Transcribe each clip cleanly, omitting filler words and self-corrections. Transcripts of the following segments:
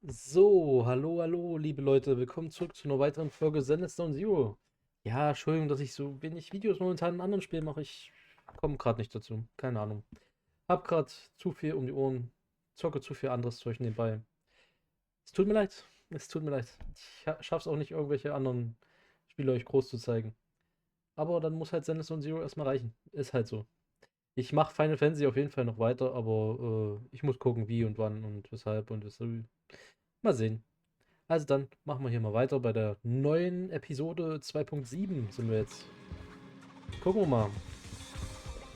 So, hallo, hallo, liebe Leute, willkommen zurück zu einer weiteren Folge Zenless Zero. Ja, Entschuldigung, dass ich so wenig Videos momentan in anderen Spielen mache. Ich komme gerade nicht dazu. Keine Ahnung. Hab gerade zu viel um die Ohren, zocke zu viel anderes Zeug nebenbei. Es tut mir leid. Es tut mir leid. Ich schaff's auch nicht, irgendwelche anderen Spiele euch groß zu zeigen. Aber dann muss halt Zenless Zero erstmal reichen. Ist halt so. Ich mache Final Fantasy auf jeden Fall noch weiter, aber ich muss gucken, wie und wann und weshalb und weshalb. Mal sehen. Also dann machen wir hier mal weiter bei der neuen Episode 2.7 sind wir jetzt. Gucken wir mal.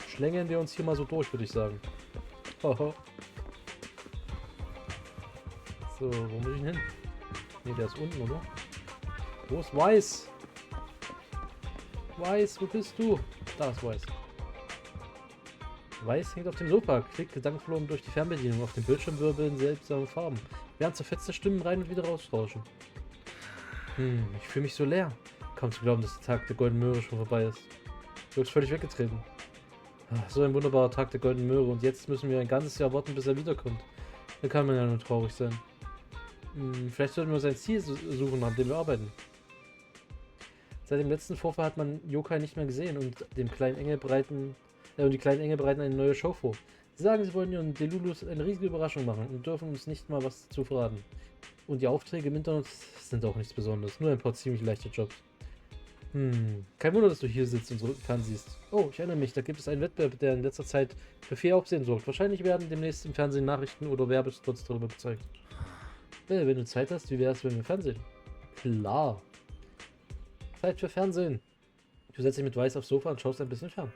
Schlängeln wir uns hier mal so durch, würde ich sagen. Haha. So, wo muss ich denn hin? Ne, der ist unten, oder? Wo ist Weiß? Weiß, wo bist du? Da ist Weiß. Weiß hängt auf dem Sofa, klickt gedankenverloren durch die Fernbedienung. Auf dem Bildschirm wirbeln seltsame Farben, während zerfetzte Stimmen rein und wieder rausrauschen. Ich fühle mich so leer. Kaum zu glauben, dass der Tag der Goldenen Möhre schon vorbei ist. Du bist völlig weggetreten. So ein wunderbarer Tag der Goldenen Möhre und jetzt müssen wir ein ganzes Jahr warten, bis er wiederkommt. Da kann man ja nur traurig sein. Vielleicht sollten wir sein Ziel suchen, an dem wir arbeiten. Seit dem letzten Vorfall hat man Yokai nicht mehr gesehen und die kleinen Engel bereiten eine neue Show vor. Sie sagen, sie wollen ihren Delulus eine riesige Überraschung machen und dürfen uns nicht mal was zu verraten. Und die Aufträge im Internet sind auch nichts Besonderes, nur ein paar ziemlich leichte Jobs. Kein Wunder, dass du hier sitzt und so fernsiehst. Oh, ich erinnere mich, da gibt es einen Wettbewerb, der in letzter Zeit für viel Aufsehen sorgt. Wahrscheinlich werden demnächst im Fernsehen Nachrichten oder Werbespots darüber gezeigt. Wenn du Zeit hast, wie wäre es, wenn wir Fernsehen? Klar. Zeit für Fernsehen. Du setzt dich mit Weiß aufs Sofa und schaust ein bisschen fern.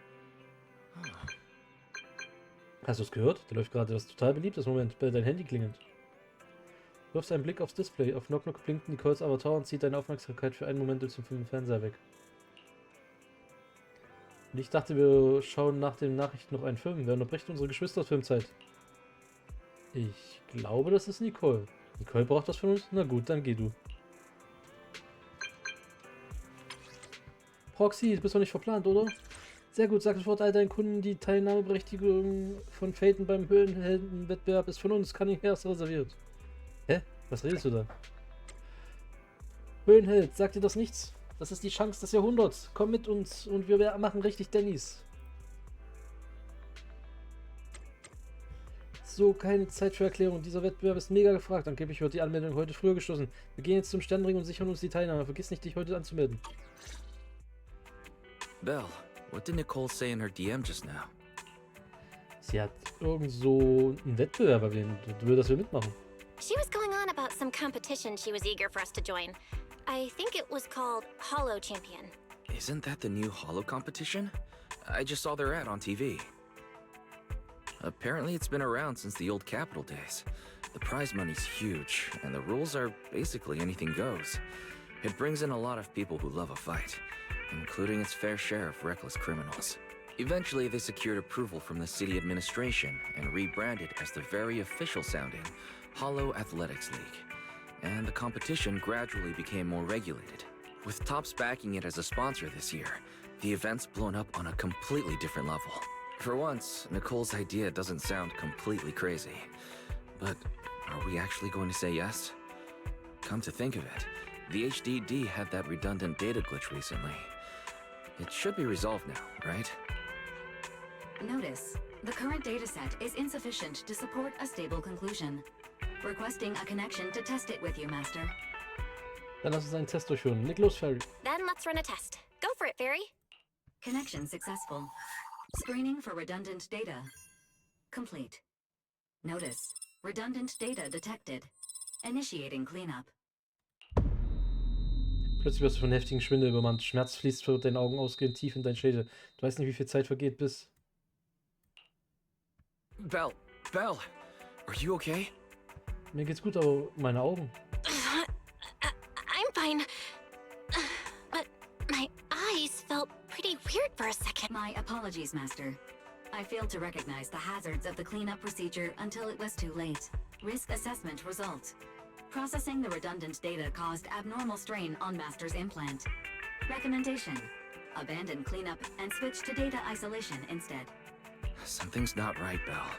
Hast du es gehört? Da läuft gerade was total beliebtes. Moment, bei dein Handy klingelt. Du wirfst einen Blick aufs Display. Auf Knock Knock blinkt Nicoles Avatar und zieht deine Aufmerksamkeit für einen Moment zum Fernseher weg. Und ich dachte, wir schauen nach den Nachrichten noch einen Film. Wer unterbricht unsere Geschwisterfilmzeit? Ich glaube, das ist Nicole. Nicole braucht das von uns? Na gut, dann geh du. Proxy, du bist doch nicht verplant, oder? Sehr gut, sag sofort all deinen Kunden, die Teilnahmeberechtigung von Phaeton beim Höhlenheldenwettbewerb ist von uns, Cunninghams reserviert. Hä? Was redest du da? Höhlenheld, sagt dir das nichts? Das ist die Chance des Jahrhunderts. Komm mit uns und wir machen richtig Dennis. So, keine Zeit für Erklärung. Dieser Wettbewerb ist mega gefragt. Angeblich wird die Anmeldung heute früher geschlossen. Wir gehen jetzt zum Sternring und sichern uns die Teilnahme. Vergiss nicht, dich heute anzumelden. Belle, what did Nicole say in her DM just now? Sie hat irgend so einen Wettbewerb erwähnt. Du willst, dass wir mitmachen. She was going on about some competition she was eager for us to join. I think it was called Hollow Champion. Isn't that the new Hollow competition? I just saw their ad on TV. Apparently it's been around since the old Capital days. The prize money's huge, and the rules are basically anything goes. It brings in a lot of people who love a fight, including its fair share of reckless criminals. Eventually, they secured approval from the city administration and rebranded as the very official-sounding Hollow Athletics League. And the competition gradually became more regulated. With Topps backing it as a sponsor this year, the event's blown up on a completely different level. For once, Nicole's idea doesn't sound completely crazy. But are we actually going to say yes? Come to think of it, the HDD had that redundant data glitch recently. It should be resolved now, right? Notice, the current dataset is insufficient to support a stable conclusion. Requesting a connection to test it with you, Master. Dann lass uns einen Test durchführen. Leg los, Fairy. Then let's run a test. Go for it, Fairy. Connection successful. Screening for redundant data. Complete. Notice, redundant data detected. Initiating cleanup. Plötzlich wirst du von heftigen Schwindel übermannt. Schmerz fließt vor deinen Augen ausgehend tief in deinen Schädel. Du weißt nicht, wie viel Zeit vergeht, bis... Belle, are you okay? Mir geht's gut, aber meine Augen... I'm fine. But my eyes felt pretty weird for a second. My apologies, Master. I failed to recognize the hazards of the cleanup procedure until it was too late. Risk assessment results. Processing the redundant data caused abnormal strain on Master's implant. Recommendation: abandon cleanup and switch to data isolation instead. Something's not right, Belle.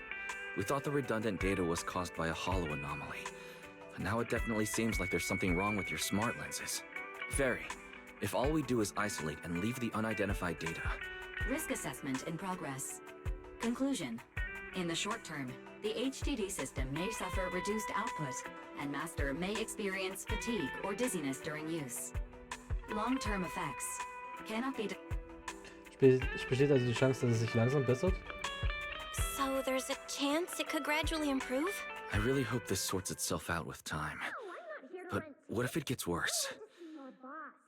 We thought the redundant data was caused by a hollow anomaly. Now it definitely seems like there's something wrong with your smart lenses. Fairy, if all we do is isolate and leave the unidentified data... Risk assessment in progress. Conclusion. In the short term, the HDD system may suffer reduced output, and Master may experience fatigue or dizziness during use. Long-term effects cannot be... Besteht also die Chance, dass es sich langsam bessert? So there's a chance it could gradually improve? I really hope this sorts itself out with time. But what if it gets worse?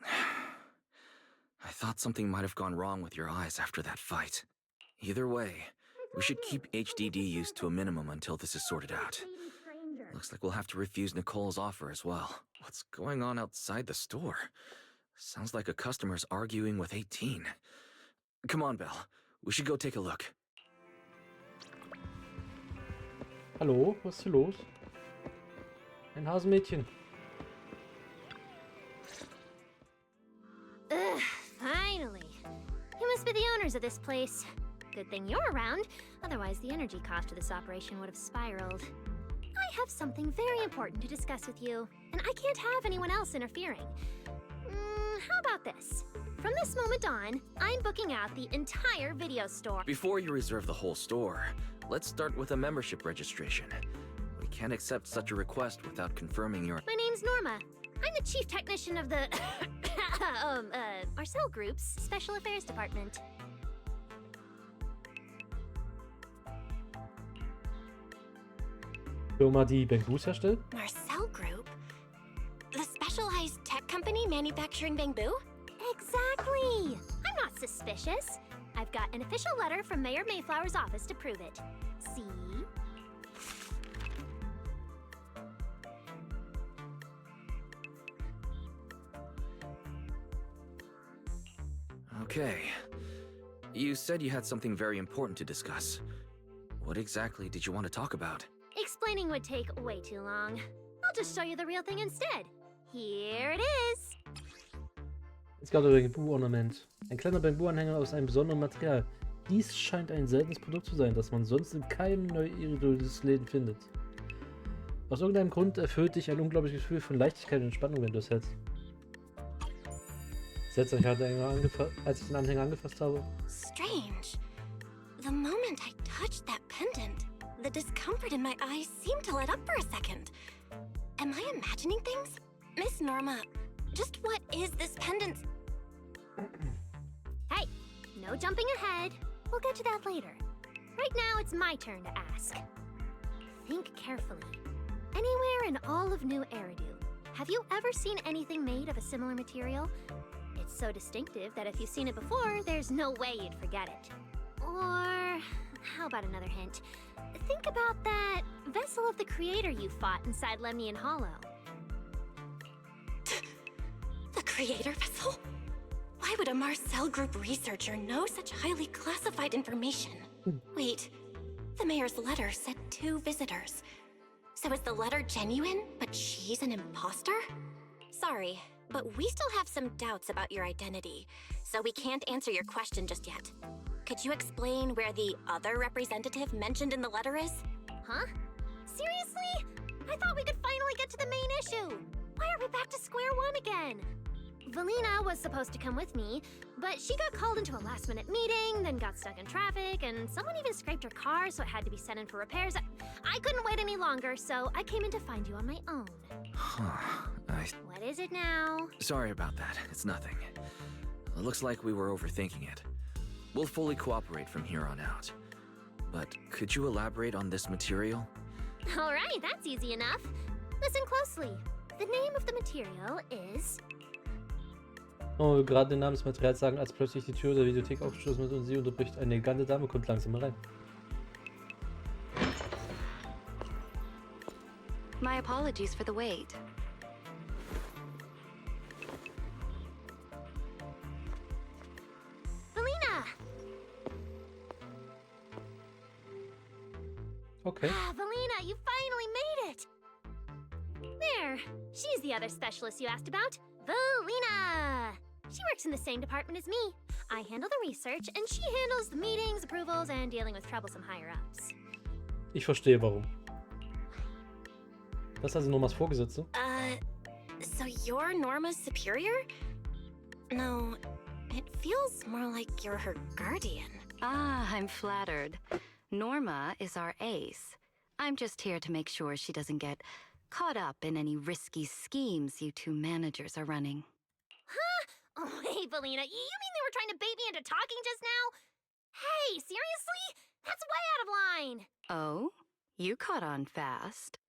I thought something might have gone wrong with your eyes after that fight. Either way, we should keep HDD use to a minimum until this is sorted out. Looks like we'll have to refuse Nicole's offer as well. What's going on outside the store? Sounds like a customer's arguing with 18. Come on, Belle. We should go take a look. Hallo, was ist hier los? Ein Hasenmädchen. Ugh, finally. You must be the owners of this place. Good thing you're around, otherwise the energy cost of this operation would have spiraled. I have something very important to discuss with you, and I can't have anyone else interfering. How about this? From this moment on, I'm booking out the entire video store. Before you reserve the whole store, let's start with a membership registration. We can't accept such a request without confirming your... My name's Norma. I'm the chief technician of the... Marcel Group's Special Affairs Department. Firma, die Bamboos herstellt? Marcel Group? The specialized tech company manufacturing bamboo? Exactly! I'm not suspicious. I've got an official letter from Mayor Mayflower's office to prove it. See? Okay. You said you had something very important to discuss. What exactly did you want to talk about? Explaining would take way too long. I'll just show you the real thing instead. Here it is. Es gab ein Bamboo-Ornament. Ein kleiner Bamboo-Anhänger aus einem besonderen Material. Dies scheint ein seltenes Produkt zu sein, das man sonst in keinem Läden findet. Aus irgendeinem Grund erfüllt dich ein unglaubliches Gefühl von Leichtigkeit und Entspannung, wenn du es hältst. Seltsam, als ich den Anhänger angefasst habe. Strange. The moment I touched that pendant, the discomfort in my eyes seemed to let up for a second. Am I imagining things? Miss Norma, just what is this pendant? Hey, no jumping ahead. We'll get to that later. Right now, it's my turn to ask. Think carefully. Anywhere in all of New Eridu, have you ever seen anything made of a similar material? It's so distinctive that if you've seen it before, there's no way you'd forget it. Or, how about another hint? Think about that vessel of the creator you fought inside Lemnian Hollow. The creator vessel? Why would a Marcel Group researcher know such highly classified information? Wait, the mayor's letter said 2 visitors. So is the letter genuine, but she's an imposter? Sorry, but we still have some doubts about your identity, so we can't answer your question just yet. Could you explain where the other representative mentioned in the letter is? Huh? Seriously? I thought we could finally get to the main issue. Why are we back to square one again? Valina was supposed to come with me, but she got called into a last-minute meeting, then got stuck in traffic, and someone even scraped her car, so it had to be sent in for repairs. I couldn't wait any longer, so I came in to find you on my own. Huh. What is it now? Sorry about that. It's nothing. It looks like we were overthinking it. We'll fully cooperate from here on out. But could you elaborate on this material? All right, that's easy enough. Listen closely. The name of the material is... Oh, gerade den Namen des Materials sagen, als plötzlich die Tür der Videothek aufgestoßen wird und sie unterbricht. Eine elegante Dame kommt langsam herein. My apologies for the wait. Valina! Okay. Valina, you finally made it! There, she's the other specialist you asked about. Valina! She works in the same department as me. I handle the research, and she handles the meetings, approvals, and dealing with troublesome higher-ups. Ich verstehe warum. Das ist also Normas Vorgesetzte. So you're Norma's superior? No, it feels more like you're her guardian. Ah, I'm flattered. Norma is our ace. I'm just here to make sure she doesn't get caught up in any risky schemes you two managers are running. Huh? Oh, hey, Valina, you mean they were trying to bait me into talking just now? Hey, seriously? That's way out of line! Oh? You caught on fast.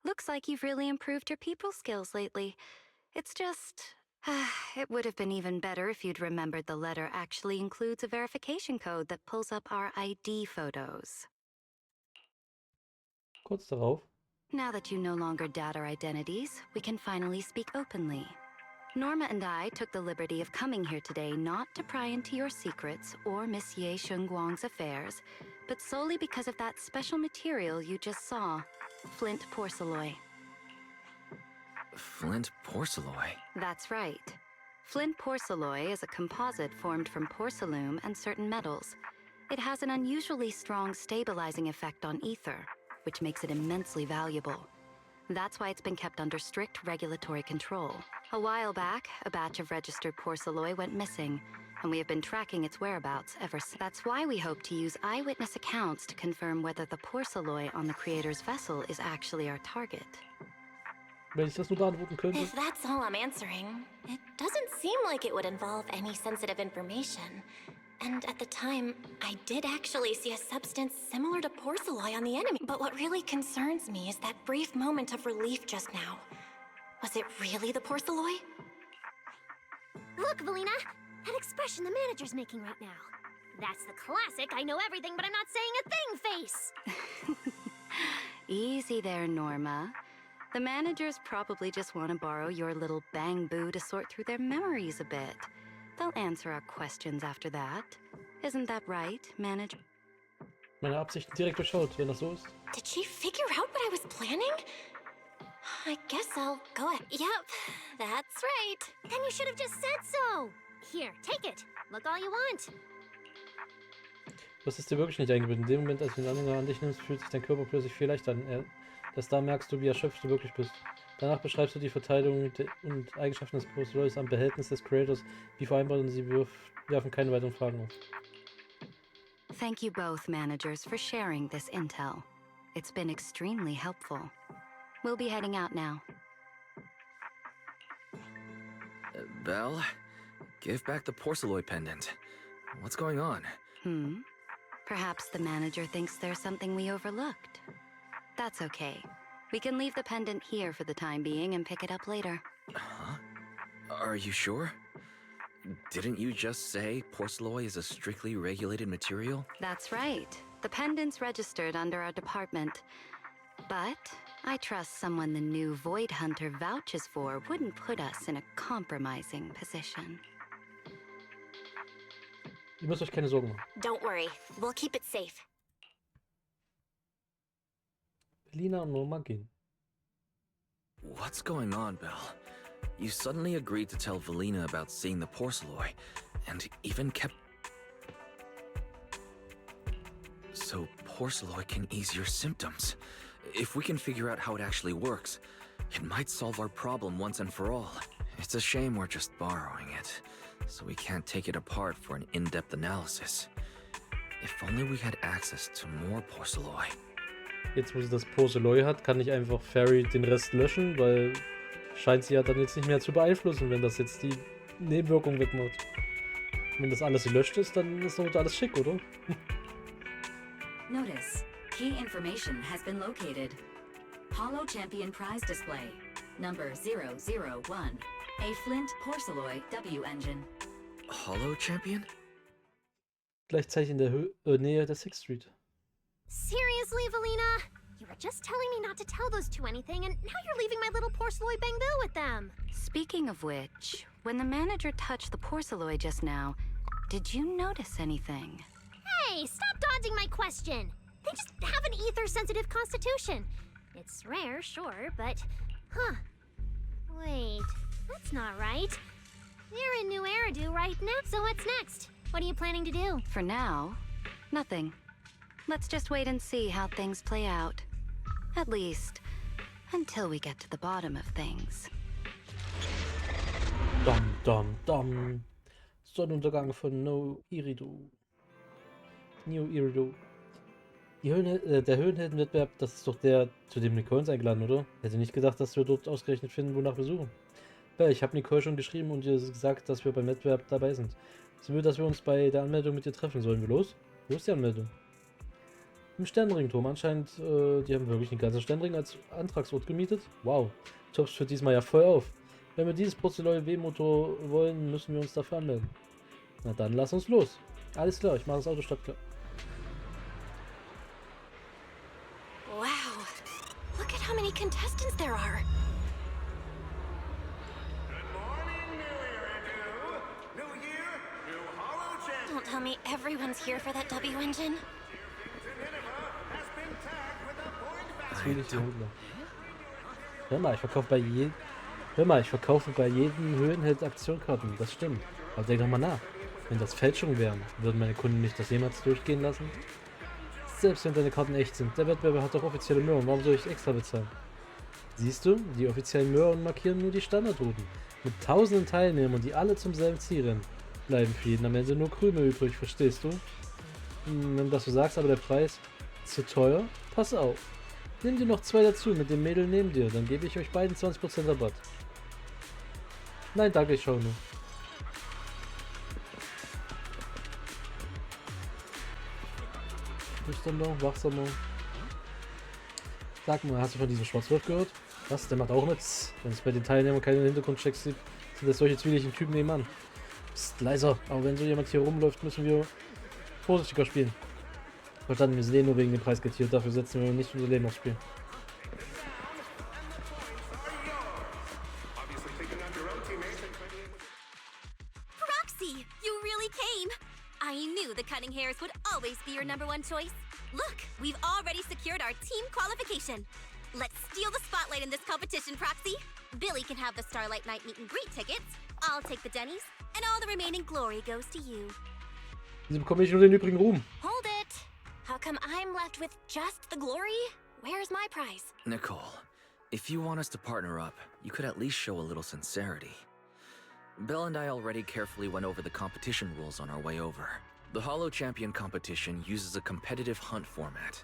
Looks like you've really improved your people skills lately. It's just... it would have been even better if you'd remembered the letter actually includes a verification code that pulls up our ID photos. Kurz darauf. Now that you no longer doubt our identities, we can finally speak openly. Norma and I took the liberty of coming here today not to pry into your secrets or Miss Ye Shengguang's affairs, but solely because of that special material you just saw, flint porcelain. Flint porcelain? That's right. Flint porcelain is a composite formed from porcelain and certain metals. It has an unusually strong stabilizing effect on ether, which makes it immensely valuable. That's why it's been kept under strict regulatory control. A while back, a batch of registered porcelain went missing, and we have been tracking its whereabouts ever since. That's why we hope to use eyewitness accounts to confirm whether the porcelain on the creator's vessel is actually our target. Wenn ich das nur beantworten könnte. If that's all I'm answering, it doesn't seem like it would involve any sensitive information. And at the time, I did actually see a substance similar to porcelain on the enemy. But what really concerns me is that brief moment of relief just now. Was it really the porcelain? Look, Valina, that expression the manager's making right now. That's the classic I know everything but I'm not saying a thing face! Easy there, Norma. The managers probably just want to borrow your little bang-boo to sort through their memories a bit. They'll answer our questions after that. Isn't that right, manager? Meine Absichten direkt durchschaut, wenn das so ist. Did she figure out what I was planning? I guess I'll go ahead. Yep, that's right. Then you should have just said so! Here, take it. Look all you want. Das ist dir wirklich nicht eingebildet. In dem Moment, als du den Anhänger an dich nimmst, fühlt sich dein Körper plötzlich viel leichter an. Erst da merkst du, wie erschöpft du wirklich bist. Danach beschreibst du die Verteidigung und Eigenschaften des Porcelains am Behältnis des Creators wie vereinbart und sie werfen keine weiteren Fragen auf. Thank you both, managers, for sharing this intel. It's been extremely helpful. We'll be heading out now. Belle, give back the porcelain pendant. What's going on? Perhaps the manager thinks there's something we overlooked. That's okay. We can leave the pendant here for the time being and pick it up later. Huh? Are you sure? Didn't you just say porcelain is a strictly regulated material? That's right. The pendant's registered under our department. But I trust someone the new Void Hunter vouches for wouldn't put us in a compromising position. Ihr müsst euch keine Sorgen machen. Don't worry, we'll keep it safe. Lina und Norma gehen. What's going on, Belle? You suddenly agreed to tell Valina about seeing the porcelain, and even kept... So porcelain can ease your symptoms. If we can figure out how it actually works, it might solve our problem once and for all. It's a shame we're just borrowing it, so we can't take it apart for an in-depth analysis. If only we had access to more porcelain. Jetzt, wo sie das Porcelain hat, kann ich einfach Fairy den Rest löschen, weil scheint sie ja dann jetzt nicht mehr zu beeinflussen, wenn das jetzt die Nebenwirkung wegmacht. Wenn das alles gelöscht ist, dann ist doch alles schick, oder? Notice, key information has been located. Hollow Champion Prize Display, number 001, a Flint Porcelain W engine. Hollow Champion? Gleichzeitig in der Nähe der 6th Street. Seriously, Valina? You were just telling me not to tell those two anything, and now you're leaving my little porcelain bang-boo with them. Speaking of which, when the manager touched the porcelain just now, did you notice anything? Hey, stop dodging my question. They just have an ether-sensitive constitution. It's rare, sure, but... Huh. Wait, that's not right. They're in New Eridu right now, so what's next? What are you planning to do? For now, nothing. Let's just wait and see how things play out. At least, Until we get to the bottom of things. Dom, dom, dom. Sonnenuntergang von No Irido. Neo Irido. Der Höhenheldenwettbewerb, das ist doch der, zu dem Nicole uns eingeladen, oder? Hätte nicht gedacht, dass wir dort ausgerechnet finden, wonach wir suchen. Ja, ich habe Nicole schon geschrieben und ihr gesagt, dass wir beim Wettbewerb dabei sind. Sie will, dass wir uns bei der Anmeldung mit ihr treffen. Sollen wir los? Wo ist die Anmeldung? Im Sternringturm. Anscheinend, die haben wirklich den ganzen Sternring als Antragsort gemietet. Wow. Tops für diesmal ja voll auf. Wenn wir dieses Prozeloy W-Motor wollen, müssen wir uns dafür anmelden. Na dann, lass uns los. Alles klar, ich mache das Auto startklar. Wow. Look at how many contestants there are. Don't tell me everyone's here for that W engine. Das will ich hier holen. Hör mal, ich verkaufe bei jedem Höhenheld Aktionkarten. Das stimmt. Aber denk doch mal nach. Wenn das Fälschungen wären, würden meine Kunden nicht das jemals durchgehen lassen? Selbst wenn deine Karten echt sind, der Wettbewerb hat doch offizielle Möhren. Warum soll ich extra bezahlen? Siehst du, die offiziellen Möhren markieren nur die Standardrouten. Mit tausenden Teilnehmern, die alle zum selben Ziel rennen. Bleiben für jeden am Ende nur Krümel übrig, verstehst du? Wenn du das so sagst, aber der Preis zu teuer? Pass auf. Nimm dir noch 2 dazu mit dem Mädel neben dir, dann gebe ich euch beiden 20% Rabatt. Nein, danke, ich schau nur. Nüchterner, wachsamer. Sag mal, hast du von diesem Schwarzwolf gehört? Was? Der macht auch mit? Wenn es bei den Teilnehmern keine Hintergrundchecks gibt, sind das solche zwieligen Typen nebenan. Psst, leiser. Aber wenn so jemand hier rumläuft, müssen wir vorsichtiger spielen. Verstanden, wir sind eh nur wegen dem Preis gezielt. Dafür setzen wir nicht unser Leben aufs Spiel. Roxy, you really came! I knew the Cunning Hairs would always be your #1 choice. Look, we've already secured our team qualification. Let's steal the spotlight in this competition, Proxy. Billy can have the Starlight Night meet and greet tickets. I'll take the Denny's, and all the remaining glory goes to you. Wieso bekomme ich nur den übrigen Ruhm? Hold it. How come I'm left with just the glory? Where's my prize? Nicole, if you want us to partner up, you could at least show a little sincerity. Belle and I already carefully went over the competition rules on our way over. The Hollow Champion competition uses a competitive hunt format.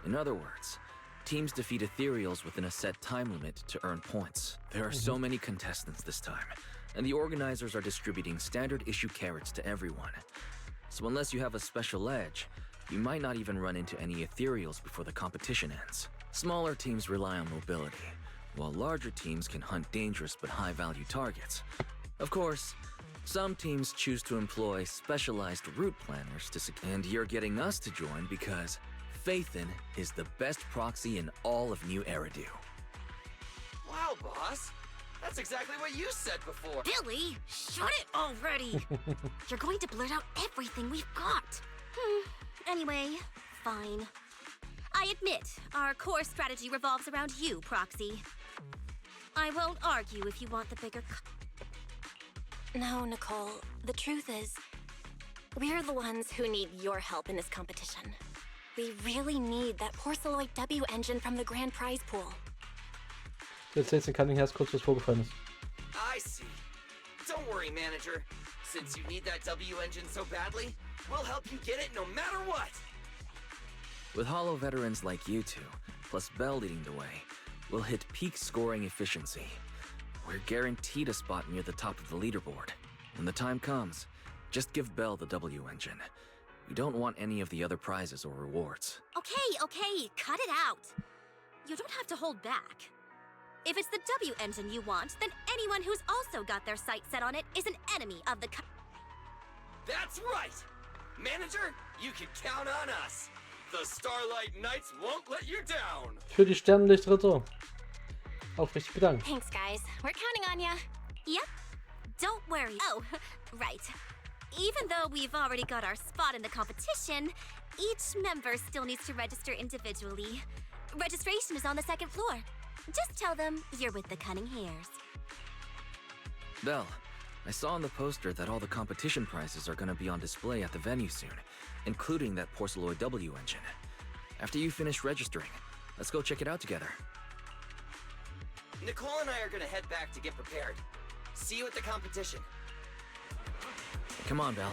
In other words, teams defeat ethereals within a set time limit to earn points. There are so many contestants this time, and the organizers are distributing standard issue carrots to everyone. So unless you have a special edge, you might not even run into any ethereals before the competition ends. Smaller teams rely on mobility, while larger teams can hunt dangerous but high-value targets. Of course, some teams choose to employ specialized route planners and you're getting us to join because Phaethon is the best proxy in all of New Eridu. Wow, boss! That's exactly what you said before! Billy, shut it already! You're going to blurt out everything we've got. Anyway, fine. I admit, our core strategy revolves around you, Proxy. I won't argue if you want the bigger No, Nicole. The truth is, we're the ones who need your help in this competition. We really need that Porceloid W engine from the grand prize pool. Du erzählst den Cunning Hairs kurz, was vorgefallen ist. I see. Don't worry, manager. Since you need that W engine so badly, we'll help you get it no matter what! With Hollow veterans like you two, plus Belle leading the way, we'll hit peak scoring efficiency. We're guaranteed a spot near the top of the leaderboard. When the time comes, just give Belle the W engine. We don't want any of the other prizes or rewards. Okay, cut it out. You don't have to hold back. If it's the W engine you want, then anyone who's also got their sights set on it is an enemy of the That's right! Manager, you can count on us! The Starlight Knights won't let you down! Für die Sternenlichtritter. Aufrichtig bedankt. Thanks, guys. We're counting on ya. Yep. Don't worry. Oh, right. Even though we've already got our spot in the competition, each member still needs to register individually. Registration is on the 2nd floor. Just tell them you're with the Cunning Hairs. Belle, I saw on the poster that all the competition prizes are going to be on display at the venue soon, including that Porceloid W engine. After you finish registering, let's go check it out together. Nicole and I are gonna head back to get prepared. See you at the competition. Come on, Belle.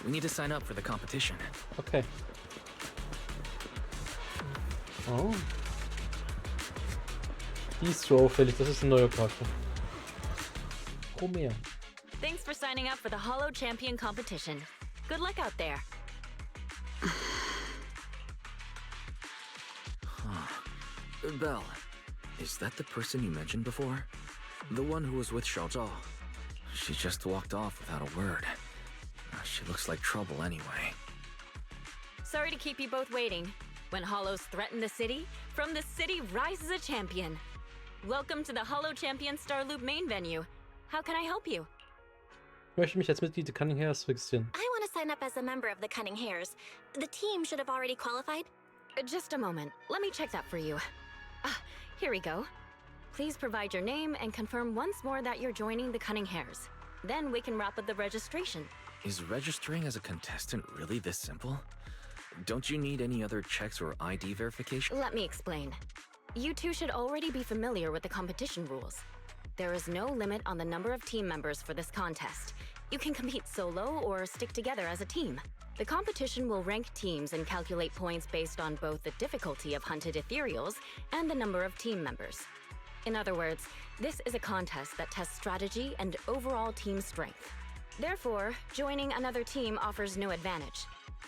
We need to sign up for the competition. Okay. Oh. Die ist so auffällig, das ist ein neuer Charakter. Mehr. Thanks for signing up for the Hollow Champion competition. Good luck out there. Belle, is that the person you mentioned before? The one who was with Xiaozhao? She just walked off without a word. She looks like trouble anyway. Sorry to keep you both waiting. When Hollows threaten the city, from the city rises a champion. Welcome to the Hollow Champion Star Loop main venue. How can I help you? Ich möchte mich als Mitglied der Cunning Hares registrieren. I want to sign up as a member of the Cunning Hares. The team should have already qualified. Just a moment. Let me check that for you. Here we go. Please provide your name and confirm once more that you're joining the Cunning Hares. Then we can wrap up the registration. Is registering as a contestant really this simple? Don't you need any other checks or ID verification? Let me explain. You two should already be familiar with the competition rules. There is no limit on the number of team members for this contest. You can compete solo or stick together as a team. The competition will rank teams and calculate points based on both the difficulty of hunted ethereals and the number of team members. In other words, this is a contest that tests strategy and overall team strength. Therefore, joining another team offers no advantage.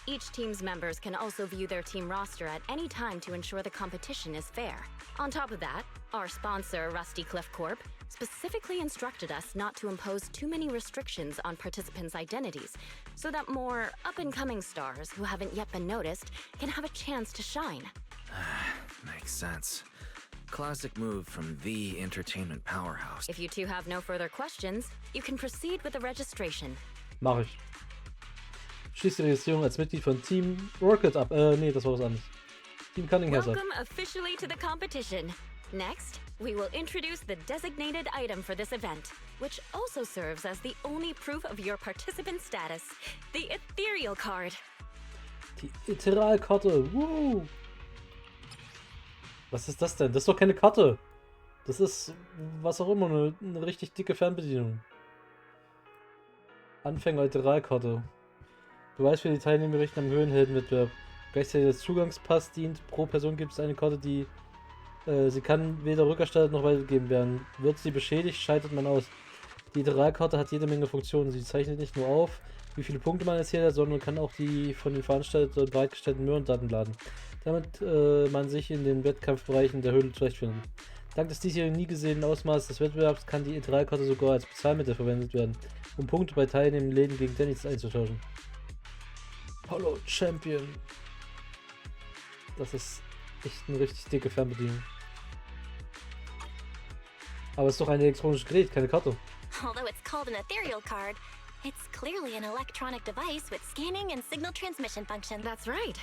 Each team's members can also view their team roster at any time to ensure the competition is fair. On top of that, our sponsor, Rusty Cliff Corp, specifically instructed us not to impose too many restrictions on participants' identities, so that more up-and-coming stars who haven't yet been noticed can have a chance to shine. Makes sense. Classic move from the entertainment powerhouse. If you two have no further questions, you can proceed with the registration. Mach ich. Schließ die Registrierung als Mitglied von Team Rocket ab. Nee, das war was anderes. Team Cunning Hares ab. Welcome officially to the competition. Next, we will introduce the designated item for this event, which also serves as the only proof of your participant status, the Ethereal Card. Die Etherealkarte. Woo! Was ist das denn? Das ist doch keine Karte. Das ist, was auch immer, eine richtig dicke Fernbedienung. Anfänger Etherealkarte. Beweis für die Teilnehmer richten am Höhenheldenwettbewerb. Gleichzeitig als Zugangspass dient. Pro Person gibt es eine Karte, die sie kann weder rückerstattet noch weitergegeben werden. Wird sie beschädigt, scheitert man aus. Die Etherealkarte hat jede Menge Funktionen. Sie zeichnet nicht nur auf, wie viele Punkte man erzielt hat, sondern kann auch die von den Veranstaltern bereitgestellten Möhrendaten laden, damit man sich in den Wettkampfbereichen der Höhle zurechtfindet. Dank des diesjährigen nie gesehenen Ausmaßes des Wettbewerbs kann die Etherealkarte sogar als Bezahlmittel verwendet werden, um Punkte bei teilnehmenden Läden gegen Tennis einzutauschen. Hallo Champion. Das ist echt eine richtig dicke Fernbedienung. Aber es ist doch ein elektronisches Gerät, keine Karte. Although it's called an ethereal card, it's clearly an electronic device with scanning and signal transmission functions. That's right.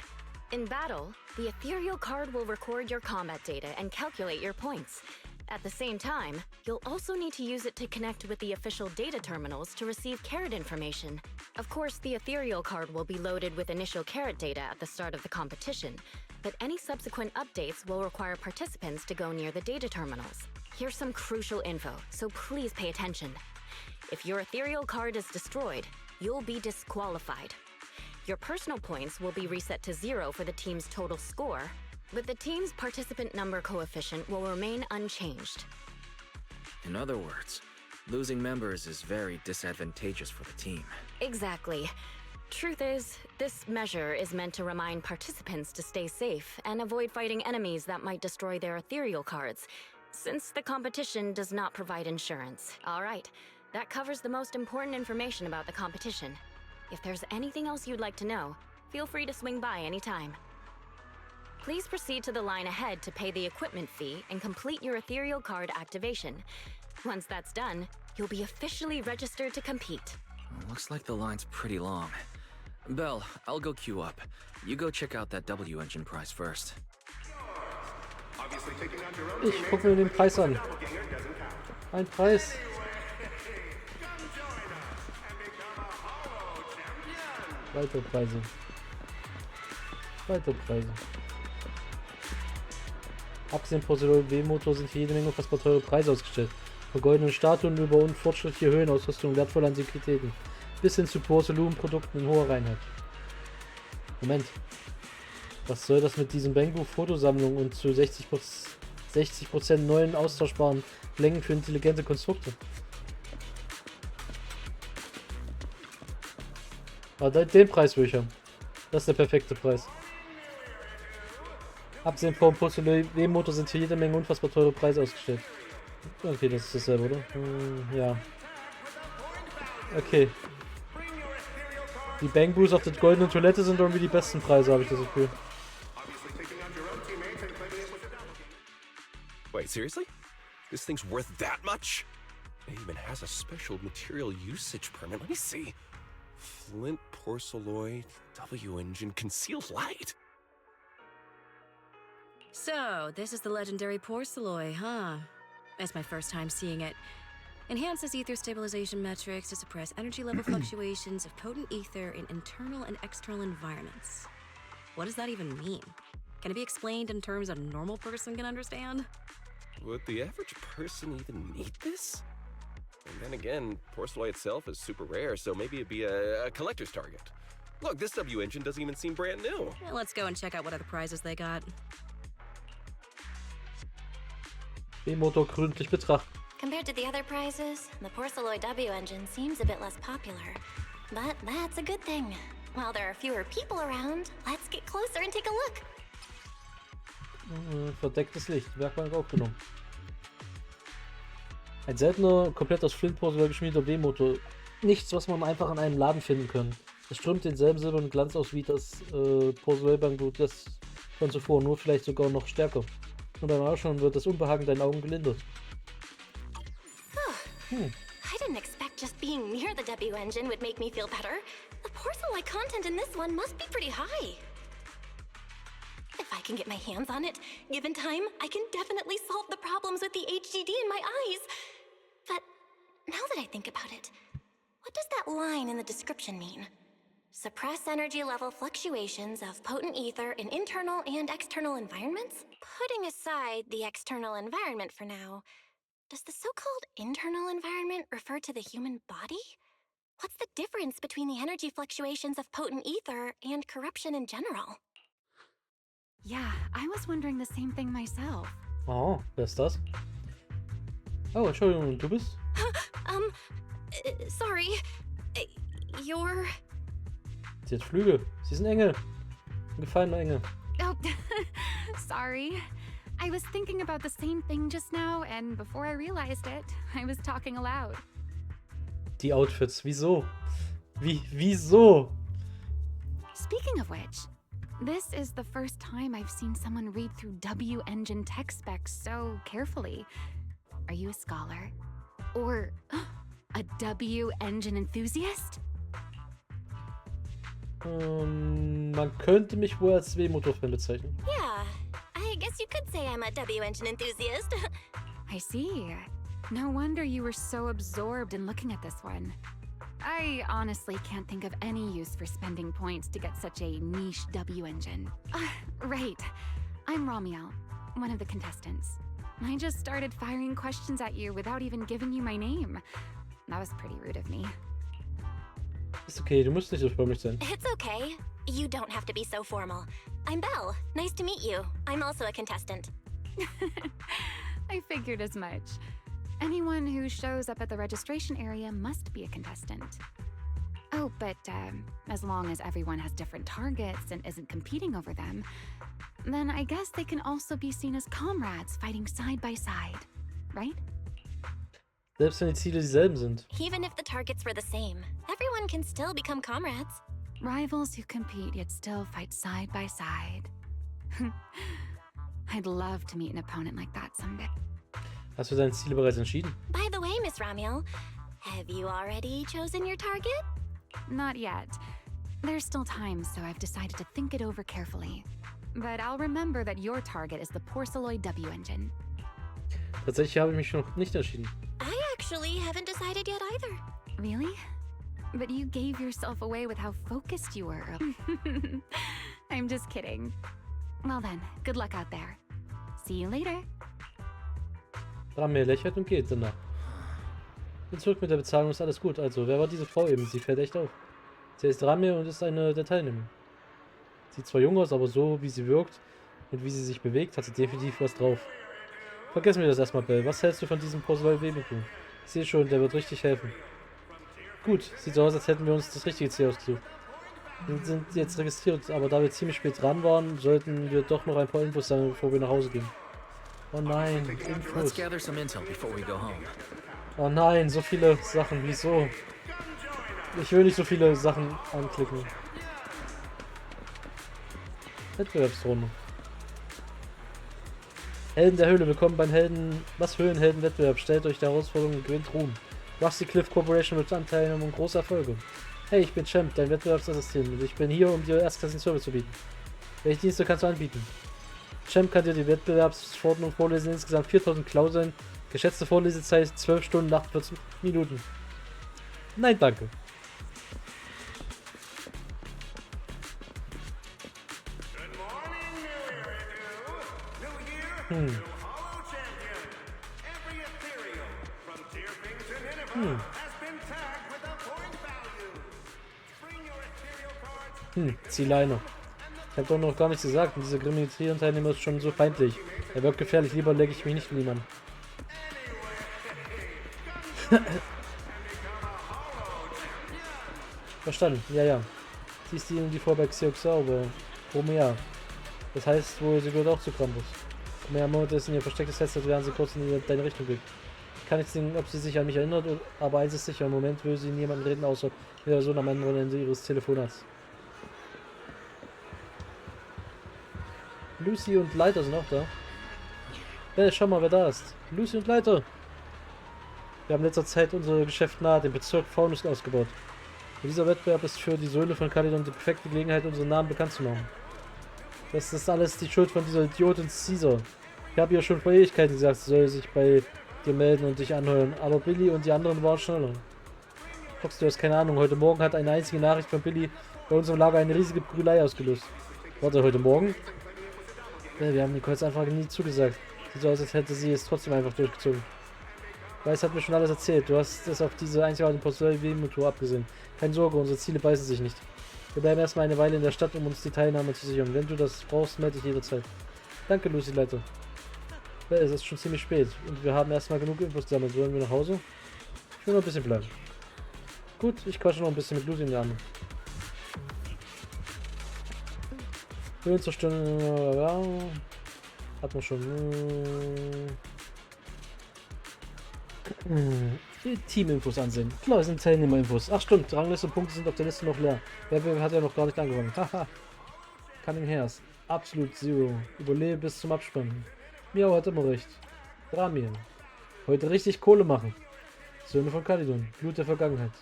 In battle, the Ethereal Card will record your combat data and calculate your points. At the same time, you'll also need to use it to connect with the official data terminals to receive carrot information. Of course, the Ethereal Card will be loaded with initial carrot data at the start of the competition, but any subsequent updates will require participants to go near the data terminals. Here's some crucial info, so please pay attention. If your Ethereal Card is destroyed, you'll be disqualified. Your personal points will be reset to 0 for the team's total score, but the team's participant number coefficient will remain unchanged. In other words, losing members is very disadvantageous for the team. Exactly. Truth is, this measure is meant to remind participants to stay safe and avoid fighting enemies that might destroy their ethereal cards, since the competition does not provide insurance. All right, that covers the most important information about the competition. If there's anything else you'd like to know, feel free to swing by anytime. Please proceed to the line ahead to pay the equipment fee and complete your ethereal card activation. Once that's done, you'll be officially registered to compete. Looks like the line's pretty long. Belle, I'll go queue up. You go check out that W engine prize first. Ich gucke mir den Preis an. Ein Preis. Weitere Preise. Weitere Preise. Abgesehen vom W-Motor sind hier jede Menge unfassbar teure Preise ausgestellt. Von goldenen Statuen über unfortschrittliche Höhenausrüstung, wertvolle Antiquitäten, bis hin zu Porzellanprodukten in hoher Reinheit. Moment. Was soll das mit diesem Banggood-Fotosammlung und zu 60% neuen austauschbaren Längen für intelligente Konstrukte? Aber den Preis will ich haben. Das ist der perfekte Preis. Abgesehen vom W-Motor sind hier jede Menge unfassbar teure Preise ausgestellt. Okay, das ist dasselbe, oder? Ja. Okay. Die Bangboots auf der goldenen Toilette sind irgendwie die besten Preise, habe ich das Gefühl. Wait, seriously? This thing's worth that much? It even has a special material usage permit. Let me see. Flint porcelloid, W-engine, concealed light. So, this is the legendary porcelloid, huh? It's my first time seeing it. Enhances ether stabilization metrics to suppress energy level fluctuations of potent ether in internal and external environments. What does that even mean? Can it be explained in terms a normal person can understand? Would the average person even need this? And then again, porcelloid itself is super rare, so maybe it'd be a collector's target. Look, this W-engine doesn't even seem brand new. Well, let's go and check out what other prizes they got. W-Motor gründlich betrachten. Compared to the other prizes, the Porcelloid W engine seems a bit less popular. But that's a good thing. While there are fewer people around, let's get closer and take a look. Verdecktes Licht, Werkbank aufgenommen. Ein seltener, komplett aus Flintporzellan geschmiedeter W-Motor. Nichts, was man einfach in einem Laden finden kann. Es strömt denselben silbernen Glanz aus wie das Porzellanblut das von zuvor, nur vielleicht sogar noch stärker. Und beim Ausschauen wird das Unbehagen deinen Augen gelindert. I didn't expect just being near the W engine would make me feel better. The porcelain content in this one must be pretty high. If I can get my hands on it, given time, I can definitely solve the problems with the HDD in my eyes. But now that I think about it, what does that line in the description mean? Suppress energy level fluctuations of potent ether in internal and external environments? Putting aside the external environment for now, does the so-called internal environment refer to the human body? What's the difference between the energy fluctuations of potent ether and corruption in general? Yeah, I was wondering the same thing myself. Oh, wer ist das? Oh, Entschuldigung, du bist? Sorry. You're... Sie hat Flügel. Sie ist ein Engel. Ein gefallener Engel. Oh, sorry. I was thinking about the same thing just now, and before I realized it, I was talking aloud. Die Outfits, wieso? Wieso? Speaking of which, this is the first time I've seen someone read through W-engine tech specs so carefully. Are you a scholar? Or a W-engine enthusiast? Man könnte mich wohl als W-Motor-Fan bezeichnen. Yeah, I guess you could say I'm a W-engine enthusiast. I see. No wonder you were so absorbed in looking at this one. I honestly can't think of any use for spending points to get such a niche W-engine. Right. I'm Ramiel, one of the contestants. I just started firing questions at you without even giving you my name. That was pretty rude of me. Ist okay, du musst nicht so frömmig sein. It's okay. You don't have to be so formal. I'm Belle. Nice to meet you. I'm also a contestant. I figured as much. Anyone who shows up at the registration area must be a contestant. Oh, but as long as everyone has different targets and isn't competing over them, then I guess they can also be seen as comrades fighting side by side, right? Selbst wenn die Ziele dieselben sind. Even if the targets were the same, everyone can still become comrades. Rivals who compete yet still fight side by side. I'd love to meet an opponent like that someday. Hast du deine Ziele bereits entschieden? By the way, Miss Ramiel, have you already chosen your target? Not yet. There's still time, so I've decided to think it over carefully. But I'll remember that your target is the Porcelloid W engine. Tatsächlich habe ich mich noch nicht entschieden. I actually haven't decided yet either. Really? But you gave yourself away with how focused you were. I'm just kidding. Well then, good luck out there. See you later. Ramir lächelt und geht danach. Bin zurück mit der Bezahlung, ist alles gut. Also, wer war diese Frau eben? Sie fällt echt auf. Sie ist Ramir und ist eine der Teilnehmer. Sieht zwar jung aus, aber so wie sie wirkt und wie sie sich bewegt, hat sie definitiv was drauf. Vergessen wir das erstmal, Bell. Was hältst du von diesem Porcellan-Webeku? Ich sehe schon, der wird richtig helfen. Gut, sieht so aus, als hätten wir uns das richtige Ziel ausgesucht. Wir sind jetzt registriert, aber da wir ziemlich spät dran waren, sollten wir doch noch ein paar Infos sammeln, bevor wir nach Hause gehen. Oh nein, Infos. Oh nein, so viele Sachen, wieso? Ich will nicht so viele Sachen anklicken. Wettbewerbsrunde. Helden der Höhle, willkommen beim Höhlenhelden-Wettbewerb. Stellt euch der Herausforderung und gewinnt Ruhm. Rusty Cliff Corporation mit Anteilen und große Erfolge. Hey, ich bin Champ, dein Wettbewerbsassistent und ich bin hier, um dir erstklassigen Service zu bieten. Welche Dienste kannst du anbieten? Champ kann dir die Wettbewerbsverordnung vorlesen, insgesamt 4000 Klauseln, geschätzte Vorlesezeit 12 Stunden 48 Minuten. Nein, danke. Zieleiner. Ich habe doch noch gar nichts gesagt und dieser grimmige Teilnehmer ist schon so feindlich. Er wirkt gefährlich, lieber lege ich mich nicht mit ihm an. Verstanden, ja. Sie ist die vor bei Xiaoxia, aber Romea. Das heißt wohl, sie gehört auch zu Krampus. Mehr Monate ist in ihr verstecktes Headset, während sie kurz in deine Richtung blickt. Ich kann nicht sehen, ob sie sich an mich erinnert, aber eins ist sicher, im Moment will sie niemanden reden, außer der Person am anderen Ende ihres Telefonats. Lucy und Leiter sind auch da. Hey, schau mal, wer da ist. Lucy und Leiter. Wir haben in letzter Zeit unser Geschäft nahe dem Bezirk Faunus ausgebaut. Und dieser Wettbewerb ist für die Söhne von Kalidon die perfekte Gelegenheit, unseren Namen bekannt zu machen. Das ist alles die Schuld von dieser Idiotin Caesar. Ich habe ihr schon vor Ewigkeiten gesagt, sie soll sich bei dir melden und dich anhören. Aber Billy und die anderen waren schneller. Fox, du hast keine Ahnung. Heute Morgen hat eine einzige Nachricht von Billy bei uns im Lager eine riesige Prügelei ausgelöst. Warte, heute Morgen? Ja, wir haben Nicoles Anfrage nie zugesagt. Sieht so aus, als hätte sie es trotzdem einfach durchgezogen. Weiß hat mir schon alles erzählt. Du hast es auf diese einzigartige Porcellan-Motor abgesehen. Keine Sorge, unsere Ziele beißen sich nicht. Wir bleiben erstmal eine Weile in der Stadt, um uns die Teilnahme zu sichern. Wenn du das brauchst, melde dich jederzeit. Danke, Lucy Leiter. Es ist schon ziemlich spät und wir haben erstmal genug Infos gesammelt. Wollen wir nach Hause? Ich will noch ein bisschen bleiben. Gut, ich quatsche noch ein bisschen mit Lucy in der Hand. Höhen zerstören. Ja. Hat man schon. Team-Infos ansehen. Klar, es sind Teilnehmer-Infos. Ach stimmt, Rangliste und Punkte sind auf der Liste noch leer. Wer hat ja noch gar nicht angefangen. Haha. Cunning Hairs. Absolut Zero. Überlebe bis zum Abspannen. Miau hat immer recht. Ramir. Heute richtig Kohle machen. Söhne von Kalidon. Blut der Vergangenheit.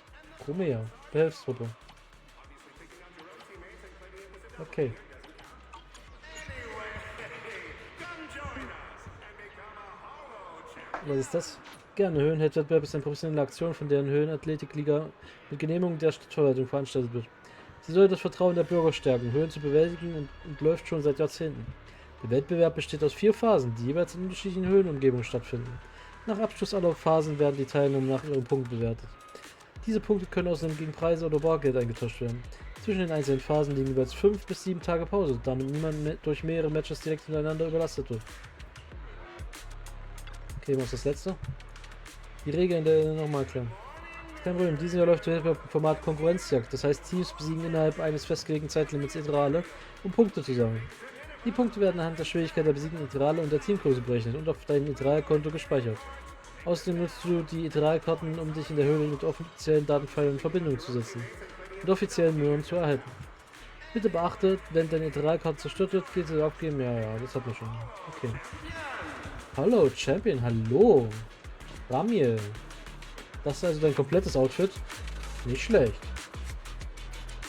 Romea. Behelfstruppe. Okay. Was ist das? Gerne. Höhenwettbewerb ist eine professionelle Aktion, von deren Höhenathletikliga mit Genehmigung der Stadtverwaltung veranstaltet wird. Sie soll das Vertrauen der Bürger stärken, Höhen zu bewältigen und läuft schon seit Jahrzehnten. Der Wettbewerb besteht aus 4 Phasen, die jeweils in unterschiedlichen Höhenumgebungen stattfinden. Nach Abschluss aller Phasen werden die Teilnehmer nach ihren Punkten bewertet. Diese Punkte können außerdem gegen Preise oder Bargeld eingetauscht werden. Zwischen den einzelnen Phasen liegen jeweils 5 bis 7 Tage Pause, damit niemand durch mehrere Matches direkt miteinander überlastet wird. Okay, was ist das letzte? Die Regeln nochmal klären. Kein Problem, dieses Jahr läuft der Format Konkurrenzjagd, das heißt Teams besiegen innerhalb eines festgelegten Zeitlimits Iterale, um Punkte zu sammeln. Die Punkte werden anhand der Schwierigkeit der besiegten Iterale und der Teamgröße berechnet und auf deinem Iteralkonto gespeichert. Außerdem nutzt du die Iteralkarten, um dich in der Höhle mit offiziellen Datenpfeilen in Verbindung zu setzen und offiziellen Möhren zu erhalten. Bitte beachte, wenn deine Iteralkarte zerstört wird, geht sie aufgeben. Ja, das hat man schon. Okay. Hallo, Champion, hallo. Ramir. Das ist also dein komplettes Outfit. Nicht schlecht.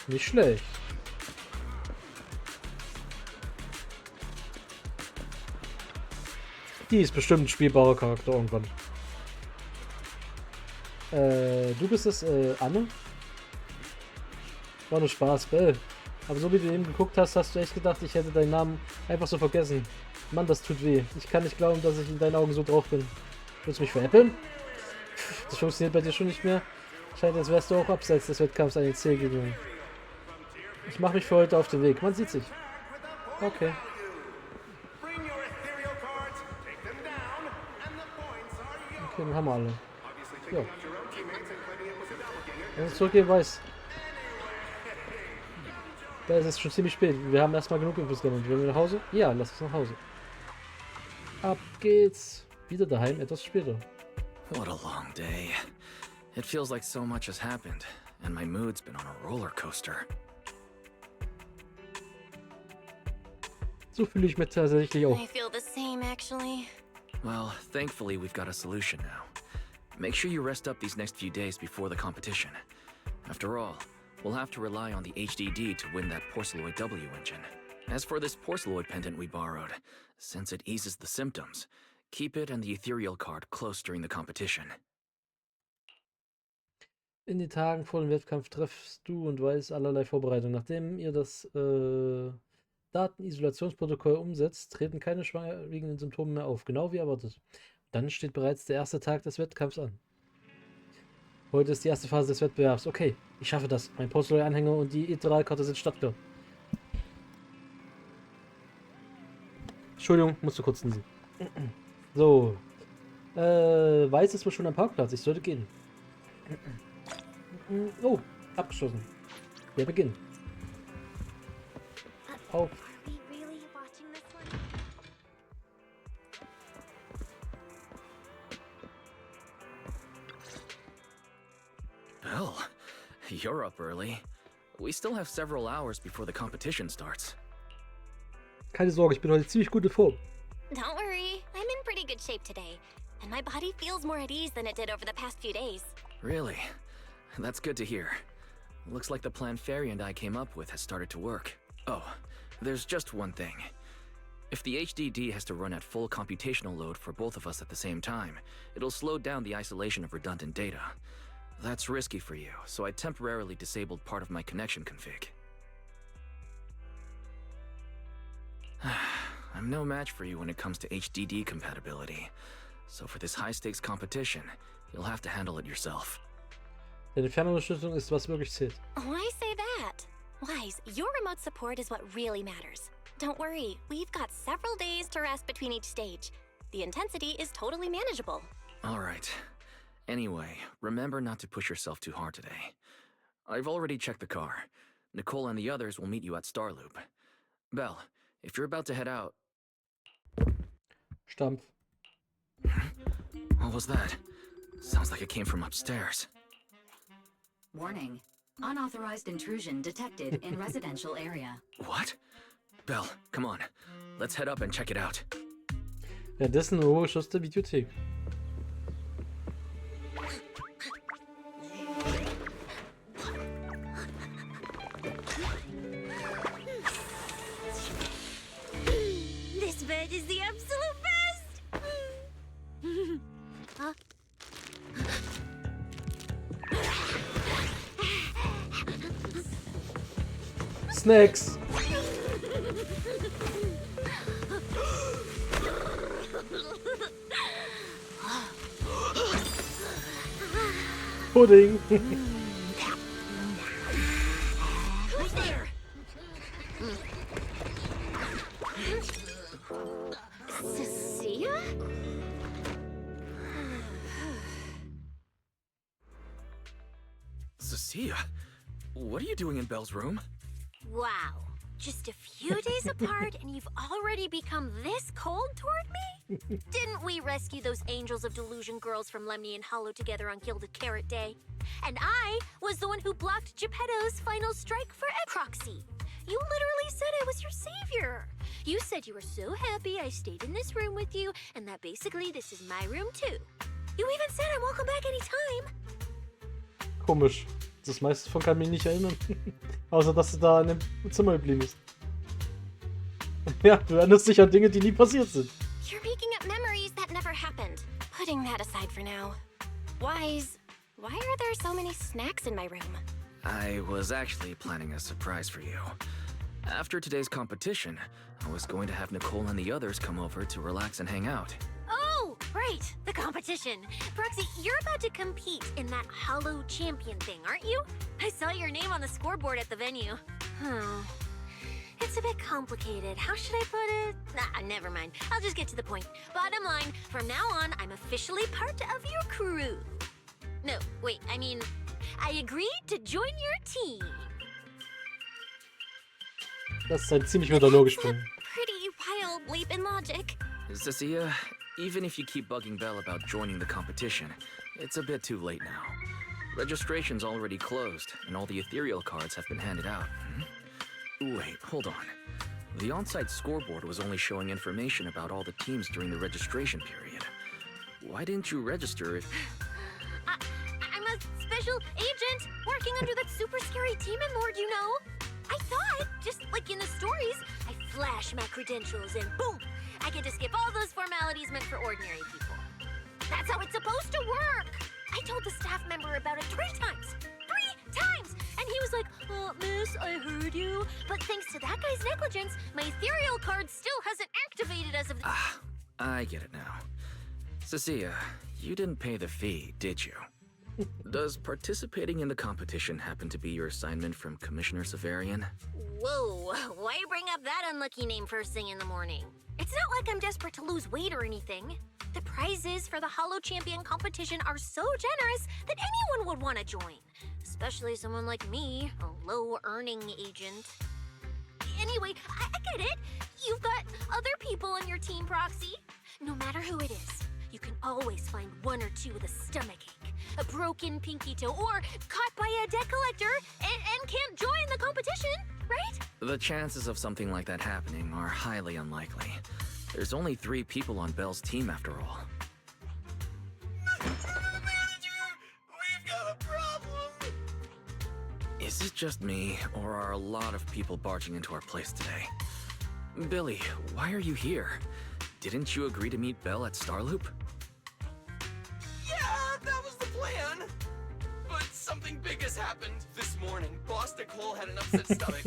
Nicht schlecht. Die ist bestimmt ein spielbarer Charakter irgendwann. Du bist es, Anne? War nur Spaß, Bell. Aber so wie du eben geguckt hast, hast du echt gedacht, ich hätte deinen Namen einfach so vergessen. Mann, das tut weh. Ich kann nicht glauben, dass ich in deinen Augen so drauf bin. Willst du mich veräppeln? Das funktioniert bei dir schon nicht mehr. Scheint, als wärst du auch abseits des Wettkampfs an den Ziel gegangen. Ich mache mich für heute auf den Weg. Man sieht sich. Okay. Okay, dann haben wir alle. Ja. Wenn wir zurückgehen, weiß. Da ist es schon ziemlich spät. Wir haben erstmal genug Infos gesammelt. Wollen wir nach Hause? Ja, lass uns nach Hause. Ab geht's. Wieder daheim, etwas später. What a long day. It feels like so much has happened, and my mood's been on a roller coaster. So fühle ich mich tatsächlich auch. I feel the same, actually. Well, thankfully we've got a solution now. Make sure you rest up these next few days before the competition. After all, we'll have to rely on the HDD to win that Porceloid W engine. As for this Porceloid pendant we borrowed, since it eases the symptoms, keep it and the ethereal card close during the competition. In den Tagen vor dem Wettkampf treffst du und Weiß allerlei Vorbereitungen. Nachdem ihr das Datenisolationsprotokoll umsetzt, treten keine schwerwiegenden Symptome mehr auf, genau wie erwartet. Dann steht bereits der erste Tag des Wettkampfs an. Heute ist die erste Phase des Wettbewerbs. Okay, ich schaffe das. Mein Porceloid-Anhänger und die Etherealkarte sind startklar. Entschuldigung, musst du kurz niesen. So. Weiß ist wohl schon am Parkplatz. Ich sollte gehen. Oh, abgeschlossen. Der Beginn. Auf. Belle, you're up early. We still have several hours before the competition starts. Keine Sorge, ich bin heute ziemlich gut in Form. Don't worry, I'm in pretty good shape today, and my body feels more at ease than it did over the past few days. Really? That's good to hear. Looks like the plan Fairy and I came up with has started to work. Oh, there's just one thing. If the HDD has to run at full computational load for both of us at the same time, it'll slow down the isolation of redundant data. That's risky for you, so I temporarily disabled part of my connection config. I'm no match for you when it comes to HDD compatibility, so for this high-stakes competition, you'll have to handle it yourself. Deine Fernunterstützung ist, was wirklich zählt. Why say that? Wise, your remote support is what really matters. Don't worry, we've got several days to rest between each stage. The intensity is totally manageable. All right. Anyway, remember not to push yourself too hard today. I've already checked the car. Nicole and the others will meet you at Starloop. Belle, if you're about to head out... Stampf. What was that? Sounds like it came from upstairs. Warning. Unauthorized intrusion detected in residential area. What? Belle, come on. Let's head up and check it out. Währenddessen im Obergeschoss der Videothek. This bed is the absolute best! Huh? Snacks! Pudding! Who's there? Cissia? Cissia? What are you doing in Belle's room? Wow. Just a few days apart and you've already become this cold toward me? Didn't we rescue those Angels of Delusion girls from Lemny and Hollow together on Gilded Carrot Day? And I was the one who blocked Geppetto's final strike for Proxy. You literally said I was your savior. You said you were so happy I stayed in this room with you, and that basically this is my room too. You even said I'm welcome back anytime. Komisch. Das meiste von kann mich nicht erinnern. Außer, dass du da in dem Zimmer geblieben bist. Ja, du erinnerst dich an Dinge, die nie passiert sind. You're making up memories that never happened. Putting that aside for now. Wise, why are there so many snacks in my room? I was actually planning a surprise for you. After today's competition, I was going to have Nicole and the others come over to relax and hang out. Oh, right, the competition. Proxy, you're about to compete in that Hallo Champion thing, aren't you? I saw your name on the scoreboard at the venue. It's a bit complicated. How should I put it? Nah, never mind. I'll just get to the point. Bottom line, from now on, I'm officially part of your crew. No, wait, I mean, I agreed to join your team. Das ist ein ziemlich guter Logiksprung. Pretty wild leap in logic. Cissia, even if you keep bugging Belle about joining the competition, it's a bit too late now. Registration's already closed, and all the ethereal cards have been handed out. Wait, hold on. The on-site scoreboard was only showing information about all the teams during the registration period. Why didn't you register if... I'm a special agent working under that super scary demon lord, you know. I thought, just like in the stories, I flash my credentials and boom, I get to skip all those formalities meant for ordinary people. That's how it's supposed to work. I told the staff member about it 3 times. 3 times! And he was like, miss, I heard you. But thanks to that guy's negligence, my ethereal card still hasn't activated as of... I get it now. Cissia, you didn't pay the fee, did you? Does participating in the competition happen to be your assignment from Commissioner Severian? Whoa, why bring up that unlucky name first thing in the morning? It's not like I'm desperate to lose weight or anything. The prizes for the Hallo Champion competition are so generous that anyone would want to join. Especially someone like me, a low-earning agent. Anyway, I get it. You've got other people on your team, Proxy. No matter who it is, you can always find 1 or 2 with a stomachache, a broken pinky toe, or caught by a debt collector and can't join the competition, right? The chances of something like that happening are highly unlikely. There's only 3 people on Belle's team after all. Manager, we've got a problem. Is it just me, or are a lot of people barging into our place today? Billy, why are you here? Didn't you agree to meet Belle at Starloop? Yeah, that was the plan. But something big has happened. This morning, Boss Nicole had an upset stomach.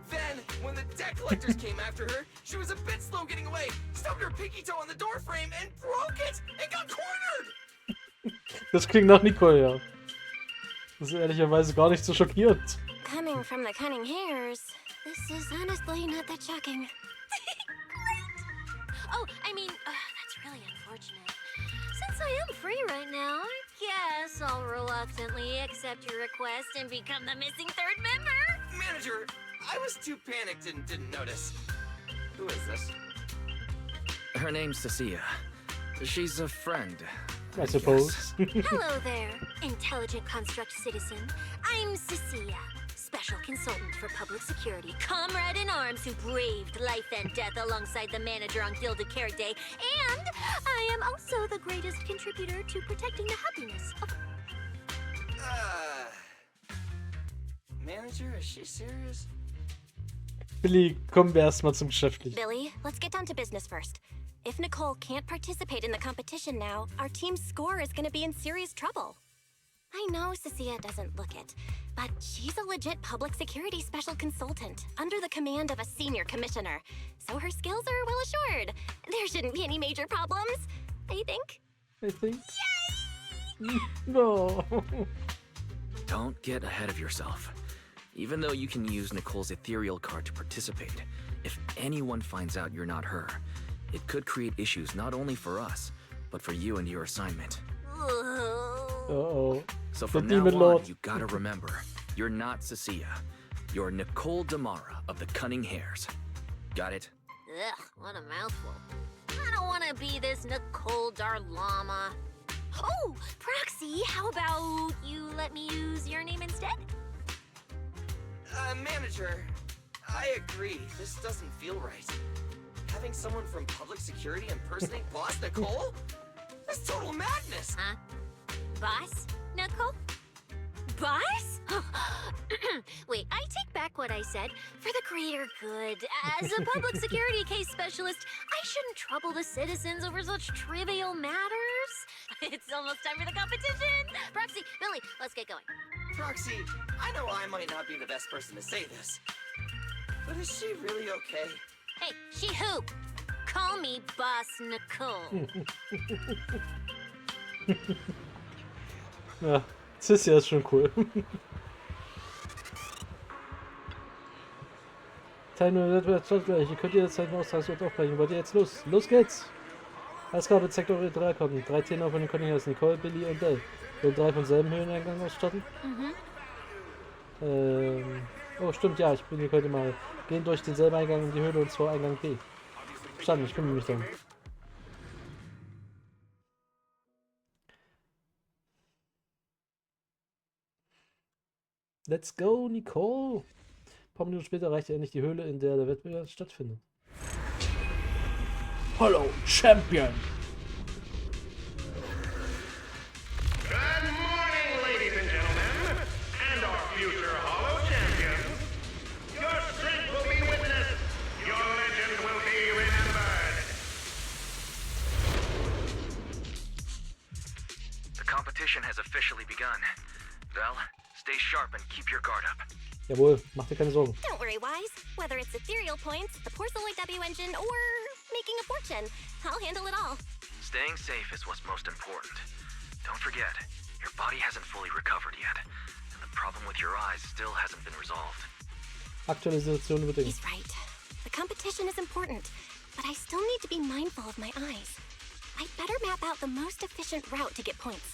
Then, when the debt collectors came after her, she was a bit slow getting away, stubbed her pinky toe on the door frame and broke it and got cornered. Das klingt nach Nicole, ja. Das ist ehrlicherweise gar nicht so schockierend. Coming from the cunning hairs, this is honestly not that shocking. Oh, I mean, that's really unfortunate. Since I am free right now, I guess I'll reluctantly accept your request and become the missing 3rd member. Manager, I was too panicked and didn't notice. Who is this? Her name's Cissia. She's a friend, I suppose. Hello there, intelligent construct citizen. I'm Cissia, special consultant for public security, comrade in arms who braved life and death alongside the manager on Gilded Carrot Day, and I am also the greatest contributor to protecting the happiness of... Manager, is she serious? Billy, kommen wir erstmal zum Geschäftlichen. Billy, let's get down to business first. If Nicole can't participate in the competition now, our team's score is going to be in serious trouble. I know Cissia doesn't look it, but she's a legit public security special consultant under the command of a senior commissioner, so her skills are well assured. There shouldn't be any major problems, I think. Yay! No. Don't get ahead of yourself. Even though you can use Nicole's ethereal card to participate, if anyone finds out you're not her, it could create issues not only for us, but for you and your assignment. Uh-oh. So from now on, you gotta remember, you're not Cissia. You're Nicole Damara of the Cunning Hairs. Got it? Ugh, what a mouthful. I don't want to be this Nicole Darlama. Oh, Proxy, how about you let me use your name instead? Manager, I agree. This doesn't feel right. Having someone from public security impersonate Boss Nicole? That's total madness! Huh? Boss? Nicole? Boss? Wait, I take back what I said. For the greater good, as a public security case specialist, I shouldn't trouble the citizens over such trivial matters. It's almost time for the competition. Proxy, Billy, let's get going. Proxy, I know I might not be the best person to say this, But is she really okay? Hey, she who? Call me Boss Nicole. Ja, Cissia ist schon cool. Teil 0 Ihr könnt jederzeit einen Austragsort aufbrechen. Wollt ihr jetzt los? Los geht's! Alles klar, bitte zeigt eure 3 kommen. 3 Tenor von den Kontingents, Nicole, Billy und Dell. Wollen 3 vom selben Höheneingang ausstatten? Oh, stimmt, ja, ich bin hier heute mal. Gehen durch denselben Eingang in die Höhle und zwar Eingang B. Verstanden, ich kümmere mich darum. Let's go, Nicole! Ein paar Minuten später erreicht ihr endlich die Höhle, in der der Wettbewerb stattfindet. Hallo, Champion! Good morning, ladies and gentlemen, and our future Hollow champions. Your strength will be witnessed. Your legend will be remembered. The competition has officially begun. Val, stay sharp and keep your guard up. Jawohl, mach dir keine Sorgen. Don't worry, Wise. Whether it's ethereal points, the Porceloid W engine, or making a fortune, I'll handle it all. Staying safe is what's most important. Don't forget, your body hasn't fully recovered yet, and the problem with your eyes still hasn't been resolved. Aktuelle Situation bedingt. He's right. The competition is important, but I still need to be mindful of my eyes. I'd better map out the most efficient route to get points.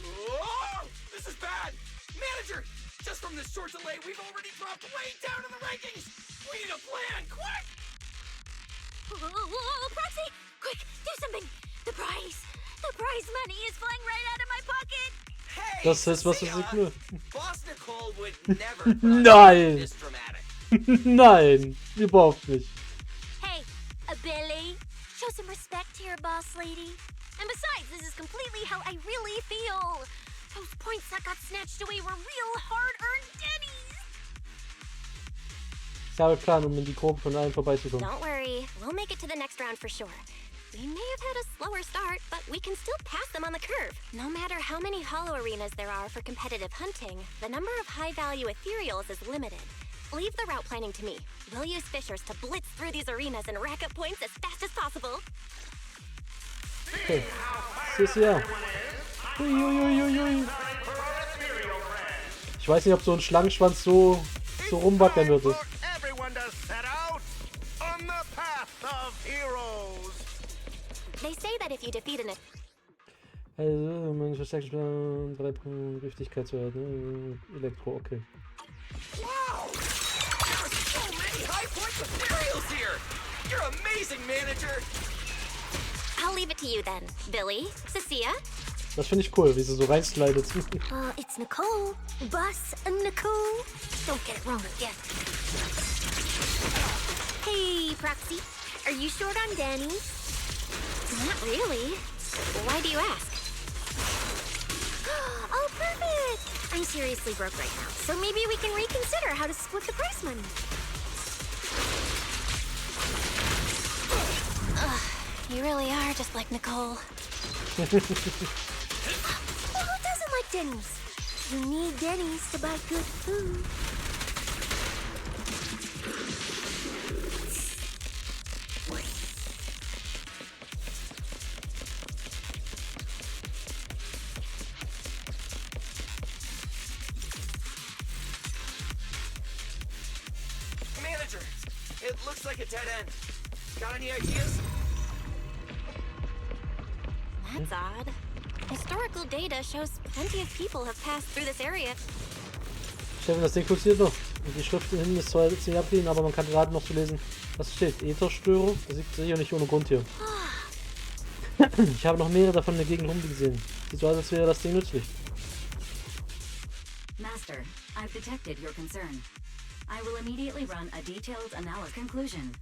Whoa! This is bad! Manager! Just from this short delay, we've already dropped way down in the rankings! We need a plan, quick! Whoa, Proxy! Quick, do something! The prize money is flying right out of my pocket! Hey, Das ist, was ich Cissia! will. Boss Nicole would never put Nein! this dramatic. Nein, überhaupt nicht. Hey, Billy, show some respect to your boss lady. And besides, this is completely how I really feel. Those points that got snatched away were real hard-earned Denny's. Ich habe einen Plan, um in die Gruppe von allen vorbeizukommen. Don't worry, we'll make it to the next round for sure. We may have had a slower start, but we can still pass them on the curve. No matter how many hollow arenas there are for competitive hunting, the number of high-value ethereals is limited. Leave the route planning to me. We'll use fishers to blitz through these arenas and rack up points as fast as possible. Okay. Cissia. Uiuiuiui. Ich weiß nicht, ob so ein Schlangenschwanz so rumwackeln wird. They say that if you defeat an Also, mein Verstärkungsplan, 3 Punkte Giftigkeit zu erhalten. Elektro, okay. Wow! There are so many high-point materials here! You're amazing, manager! I'll leave it to you then, Billy, Cissia. Das finde ich cool, wie sie so reinslidet. It's Nicole. Boss Nicole. Don't get it wrong again. Hey, Proxy. Are you short on Danny? Not really. Why do you ask? Oh, perfect! I'm seriously broke right now, so maybe we can reconsider how to split the prize money. You really are just like Nicole. Well, who doesn't like Denny's? You need Denny's to buy good food. Manager, it looks like a dead end. Got any ideas? That's odd. Historical data shows plenty of people have passed through this area. Steffen, das Ding funktioniert noch. Und die Schrift hinten ist zwar ziemlich ablehnen, aber man kann gerade noch so lesen, was steht. Ätherstörung? Das liegt sicher nicht ohne Grund hier. Ich habe noch mehrere davon in der Gegend rumgesehen. Sieht so aus, als wäre das Ding nützlich. Master, I've detected your concern. I will immediately run a detailed analysis. Conclusion.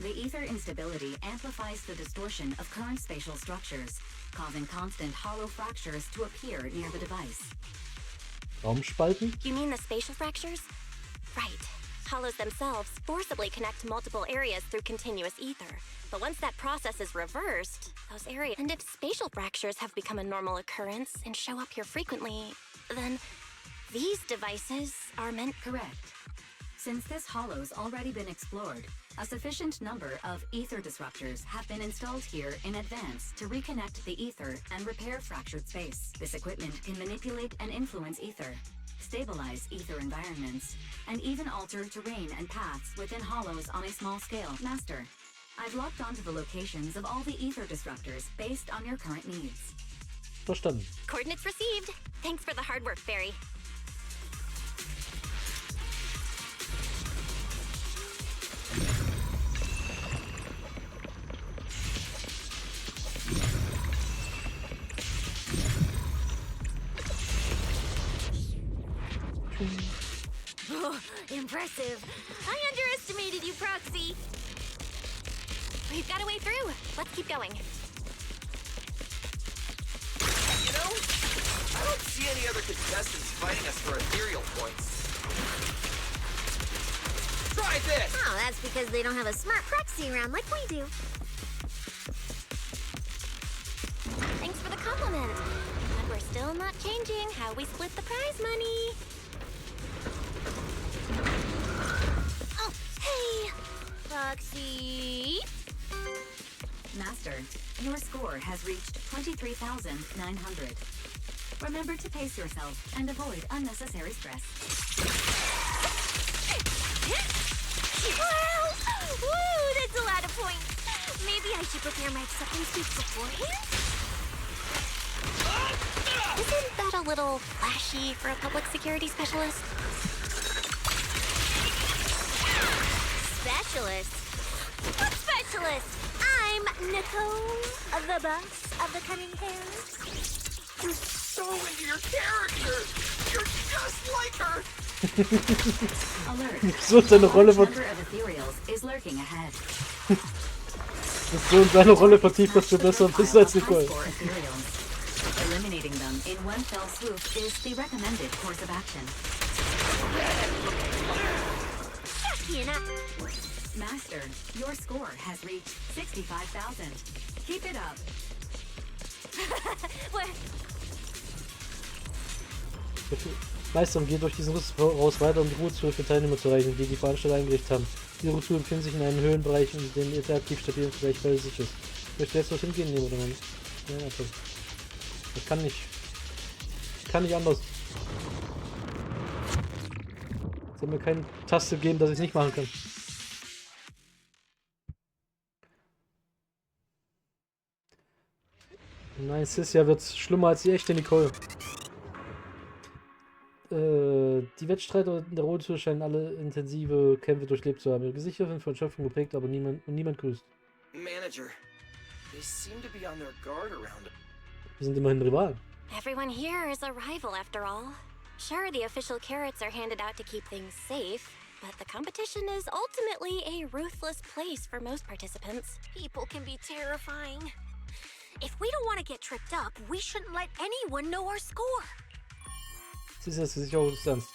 The ether instability amplifies the distortion of current spatial structures, causing constant hollow fractures to appear near the device. Raumspalten? You mean the spatial fractures? Right. Hollows themselves forcibly connect to multiple areas through continuous ether. But once that process is reversed, those areas... And if spatial fractures have become a normal occurrence and show up here frequently, then these devices are meant... Correct. Since this hollow's already been explored, a sufficient number of ether disruptors have been installed here in advance to reconnect the ether and repair fractured space. This equipment can manipulate and influence ether, stabilize ether environments, and even alter terrain and paths within hollows on a small scale. Master, I've locked onto the locations of all the ether disruptors based on your current needs. Verstanden. Coordinates received. Thanks for the hard work, Barry. Oh, impressive. I underestimated you, Proxy. We've got a way through. Let's keep going. You know, I don't see any other contestants fighting us for ethereal points. Try this! Oh, that's because they don't have a smart proxy around like we do. Thanks for the compliment. But we're still not changing how we split the prize money. Oh, hey! Proxy! Master, your score has reached 23,900. Remember to pace yourself and avoid unnecessary stress. Well, woo, that's a lot of points. Maybe I should prepare my acceptance speech beforehand? Isn't that a little flashy for a public security specialist? Specialist? What specialist? I'm Nicole, the boss of the Cunning Hairs. You're so into your character! You're just like her! Alert. So seine Rolle Large number of ethereals is lurking ahead. Das so in seine Rolle vertieft, dass du besser bist als Nicole. Eliminating them in one fell swoop is the recommended course of action. Master, your score has reached 65,000. Keep it up. Meister, geht durch diesen Riss raus weiter, um die Ruhetouren für Teilnehmer zu erreichen, die die Veranstalter eingerichtet haben. Diese Ruhetouren befinden sich in einem Höhlenbereich, in dem interaktiv stabilen Bereich weil sicher ist. Möchtest du jetzt dorthin gehen, nehmen oder nicht? Ja, natürlich. Das kann nicht. Kann nicht anders. Es soll mir keine Taste geben, dass ich es nicht machen kann. Nein, Cissia wird schlimmer als die echte Nicole. Die Wettstreiter in der Rolltour scheinen alle intensive Kämpfe durchlebt zu haben. Ihre Gesichter sind von Schöpfung geprägt, aber niemand grüßt. Manager, they seem to be on their guard around it. Wir sind immerhin Rivalen. Everyone here is a rival after all. Sure, the official carrots are handed out to keep things safe, but the competition is ultimately a ruthless place for most participants. People can be terrifying. If we don't want to get tripped up, we shouldn't let anyone know our score. Cissia ist sicher auch ernst.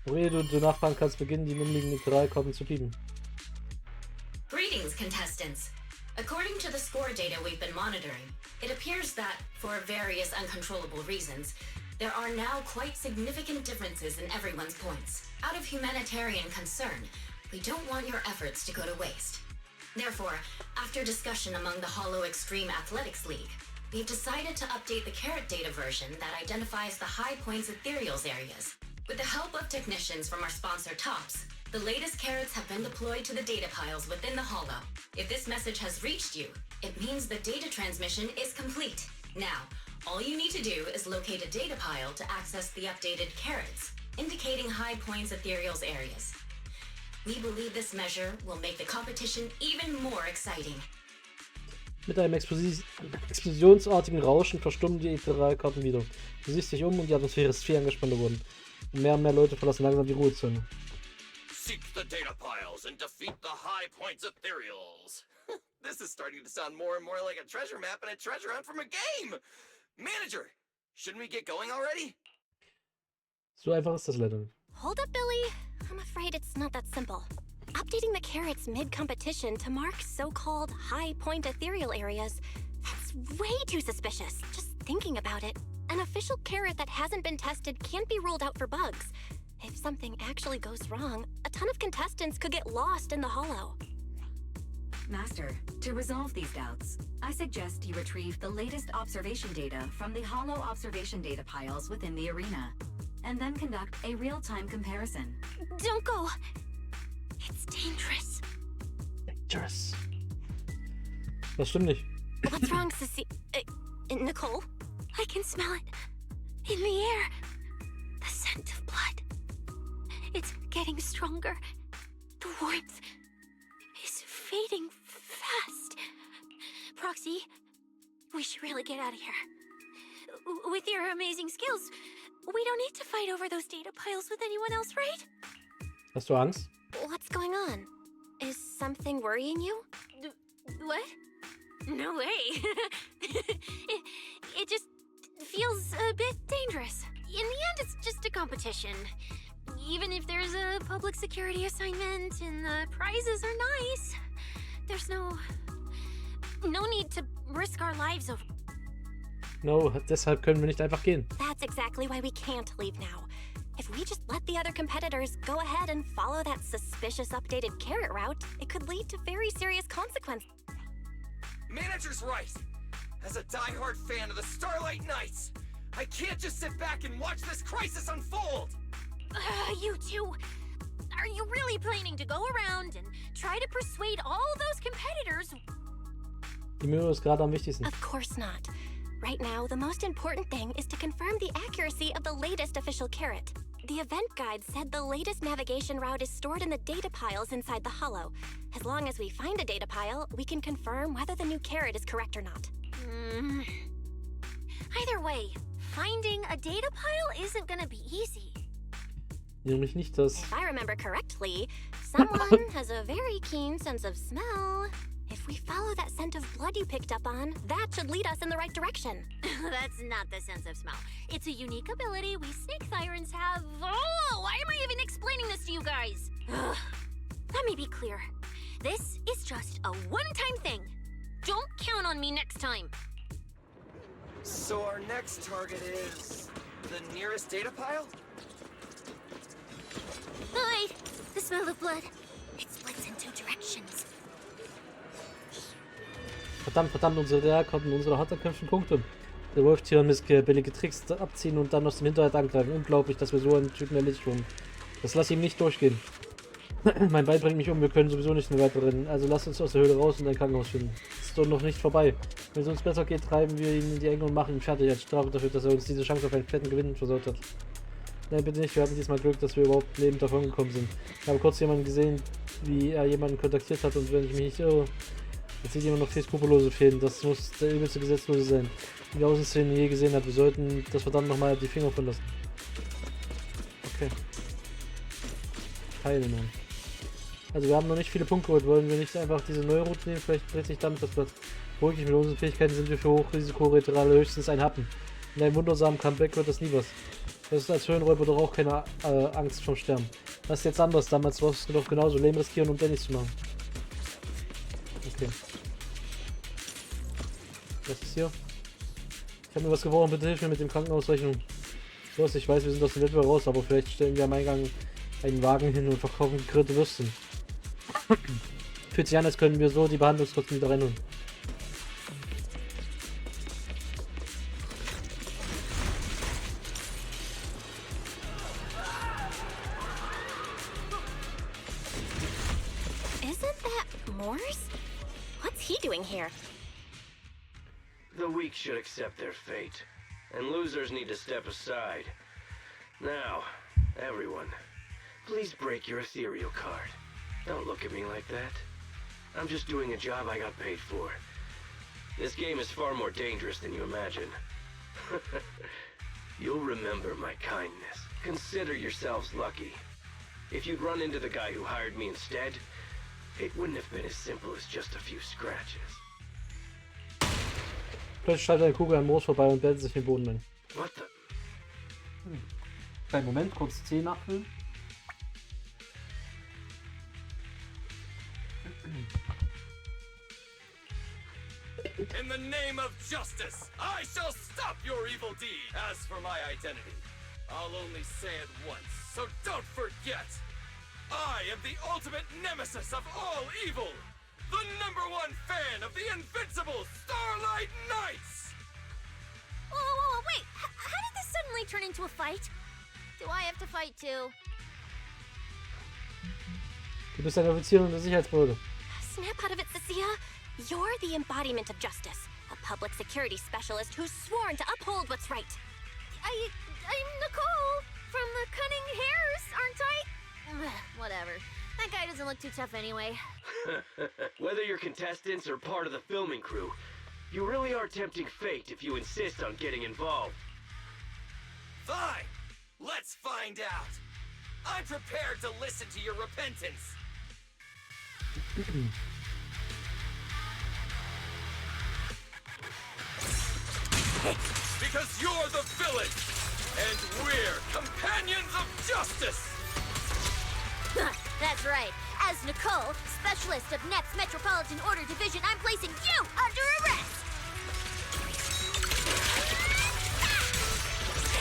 Doch ehe du nachfragen kannst, beginnen die nummeligen Literalkarten zu piepen. Greetings, contestants. According to the score data we've been monitoring, it appears that, for various uncontrollable reasons, there are now quite significant differences in everyone's points. Out of humanitarian concern, we don't want your efforts to go to waste. Therefore, after discussion among the Hollow Extreme Athletics League, we've decided to update the carrot data version that identifies the high points ethereals areas. With the help of technicians from our sponsor Tops, the latest carrots have been deployed to the data piles within the Hollow. If this message has reached you, it means the data transmission is complete. Now, all you need to do is locate a data pile to access the updated carrots, indicating high points ethereals areas. We believe this measure will make the competition even more exciting. Mit einem explosionsartigen Rauschen verstummen die Literalkarten wieder. Du siehst dich um und die Atmosphäre ist viel angespannter geworden. Und mehr Leute verlassen langsam die Ruhezone. Seek the data piles and defeat the high points ethereals. This is starting to sound more and more like a treasure map and a treasure hunt from a game. Manager, shouldn't we get going already? So einfach ist das leider nicht. Hold up, Billy. I'm afraid it's not that simple. Updating the carrots mid-competition to mark so-called high-point ethereal areas, that's way too suspicious, just thinking about it. An official carrot that hasn't been tested can't be ruled out for bugs. If something actually goes wrong, a ton of contestants could get lost in the Hollow. Master, to resolve these doubts, I suggest you retrieve the latest observation data from the Hollow observation data piles within the arena, and then conduct a real-time comparison. Don't go! It's dangerous. Dangerous. Das stimmt nicht. What's wrong, Cissia? Nicole? I can smell it. In the air. The scent of blood. It's getting stronger. The warmth is fading fast. Proxy, we should really get out of here. With your amazing skills, we don't need to fight over those data piles with anyone else, right? Hast du Angst? What's going on? Is something worrying you? What? No way. it just feels a bit dangerous. In the end, it's just a competition. Even if there's a public security assignment and the prizes are nice, there's no need to risk our lives over. No, deshalb können wir nicht einfach gehen. That's exactly why we can't leave now. If we just let the other competitors go ahead and follow that suspicious updated carrot route, it could lead to very serious consequences. Manager's right. As a die-hard fan of the Starlight Knights, I can't just sit back and watch this crisis unfold. You two, are you really planning to go around and try to persuade all those competitors? Die Möhre ist gerade am wichtigsten. Of course not. Right now, the most important thing is to confirm the accuracy of the latest official carrot. The event guide said the latest navigation route is stored in the data piles inside the Hollow. As long as we find a data pile, we can confirm whether the new carrot is correct or not. Either way, finding a data pile isn't gonna be easy. Nämlich nicht das. If I remember correctly, someone has a very keen sense of smell. If we follow that scent of blood you picked up on, that should lead us in the right direction. That's not the sense of smell. It's a unique ability we snake sirens have. Oh, why am I even explaining this to you guys? Ugh. Let me be clear. This is just a one-time thing. Don't count on me next time. So our next target is the nearest data pile? Oh, wait, the smell of blood. It splits in two directions. Verdammt, unsere DR konnten unsere hart erkämpften Punkte. Der Wolf-Tiran misst billige Tricks abziehen und dann aus dem Hinterhalt angreifen. Unglaublich, dass wir so einen Typen erledigt wurden. Das lass ihm nicht durchgehen. Mein Bein bringt mich um, wir können sowieso nicht mehr weiter rennen. Also lass uns aus der Höhle raus und ein Krankenhaus finden. Es ist doch noch nicht vorbei. Wenn es uns besser geht, treiben wir ihn in die Enge und machen ihn fertig als Strafe dafür, dass er uns diese Chance auf einen fetten Gewinn versaut hat. Nein, bitte nicht, wir hatten diesmal Glück, dass wir überhaupt lebend davon gekommen sind. Ich habe kurz jemanden gesehen, wie er jemanden kontaktiert hat und wenn ich mich nicht irre, jetzt sieht jemand noch viel skrupellose Fäden. Das muss der übelste Gesetzlose sein, den die Außenszene je gesehen hat. Wir sollten das verdammt nochmal die Finger von lassen. Okay. Teil, Mann. Also wir haben noch nicht viele Punkte geholt. Wollen wir nicht einfach diese neue Route nehmen? Vielleicht dreht sich damit das Blatt. Ruhig, mit unseren Fähigkeiten sind wir für Hochrisiko-Rituale höchstens ein Happen. In einem wundersamen Comeback wird das nie was. Das ist als Höhenräuber doch auch keine Angst vom Sterben. Das ist jetzt anders. Damals war es doch genauso. Leben riskieren, um Dennis zu machen. Okay. Was ist hier? Ich habe mir was gebrochen. Bitte hilf mir mit dem Krankenhausrechnung. So was, ich weiß, wir sind aus dem Wettbewerb raus, aber vielleicht stellen wir am Eingang einen Wagen hin und verkaufen gegrillte Würstchen. Fühlt sich an, als können wir so die Behandlungskosten wieder reinholen. Here. The weak should accept their fate, and losers need to step aside. Now, everyone, please break your ethereal card. Don't look at me like that. I'm just doing a job I got paid for. This game is far more dangerous than you imagine. You'll remember my kindness. Consider yourselves lucky. If you'd run into the guy who hired me instead, it wouldn't have been as simple as just a few scratches. Plötzlich schaltet eine Kugel am Moos vorbei und bettet sich den Boden ein. What the? Kleinen Moment, kurz C nachfüllen. In the name of justice, I shall stop your evil deed. As for my identity, I'll only say it once, so don't forget! I am the ultimate nemesis of all evil! The #1 fan of the invincible Starlight Knights! Whoa, wait! How did this suddenly turn into a fight? Do I have to fight too? Du bist eine Offizierin der Sicherheitsbehörde. Snap out of it, Cissia. You're the embodiment of justice. A public security specialist who's sworn to uphold what's right. I'm Nicole from the Cunning Hairs, aren't I? Whatever. That guy doesn't look too tough anyway. Whether you're contestants or part of the filming crew, you really are tempting fate if you insist on getting involved. Fine! Let's find out! I'm prepared to listen to your repentance! Because you're the villain! And we're companions of justice! That's right. As Nicole, specialist of NEP's Metropolitan Order Division, I'm placing you under arrest!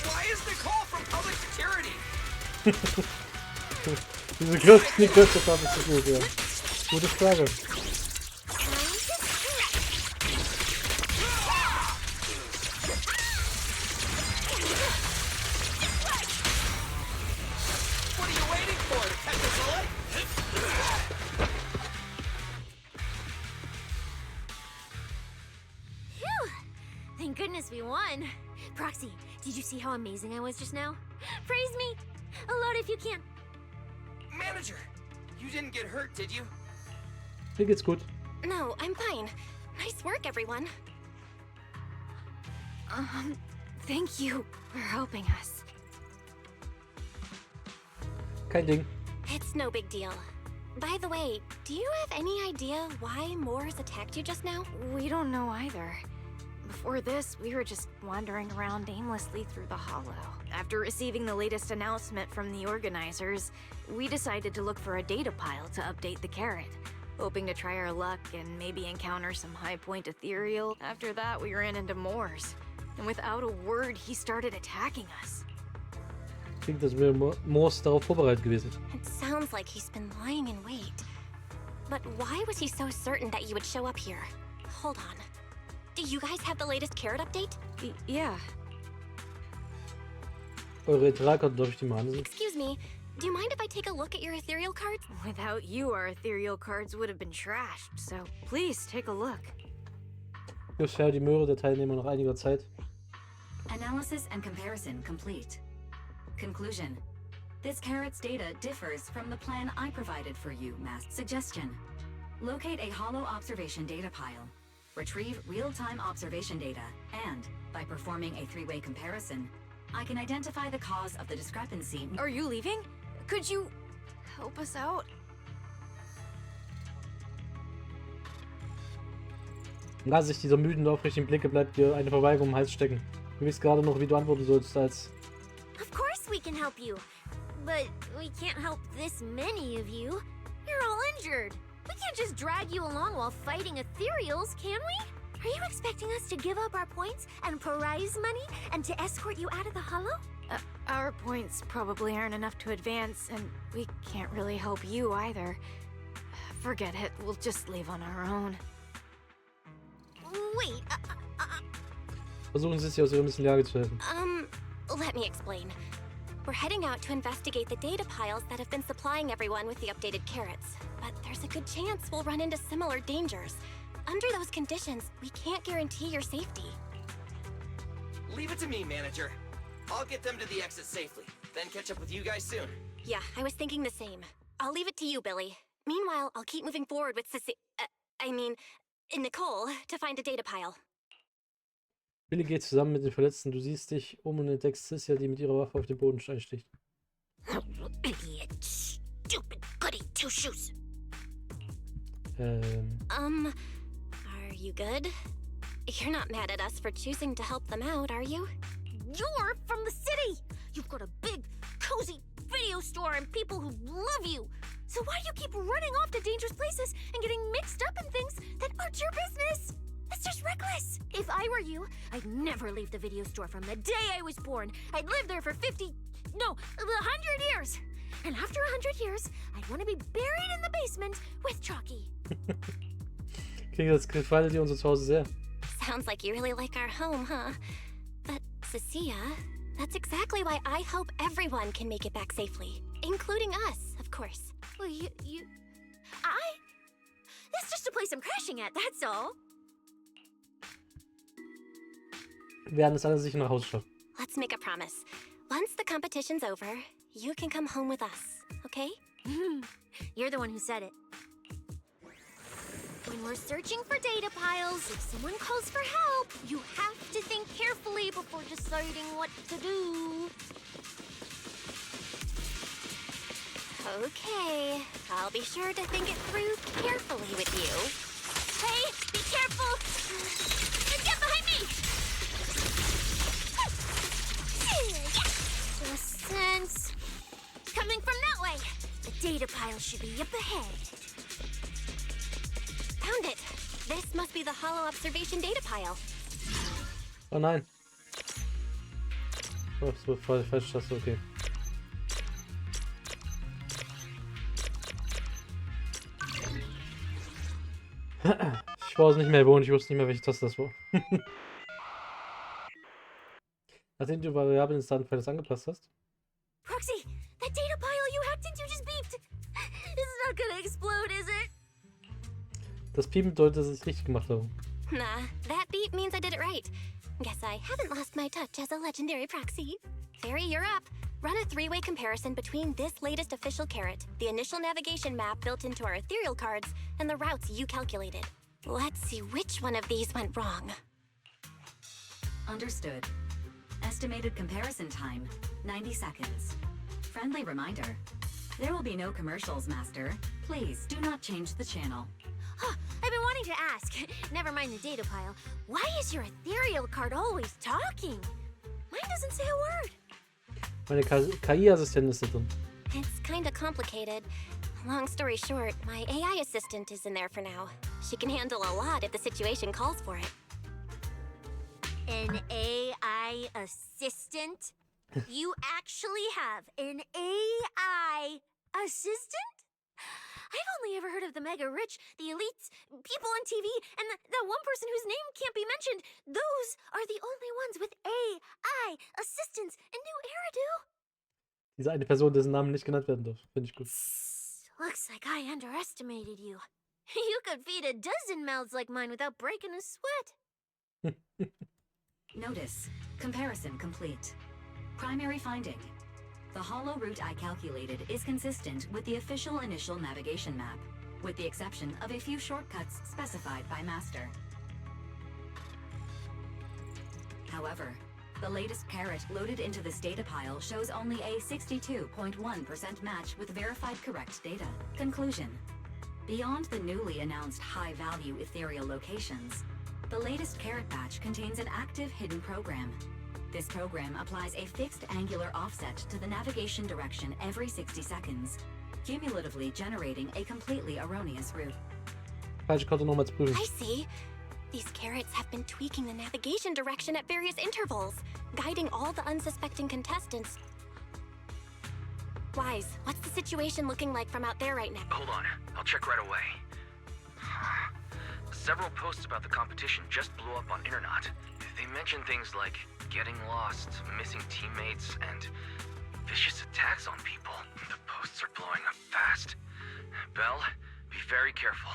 Why is Nicole from public security? Diese Kürze fand ich so gut, ja. Gute Frage. What are you waiting for, to catch a bullet? Phew! Thank goodness we won. Proxy, did you see how amazing I was just now? Praise me! A lot if you can. Manager, you didn't get hurt, did you? Mir geht's gut. No, I'm fine. Nice work, everyone. Thank you for helping us. Kein Ding. It's no big deal. By the way, do you have any idea why Moors attacked you just now? We don't know either. Before this, we were just wandering around aimlessly through the Hollow. After receiving the latest announcement from the organizers, we decided to look for a data pile to update the carrot, hoping to try our luck and maybe encounter some high-point ethereal. After that, we ran into Moors, and without a word, he started attacking us. Klingt, als wäre Moors darauf vorbereitet gewesen. It sounds like he's been lying in wait. But why was he so certain that you would show up here? Hold on. Do you guys have the latest carrot update? Yeah. Eure Etherealkarten, darf ich die mal ansehen? Excuse me, do you mind if I take a look at your ethereal cards? Without you, our ethereal cards would have been trashed, so please take a look. Bisher die Möhre der Teilnehmer nach einiger Zeit. Analysis and comparison complete. Conclusion. This carrot's data differs from the plan I provided for you, Master. Suggestion. Locate a hollow observation data pile. Retrieve real-time observation data, and, by performing a three-way comparison, I can identify the cause of the discrepancy. Are you leaving? Could you help us out? Lass sich dieser müden, aufrichtigen Blicke bleibt dir eine Verweigerung im Hals stecken. Du weißt gerade noch, wie du antworten sollst, als... Of course we can help you. But we can't help this many of you. You're all injured. We can't just drag you along while fighting ethereals, can we? Are you expecting us to give up our points and prize money and to escort you out of the Hollow? Our points probably aren't enough to advance, and we can't really help you either. Forget it, we'll just leave on our own. Wait, Versuchen Sie es hier aus ihrer Misslage zu helfen. Let me explain. We're heading out to investigate the data piles that have been supplying everyone with the updated carrots. But there's a good chance we'll run into similar dangers. Under those conditions, we can't guarantee your safety. Leave it to me, Manager. I'll get them to the exit safely, then catch up with you guys soon. Yeah, I was thinking the same. I'll leave it to you, Billy. Meanwhile, I'll keep moving forward with Nicole, to find a data pile. Billy geht zusammen mit den Verletzten. Du siehst dich um und entdeckst Cissia, die mit ihrer Waffe auf den Boden einsticht. Idiot, stupid goody two-shoes. Are you good? You're not mad at us for choosing to help them out, are you? You're from the city! You've got a big, cozy video store and people who love you! So why do you keep running off to dangerous places and getting mixed up in things that aren't your business? That's just reckless! If I were you, I'd never leave the video store from the day I was born. I'd live there for 100 years! And after 100 years, I'd want to be buried in the basement with Chalky. Okay, das gefällt dir unser Zuhause sehr. Sounds like you really like our home, huh? But, Cissia, that's exactly why I hope everyone can make it back safely. Including us, of course. Well, That's just a place I'm crashing at, that's all. Wir werden es alle sicher nach Hause schaffen. Let's make a promise. Once the competition's over, you can come home with us, okay? You're the one who said it. When we're searching for data piles, if someone calls for help, you have to think carefully before deciding what to do. Okay, I'll be sure to think it through carefully with you. Hey, be careful! And get behind me! Just sense. Coming from that way. The data pile should be up ahead. Found it! This must be the Hollow Observation data pile. Oh nein. Oh, das war falsch, das ist okay. Ich war es nicht mehr gewohnt, ich wusste nicht mehr, welche Taste das war. Nachdem du Variablen ins Datenfeld angepasst hast. Proxy, that data pile you hacked into just beeped. It's not gonna explode, is it? Das Piepen bedeutet, dass ich es richtig gemacht habe. Nah, that beep means I did it right. Guess I haven't lost my touch as a legendary proxy. Fairy, you're up. Run a three-way comparison between this latest official carrot, the initial navigation map built into our ethereal cards, and the routes you calculated. Let's see which one of these went wrong. Understood. Estimated comparison time, 90 seconds. Friendly reminder. There will be no commercials, Master. Please do not change the channel. Huh, I've been wanting to ask. Never mind the data pile. Why is your ethereal card always talking? Mine doesn't say a word. Meine KI-Assistentin ist da drin. It's kinda complicated. Long story short, my AI assistant is in there for now. She can handle a lot if the situation calls for it. An AI assistant? You actually have an AI assistant? I've only ever heard of the mega rich, the elites, people on TV, and the one person whose name can't be mentioned. Those are the only ones with AI assistants in New Eridu. Diese eine Person, dessen Name nicht genannt werden darf. Finde ich gut. Looks like I underestimated you. You could feed a dozen mouths like mine without breaking a sweat. Notice. Comparison complete. Primary finding. The hollow route I calculated is consistent with the official initial navigation map, with the exception of a few shortcuts specified by Master. However, the latest carrot loaded into this data pile shows only a 62.1% match with verified correct data. Conclusion. Beyond the newly announced high-value ethereal locations, the latest carrot batch contains an active hidden program. This program applies a fixed angular offset to the navigation direction every 60 seconds, cumulatively generating a completely erroneous route. Falsche Karte nochmals prüfen. I see. These carrots have been tweaking the navigation direction at various intervals, guiding all the unsuspecting contestants. Wise, what's the situation looking like from out there right now? Hold on, I'll check right away. Several posts about the competition just blew up on Internet. They mention things like getting lost, missing teammates, and vicious attacks on people. The posts are blowing up fast. Belle, be very careful.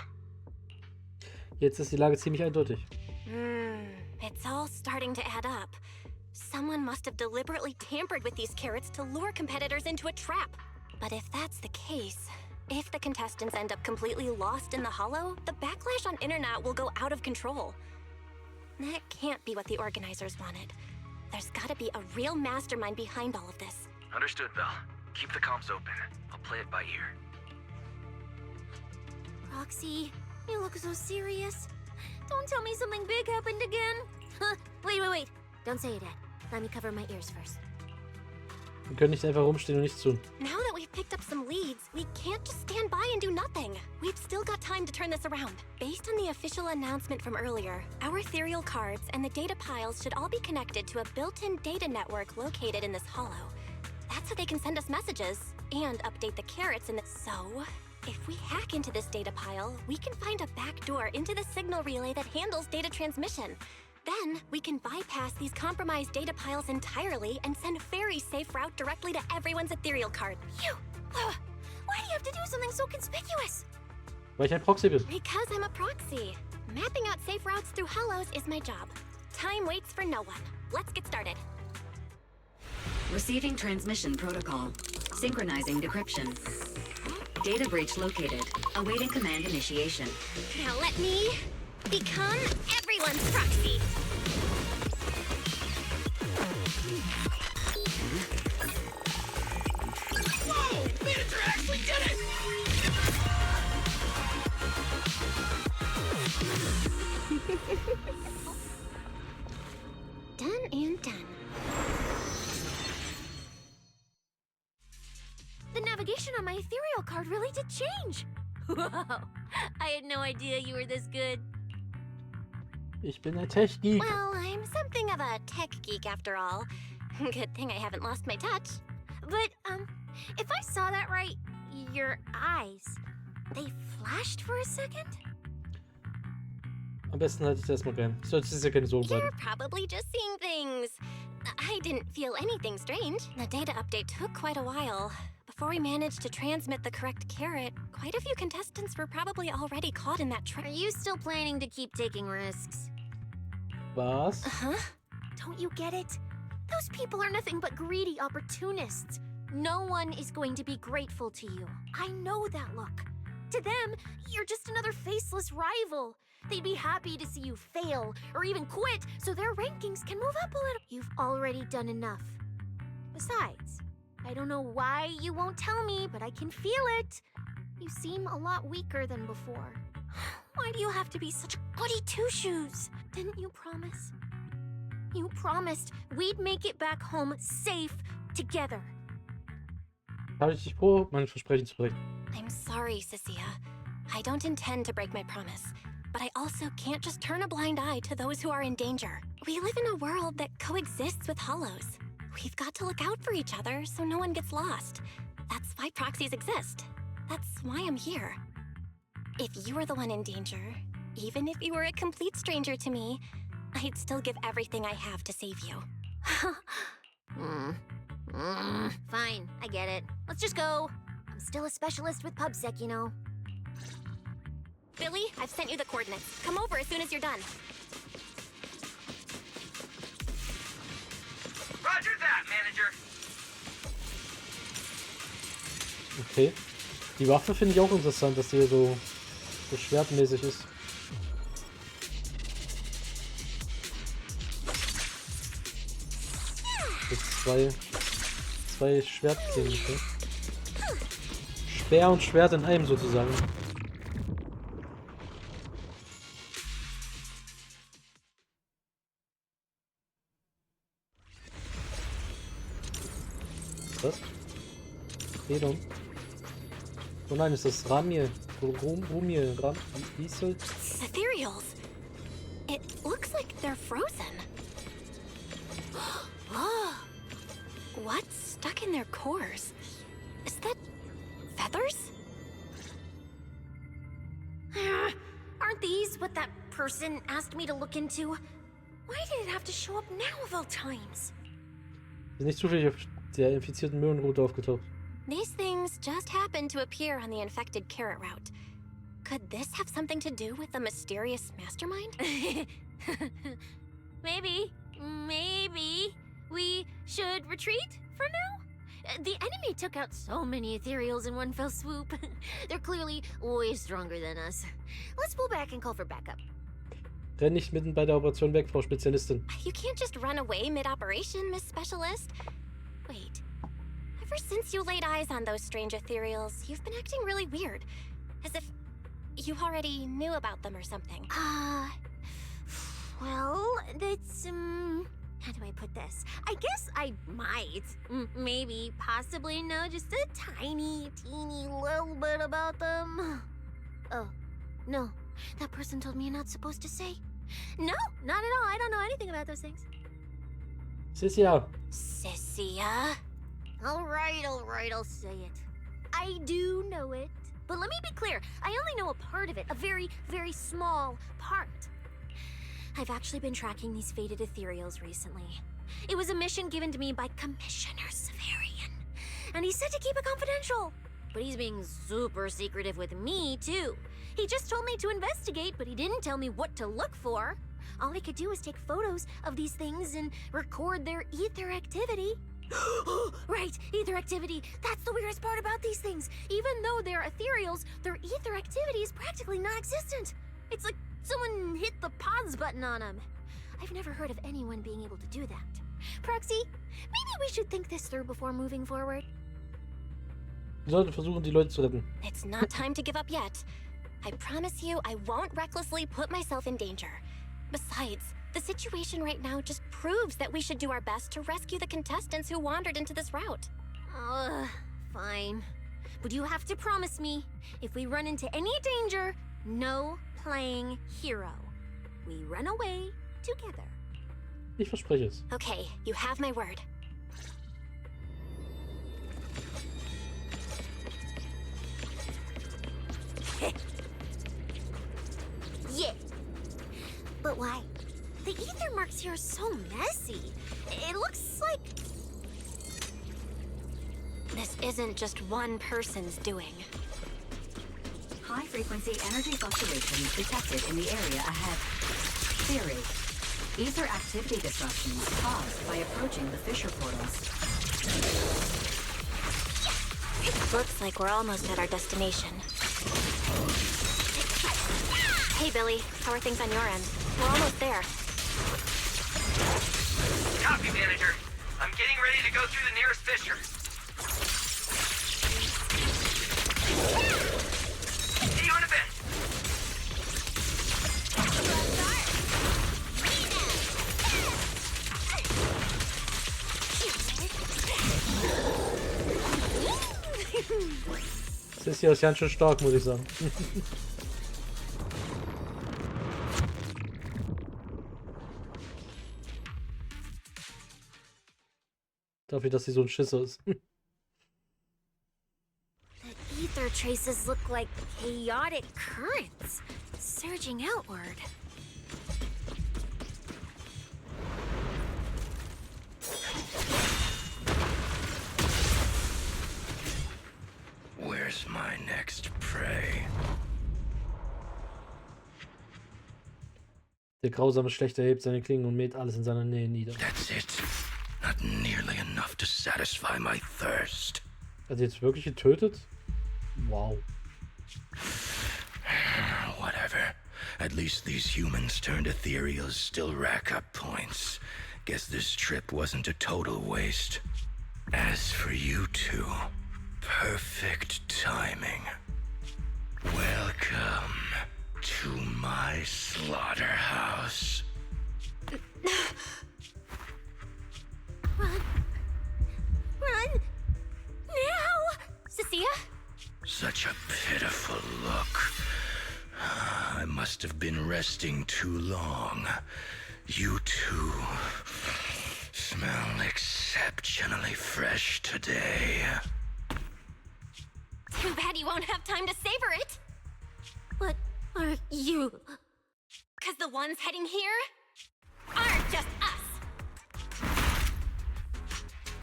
Jetzt ist die Lage ziemlich eindeutig. It's all starting to add up. Someone must have deliberately tampered with these carrots to lure competitors into a trap. But if that's the case, if the contestants end up completely lost in the hollow, the backlash on Internet will go out of control. That can't be what the organizers wanted. There's gotta be a real mastermind behind all of this. Understood, Belle. Keep the comms open. I'll play it by ear. Roxy, you look so serious. Don't tell me something big happened again. Wait. Don't say it yet. Let me cover my ears first. Wir können nicht einfach rumstehen und nichts tun. Now that we've picked up some leads, we can't just stand by and do nothing. We've still got time to turn this around. Based on the official announcement from earlier, our ethereal cards and the data piles should all be connected to a built-in data network located in this hollow. That's so they can send us messages and update the carrots in the... So, if we hack into this data pile, we can find a back door into the signal relay that handles data transmission. Then, we can bypass these compromised data piles entirely and send a very safe route directly to everyone's ethereal card. Why do you have to do something so conspicuous? Weil ich ein Proxy bin. Because I'm a proxy. Mapping out safe routes through hollows is my job. Time waits for no one. Let's get started. Receiving transmission protocol. Synchronizing decryption. Data breach located. Awaiting command initiation. Now let me become everyone's proxy. Whoa! Manager actually did it! Done and done. The navigation on my ethereal card really did change. Wow, I had no idea you were this good. Ich bin ein Tech-Geek. Well, I'm something of a tech geek after all. Good thing I haven't lost my touch. But, if I saw that right, your eyes, they flashed for a second? Am besten halte ich das erstmal rein. Ich sollte Cissia keine Sorgen You're machen. probably just seeing things. I didn't feel anything strange. The data update took quite a while. Before we managed to transmit the correct carrot, quite a few contestants were probably already caught in that trap. Are you still planning to keep taking risks? Was? Uh-huh. Don't you get it? Those people are nothing but greedy opportunists. No one is going to be grateful to you. I know that look. To them, you're just another faceless rival. They'd be happy to see you fail or even quit so their rankings can move up a little. You've already done enough. Besides, I don't know why you won't tell me, but I can feel it. You seem a lot weaker than before. Why do you have to be such a goody two-shoes? Didn't you promise? You promised we'd make it back home safe together. Habe ich dich vor, mein Versprechen zu brechen. I'm sorry, Cissia. I don't intend to break my promise, but I also can't just turn a blind eye to those who are in danger. We live in a world that coexists with hollows. We've got to look out for each other so no one gets lost. That's why proxies exist. That's why I'm here. If you were the one in danger, even if you were a complete stranger to me, I'd still give everything I have to save you. Fine, I get it. Let's just go. I'm still a specialist with PubSec, you know. Billy, I've sent you the coordinates. Come over as soon as you're done. Roger that, Manager. Okay. Die Waffe finde ich auch interessant, dass die hier so schwertmäßig ist. Jetzt zwei Schwertklingen. Okay? Speer und Schwert in einem sozusagen. Was ist das? Redon. Oh nein, ist das Ramir? Wiesel? Ethereals. It looks like they're frozen. What's stuck in their cores? Is that feathers? Aren't these what that person asked me to look into? Why did it have to show up now of all times? Ist nicht zufällig auf der infizierten Möhrenroute aufgetaucht. These things just happened to appear on the infected carrot route. Could this have something to do with the mysterious mastermind? Maybe we should retreat for now? The enemy took out so many ethereals in one fell swoop. They're clearly way stronger than us. Let's pull back and call for backup. Renn nicht mitten bei der Operation weg, Frau Spezialistin. You can't just run away mid-operation, Miss Specialist. Wait. Ever since you laid eyes on those strange ethereals, you've been acting really weird. As if you already knew about them or something. Well, that's, how do I put this? I guess I might, maybe, possibly know just a tiny, teeny little bit about them. Oh, no. That person told me you're not supposed to say. No, not at all. I don't know anything about those things. Cissia. Cissia? All right, I'll say it. I do know it. But let me be clear, I only know a part of it, a very, very small part. I've actually been tracking these fated ethereals recently. It was a mission given to me by Commissioner Severian, and he said to keep it confidential. But he's being super secretive with me, too. He just told me to investigate, but he didn't tell me what to look for. All I could do was take photos of these things and record their ether activity. Right, ether activity. That's the weirdest part about these things. Even though they're ethereals, their ether activity is practically non-existent. It's like someone hit the pause button on them. I've never heard of anyone being able to do that. Proxy, maybe we should think this through before moving forward. Wir sollten versuchen, die Leute zu retten. It's not time to give up yet. I promise you, I won't recklessly put myself in danger. Besides, the situation right now just proves that we should do our best to rescue the contestants who wandered into this route. Fine. But you have to promise me, if we run into any danger, no playing hero. We run away together. Ich verspreche es. Okay, you have my word. Yeah. But why? The ether marks here are so messy. It looks like... This isn't just one person's doing. High-frequency energy fluctuations detected in the area ahead. Theory. Ether activity disruptions caused by approaching the fissure portals. Looks like we're almost at our destination. Hey, Billy. How are things on your end? We're almost there. Copy, Manager. I'm getting ready to go through the nearest fissure. See you in a bit. Cissia ist ganz schön stark, muss ich sagen. Dafür, dass sie so ein Schisser ist. The ether traces look like chaotic currents, surging outward. Where's my next prey? Der grausame Schlechter hebt seine Klingen und mäht alles in seiner Nähe nieder. That's it. Not nearly enough to satisfy my thirst. Hat er jetzt wirklich getötet? Wow. Whatever. At least these humans turned ethereals still rack up points. Guess this trip wasn't a total waste. As for you two, perfect timing. Welcome to my slaughterhouse. Run! Run! Now! Cissia? Such a pitiful look. I must have been resting too long. You two smell exceptionally fresh today. Too bad you won't have time to savor it. What are you? Because the ones heading here aren't just us.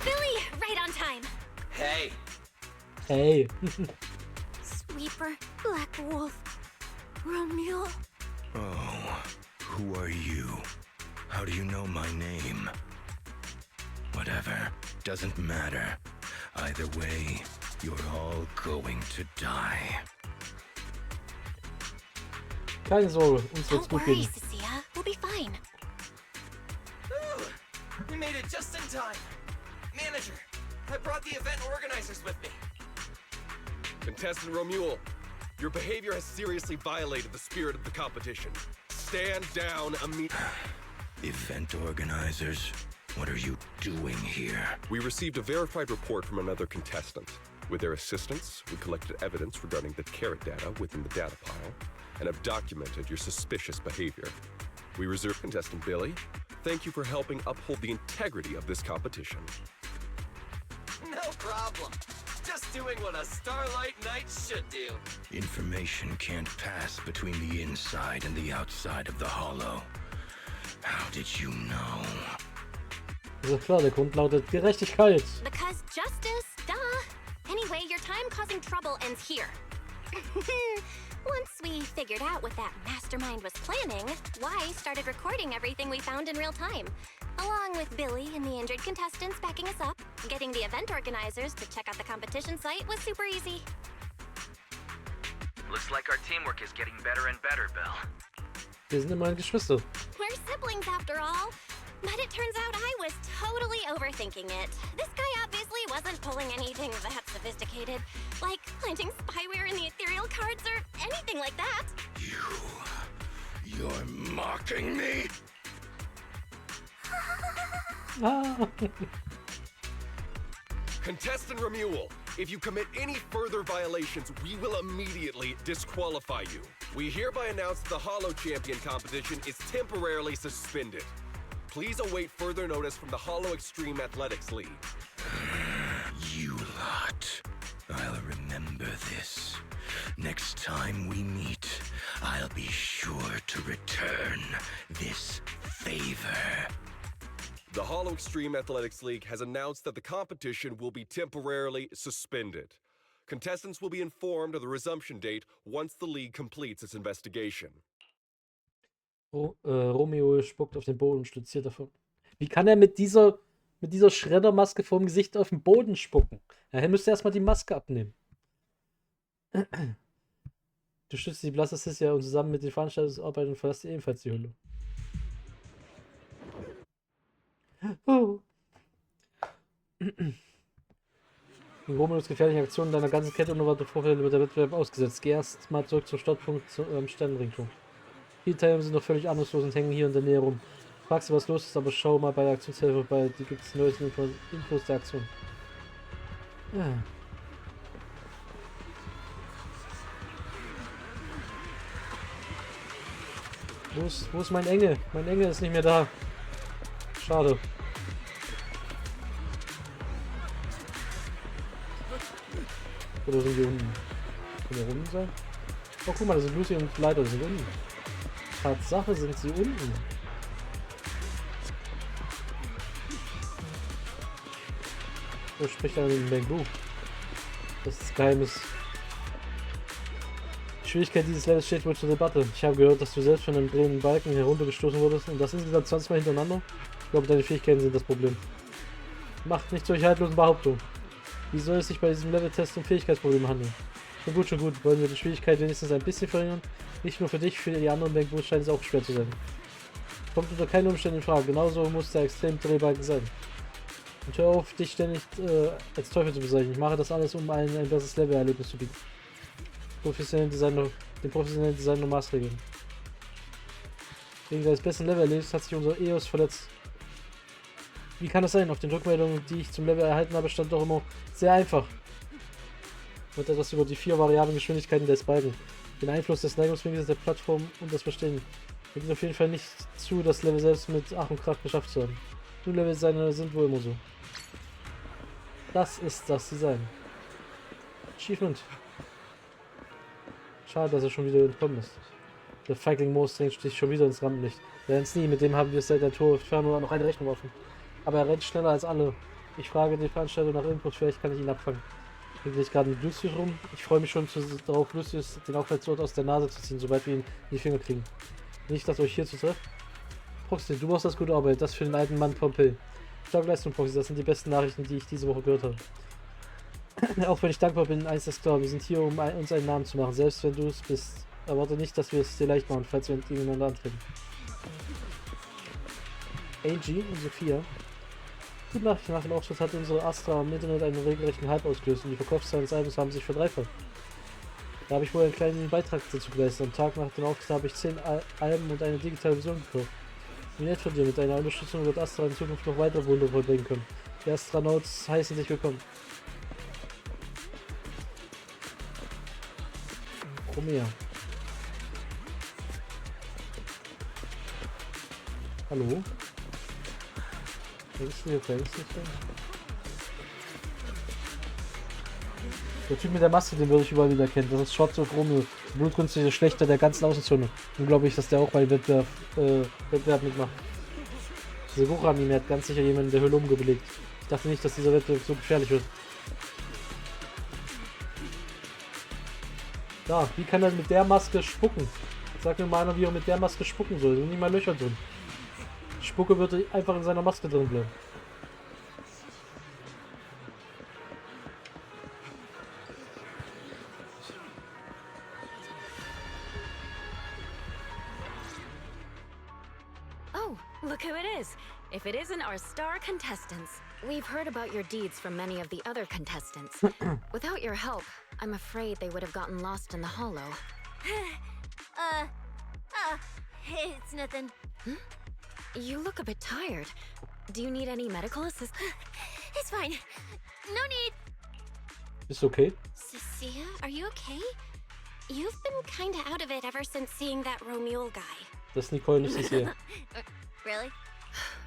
Billy, right on time. Hey. Hey. Sweeper, Black Wolf, Romeo. Oh, who are you? How do you know my name? Whatever, doesn't matter. Either way, you're all going to die. Keine Sorge, uns wird's Don't gut worry, gehen. Cissia. We'll be fine. Ooh, we made it just in time. Manager, I brought the event organizers with me. Contestant Romuald, your behavior has seriously violated the spirit of the competition. Stand down immediately. Event organizers, what are you doing here? We received a verified report from another contestant. With their assistance, we collected evidence regarding the carrot data within the data pile and have documented your suspicious behavior. We reserve contestant Billy. Thank you for helping uphold the integrity of this competition. No problem. Just doing what a Starlight Knight should do. Information can't pass between the inside and the outside of the Hollow. How did you know? Also klar, der Grund lautet Gerechtigkeit. Because justice, duh. Anyway, your time causing trouble ends here. Once we figured out what that mastermind was planning, Y started recording everything we found in real time. Along with Billy and the injured contestants backing us up, getting the event organizers to check out the competition site was super easy. Looks like our teamwork is getting better and better, Belle. Wir sind immerhin Geschwister. We're siblings after all. But it turns out I was totally overthinking it. This guy obviously wasn't pulling anything that sophisticated, like planting spyware in the ethereal cards or anything like that. You're mocking me? Contestant Remuel, if you commit any further violations, we will immediately disqualify you. We hereby announce the Hollow Champion competition is temporarily suspended. Please await further notice from the Hollow Extreme Athletics League. You lot. I'll remember this. Next time we meet, I'll be sure to return this favor. The Hollow Extreme Athletics League has announced that the competition will be temporarily suspended. Contestants will be informed of the resumption date once the league completes its investigation. Romeo spuckt auf den Boden und stürzt davon. Wie kann er mit dieser Schreddermaske vorm Gesicht auf den Boden spucken? Ja, er müsste erstmal die Maske abnehmen. Du stützt die blasse Cissia und zusammen mit den Veranstaltungsarbeitern verlässt ebenfalls die Höhle. Oh. Romeos gefährlichen Aktionen deiner ganzen Kette unerwartete Vorfälle wird der Wettbewerb ausgesetzt. Geh erst mal zurück zum Startpunkt am Sternenringturm. Viele Teilnehmer sind noch völlig ahnungslos und hängen hier in der Nähe rum. Fragst du, was los ist, aber schau mal bei der Aktionshelfer vorbei. Die gibt es neuesten Infos der Aktion. Ja. Wo ist mein Engel? Mein Engel ist nicht mehr da. Schade. Oder sind die unten? Können wir unten sein? Oh, guck mal, da sind Lucy und Leiter, die sind unten. Tatsache sind sie unten. Wo spricht einer mit dem Buch? Das ist Geheimnis. Die Schwierigkeit dieses Levels steht wohl zur Debatte. Ich habe gehört, dass du selbst von einem drehenden Balken heruntergestoßen wurdest und das insgesamt 20 Mal hintereinander. Ich glaube, deine Fähigkeiten sind das Problem. Macht nicht solche haltlosen Behauptungen. Wie soll es sich bei diesem Level-Test um Fähigkeitsprobleme handeln? Schon gut, schon gut. Wollen wir die Schwierigkeit wenigstens ein bisschen verringern? Nicht nur für dich, für die anderen Denkbuchs scheint es auch schwer zu sein. Kommt unter keinen Umständen in Frage. Genauso muss der extrem Drehbalken sein. Und hör auf, dich ständig als Teufel zu bezeichnen. Ich mache das alles, um allen ein besseres Level-Erlebnis zu bieten. Den professionellen Designer Maßregeln. Wegen deines besten Level-Erlebnisses hat sich unser EOS verletzt. Wie kann das sein? Auf den Rückmeldungen, die ich zum Level erhalten habe, stand doch immer sehr einfach. Und etwas über die 4 variablen Geschwindigkeiten des Balken, den Einfluss des Neigungswinkels der Plattform und das Verstehen. Mir geht auf jeden Fall nicht zu, das Level selbst mit Ach und Krach geschafft zu haben. Nur Level-Designer sind wohl immer so. Das ist das Design. Achievement. Schade, dass er schon wieder entkommen ist. Der Feigling Moos drängt sich schon wieder ins Rampenlicht. Der rennt nie, mit dem haben wir seit der Tour Inferno noch eine Rechnung offen. Aber er rennt schneller als alle. Ich frage den Veranstalter nach Input, vielleicht kann ich ihn abfangen. Hängt nicht gerade mit Lucius rum? Ich freue mich schon darauf, Lucius den Aufenthaltsort aus der Nase zu ziehen, sobald wir ihn in die Finger kriegen. Nicht, dass euch hier zu treffen. Proxy, du machst das gute Arbeit. Das für den alten Mann Pompey. Starke Leistung, Proxy. Das sind die besten Nachrichten, die ich diese Woche gehört habe. Auch wenn ich dankbar bin, eins ist klar. Wir sind hier, um uns einen Namen zu machen. Selbst wenn du es bist. Erwarte nicht, dass wir es dir leicht machen, falls wir gegeneinander antreten. Angie und Sophia. Gute Nachricht, nach dem Auftritt hat unsere Astra im Internet einen regelrechten Hype ausgelöst und die Verkaufszahlen des Albums haben sich verdreifacht. Da habe ich wohl einen kleinen Beitrag dazu geleistet. Am Tag nach dem Auftritt habe ich 10 Alben und eine digitale Version gekauft. Wie nett von dir. Mit deiner Unterstützung wird Astra in Zukunft noch weitere Wunder vollbringen können. Die Astronauts heißen dich willkommen. Mehr. Hallo? Denkst du hier, der Typ mit der Maske, den würde ich überall wieder kennen. Das ist Schwarz auf Romeo. Der blutrünstige Schlechter der ganzen Außenzone. Unglaublich, dass der auch bei Wettbewerb mitmacht. Diese Buchanime hat ganz sicher jemanden in der Höhle umgelegt. Ich dachte nicht, dass dieser Wettbewerb so gefährlich wird. Ja, wie kann er mit der Maske spucken? Sag mir mal einer, wie er mit der Maske spucken soll. Sind nicht mal Löcher drin. Die Spucke würde einfach in seiner Maske drin bleiben. Oh, look who it is. If it isn't our star contestants. We've heard about your deeds from many of the other contestants. Without your help, I'm afraid they would have gotten lost in the hollow. It's nothing. Hmm? You look a bit tired. Do you need any medical assistance? It's fine. No need. Ist okay? Cissia, are you okay? You've been kinda out of it ever since seeing that Romule guy. Das ist Nicole, nicht Cissia. Really?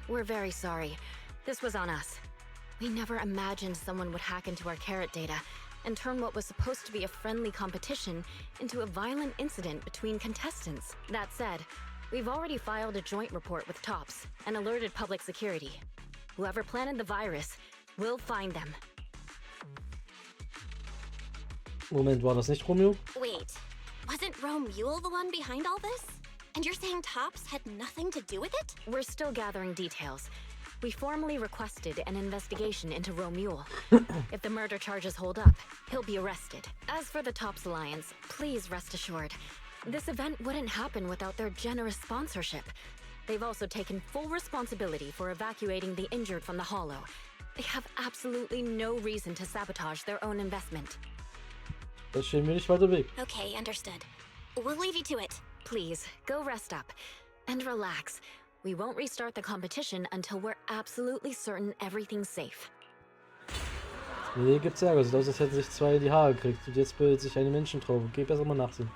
We're very sorry. This was on us. We never imagined someone would hack into our carrot data and turn what was supposed to be a friendly competition into a violent incident between contestants. That said, we've already filed a joint report with TOPS and alerted public security. Whoever planted the virus, we'll find them. Moment, war das nicht Romeo? Wait, wasn't Romule the one behind all this? And you're saying TOPS had nothing to do with it? We're still gathering details. We formally requested an investigation into Romule. If the murder charges hold up, he'll be arrested. As for the TOPS Alliance, please rest assured, this event wouldn't happen without their generous sponsorship. They've also taken full responsibility for evacuating the injured from the hollow. They have absolutely no reason to sabotage their own investment. Das stehen wir nicht weiter weg. Okay, understood. We'll leave you to it. Please, go rest up. And relax. We won't restart the competition until we're absolutely certain everything's safe. Nee, gibt's Ärger. Sieht aus, als hätten sich zwei in die Haare gekriegt. Und jetzt bildet sich eine Menschentraube. Geh besser mal nachsehen.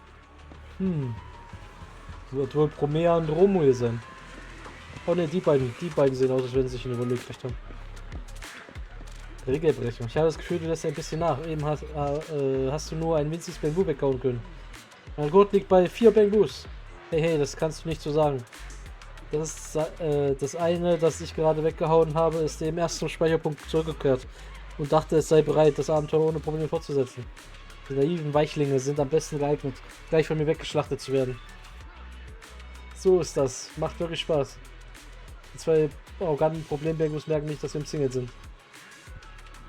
Wird wohl Promea und Romo hier sein. Oh ne, die beiden sehen aus, als wenn sie sich in Überblick gekriegt haben. Regelbrechung. Ich habe das Gefühl, du lässt ein bisschen nach. Eben hast du nur ein winziges Bamboo weghauen können. Mein Gurt liegt bei 4 Bamboos. Hey, das kannst du nicht so sagen. Das eine, das ich gerade weggehauen habe, ist dem ersten Speicherpunkt zurückgekehrt und dachte, es sei bereit, das Abenteuer ohne Probleme fortzusetzen. Die naiven Weichlinge sind am besten geeignet, gleich von mir weggeschlachtet zu werden. So ist das. Macht wirklich Spaß. Die 2 arroganten Problembangos merken nicht, dass wir im Single sind.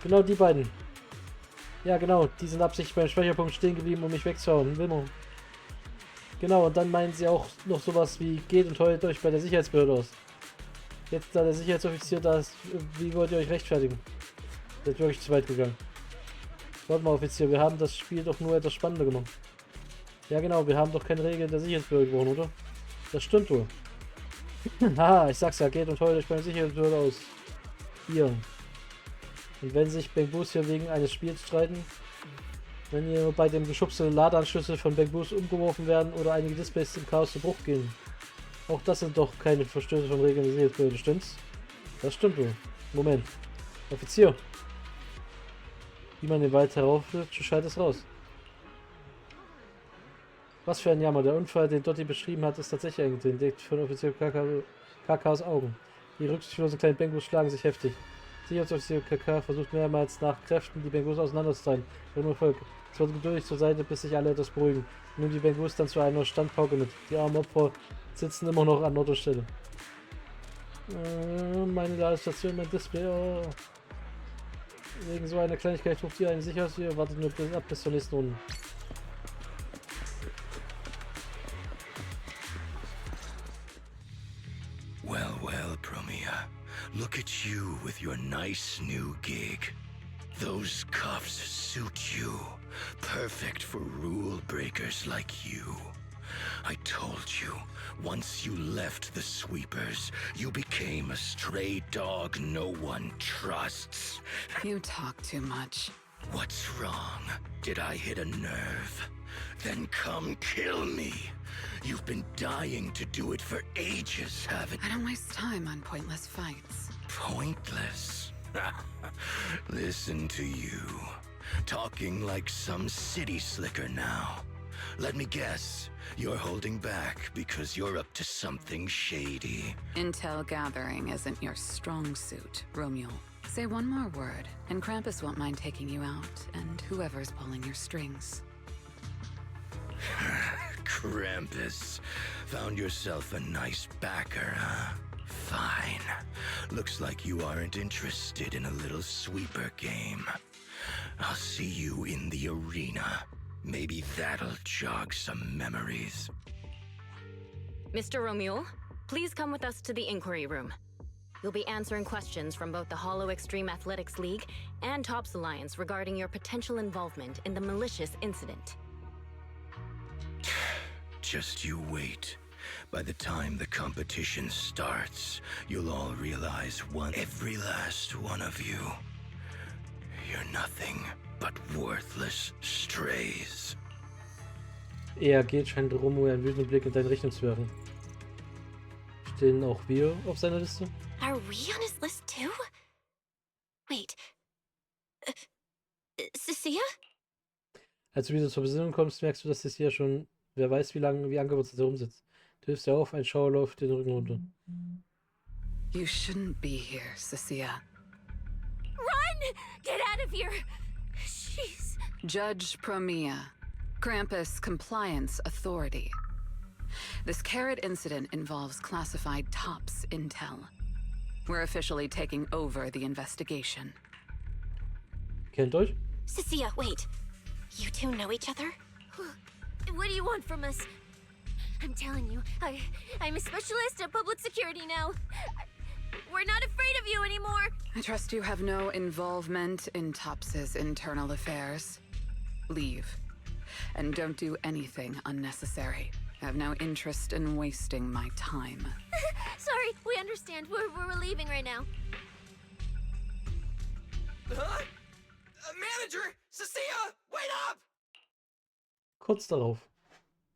Genau die beiden. Ja, genau. Die sind absichtlich beim Speicherpunkt stehen geblieben, um mich wegzuhauen. Wilmo. Genau, und dann meinen sie auch noch sowas wie, geht und heult euch bei der Sicherheitsbehörde aus. Jetzt, da der Sicherheitsoffizier da ist, wie wollt ihr euch rechtfertigen? Ihr seid wirklich zu weit gegangen. Warte mal, Offizier, wir haben das Spiel doch nur etwas spannender gemacht. Ja genau, wir haben doch keine Regeln der Sicherheitsbehörde gebrochen, oder? Das stimmt wohl. Haha, ich sag's ja, geht und heult euch bei der Sicherheitsbehörde aus. Hier. Und wenn sich Bamboos hier wegen eines Spiels streiten, wenn ihr bei dem geschubste Ladeanschlüsse von Bamboos umgeworfen werden oder einige Displays im Chaos zu Bruch gehen. Auch das sind doch keine Verstöße von Regeln der Sicherheitsbehörde, stimmt's? Das stimmt wohl. Moment. Offizier. Wie man den Wald heraufführt, schaltet es raus. Was für ein Jammer. Der Unfall, den Dottie beschrieben hat, ist tatsächlich eingetreten. Direkt von Offizier KKs Augen. Die rücksichtslosen kleinen Bengos schlagen sich heftig. Sicherheitsoffizier KK versucht mehrmals nach Kräften, die Bengos auseinanderzutreiben. Ohne Erfolg. Es wird geduldig zur Seite, bis sich alle etwas beruhigen. Nun die Bengos dann zu einer Standpauke mit. Die armen Opfer sitzen immer noch an Ort und Stelle. Meine Ladestation, mein Display. Oh. Wegen so einer Kleinigkeit ruft ihr eine Sicherheitsoffizier. Wartet nur bis zur nächsten Runde. Well, well, Promea. Look at you with your nice new gig. Those cuffs suit you. Perfect for rule breakers like you. I told you, once you left the sweepers, you became a stray dog no one trusts. You talk too much. What's wrong? Did I hit a nerve? Then come kill me. You've been dying to do it for ages, haven't you? I don't waste time on pointless fights. Pointless? Listen to you. Talking like some city slicker now. Let me guess, you're holding back because you're up to something shady. Intel gathering isn't your strong suit, Romeo. Say one more word, and Krampus won't mind taking you out, and whoever's pulling your strings. Krampus. Found yourself a nice backer, huh? Fine. Looks like you aren't interested in a little sweeper game. I'll see you in the arena. Maybe that'll jog some memories. Mr. Romeo, please come with us to the inquiry room. You'll be answering questions from both the Hollow Extreme Athletics League and Tops Alliance regarding your potential involvement in the malicious incident. Just you wait. By the time the competition starts, you'll all realize every last one of you. You're nothing but worthless strays. Eher geht, scheint Romeo einen wütenden Blick in deine Richtung zu werfen. Stehen auch wir auf seiner Liste? Are we on his list too? Wait. Cissia? Als du wieder zur Besinnung kommst, merkst du, dass Cissia schon, wer weiß wie lange, wie angewurzelt herumsitzt. Du hilfst dir auf, ein Schauer läuft den Rücken runter. You shouldn't be here, Cissia. Run! Get out of here! She's... Judge Promia, Krampus Compliance Authority. This carrot incident involves classified Tops intel. We're officially taking over the investigation. Kennt euch? Cissia, wait. You two know each other? What do you want from us? I'm telling you, I'm a specialist at public security now. We're not afraid of you anymore. I trust you have no involvement in Tops's internal affairs. Leave. And don't do anything unnecessary. I have no interest in wasting my time. Sorry, we understand. We're leaving right now. Huh? Manager! Cissia! Wait up! Kurz darauf.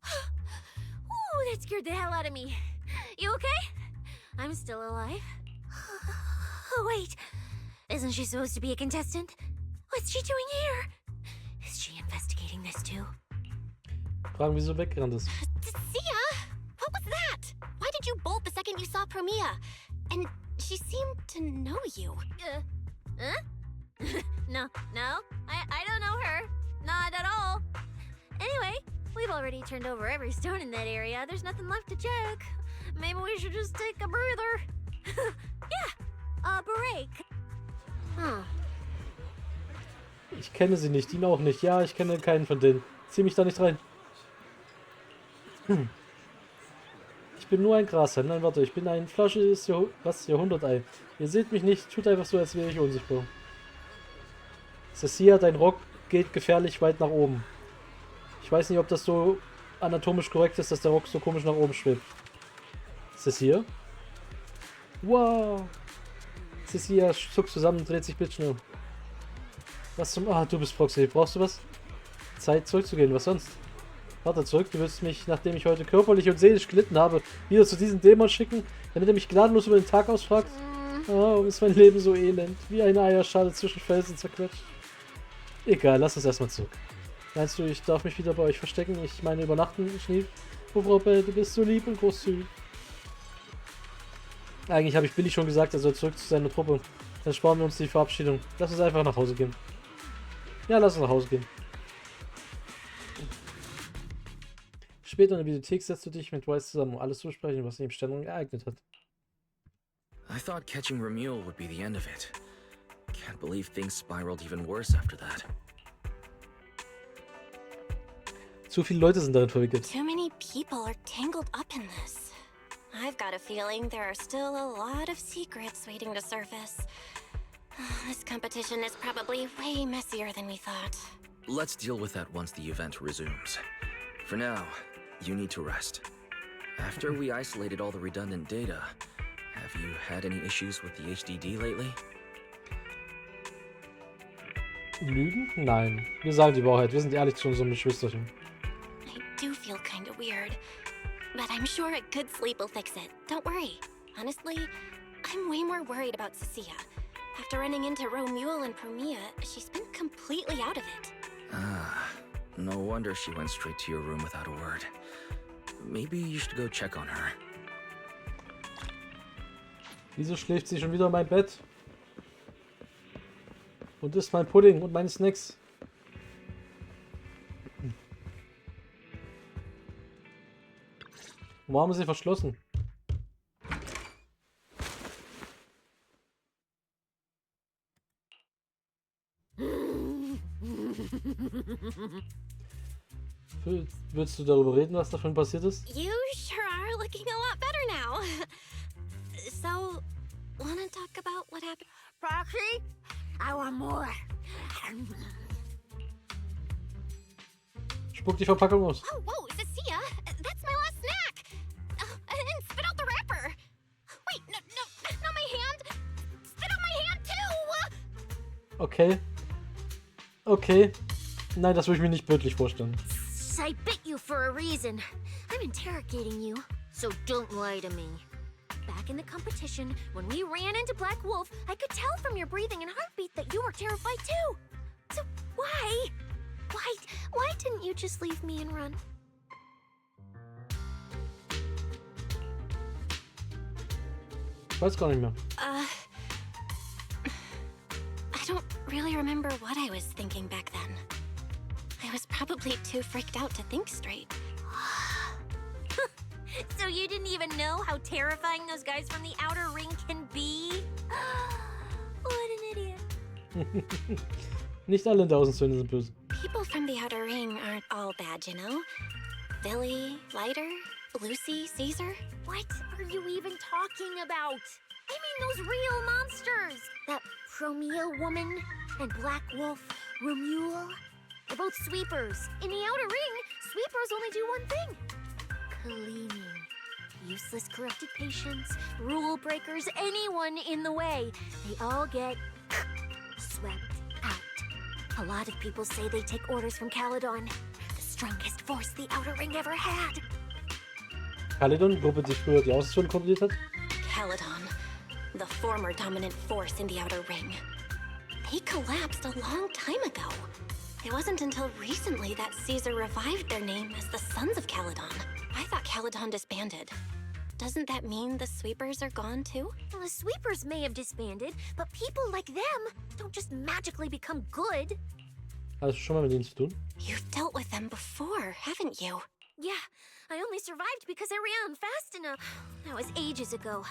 Ooh, that scared the hell out of me. You okay? I'm still alive. Oh, wait. Isn't she supposed to be a contestant? What's she doing here? Is she investigating this too? Fragen, wieso weggerannt ist. Cissia? What was that? Why did you bolt the second you saw Promia? And she seemed to know you. Huh? No, I don't know her. Not at all. Anyway, we've already turned over every stone in that area. There's nothing left to check. Maybe we should just take a breather. Yeah, a break. Ich kenne sie nicht, ihn auch nicht. Ja, ich kenne keinen von denen. Zieh mich da nicht rein. Ich bin nur ein Grashändler. Nein, warte, ich bin ein flaschiges Jahrhundertei. Ihr seht mich nicht, tut einfach so, als wäre ich unsichtbar. Cissia, dein Rock geht gefährlich weit nach oben. Ich weiß nicht, ob das so anatomisch korrekt ist, dass der Rock so komisch nach oben schwebt. Cissia? Wow! Cissia zuckt zusammen und dreht sich blitzschnell. Was zum... Ah, du bist Proxy. Brauchst du was? Zeit zurückzugehen, was sonst? Warte zurück, du willst mich, nachdem ich heute körperlich und seelisch gelitten habe, wieder zu diesem Dämon schicken, damit er mich gnadenlos über den Tag ausfragt? Oh, ist mein Leben so elend, wie eine Eierschale zwischen Felsen zerquetscht. Egal, lass uns erstmal zurück. Meinst du, ich darf mich wieder bei euch verstecken? Ich meine, übernachten, Schnief? Oh, Frau Bell, du bist so lieb und großzügig. Eigentlich habe ich Billy schon gesagt, er soll zurück zu seiner Truppe. Dann sparen wir uns die Verabschiedung. Lass uns einfach nach Hause gehen. Ja, lass uns nach Hause gehen. Später in der Bibliothek setzt du dich mit Weiss zusammen, um alles zu besprechen, was sich im Stellung ereignet hat. I thought catching Ramule would be the end of it. Can't believe things spiraled even worse after that. Zu viele Leute sind darin verwickelt. Too many people are tangled up in this. I've got a feeling there are still a lot of secrets waiting to surface. This competition is probably way messier than we thought. Let's deal with that once the event resumes. For now, you need to rest. After we isolated all the redundant data, have you had any issues with the HDD lately? Lügen? Nein. Wir sagen die Wahrheit. Wir sind ehrlich zu unserem Geschwisterchen. I do feel kind of weird, but I'm sure a good sleep will fix it. Don't worry. Honestly, I'm way more worried about Cissia. After running into Romuald and Promia, she's been completely out of it. Ah, no wonder she went straight to your room without a word. Maybe you should go check on her. Wieso schläft sie schon wieder in mein Bett? Und isst mein Pudding und meine Snacks. Warum haben sie verschlossen? Willst du darüber reden, was davon passiert ist? You sure are looking a lot better now. So, wanna talk about what happened? Proxy, I want more. Spuck die Verpackung aus. Oh, whoa, Cissia, that's my last snack. And spit out the wrapper. Wait, no, not my hand. Spit out my hand too. Okay. Okay. Nein, das würde ich mir nicht bildlich vorstellen. I bit you for a reason. I'm interrogating you, so don't lie to me. Back in the competition, when we ran into Black Wolf, I could tell from your breathing and heartbeat that you were terrified too. So why didn't you just leave me and run? Ich weiß gar nicht mehr. I don't really remember what I was thinking back then. I was probably too freaked out to think straight. So you didn't even know how terrifying those guys from the outer ring can be? What an idiot. Nicht alle in der Außenszene sind böse. People from the outer ring aren't all bad, you know? Billy, Lighter, Lucy, Caesar. What are you even talking about? I mean those real monsters! That Promia woman and Black Wolf, Romuald. They're both sweepers. In the outer ring, sweepers only do one thing. Cleaning. Useless corrupted patients, rule breakers, anyone in the way. They all get swept out. A lot of people say they take orders from Caledon, the strongest force the outer ring ever had. Caledon, Gruppe, die früher die Außenzone kontrolliert hat. Caledon, the former dominant force in the outer ring. They collapsed a long time ago. It wasn't until recently that Caesar revived their name as the Sons of Caledon. I thought Caledon disbanded. Doesn't that mean the sweepers are gone too? Well, the sweepers may have disbanded, but people like them don't just magically become good. Hast du schon mal mit ihnen zu tun? You've dealt with them before, haven't you? Yeah, I only survived because I ran fast enough. That was ages ago,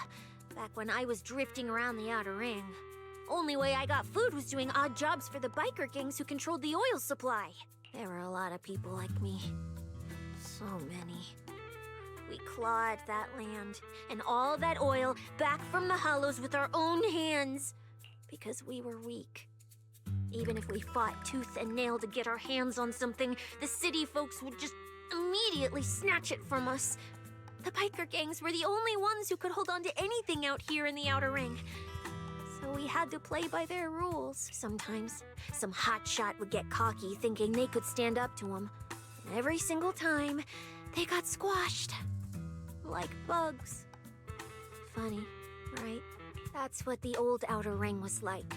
back when I was drifting around the outer ring. Only way I got food was doing odd jobs for the biker gangs who controlled the oil supply. There were a lot of people like me. So many. We clawed that land and all that oil back from the hollows with our own hands. Because we were weak. Even if we fought tooth and nail to get our hands on something, the city folks would just immediately snatch it from us. The biker gangs were the only ones who could hold on to anything out here in the outer ring. So we had to play by their rules. Sometimes, some hotshot would get cocky thinking they could stand up to them. And every single time, they got squashed. Like bugs. Funny, right? That's what the old outer ring was like.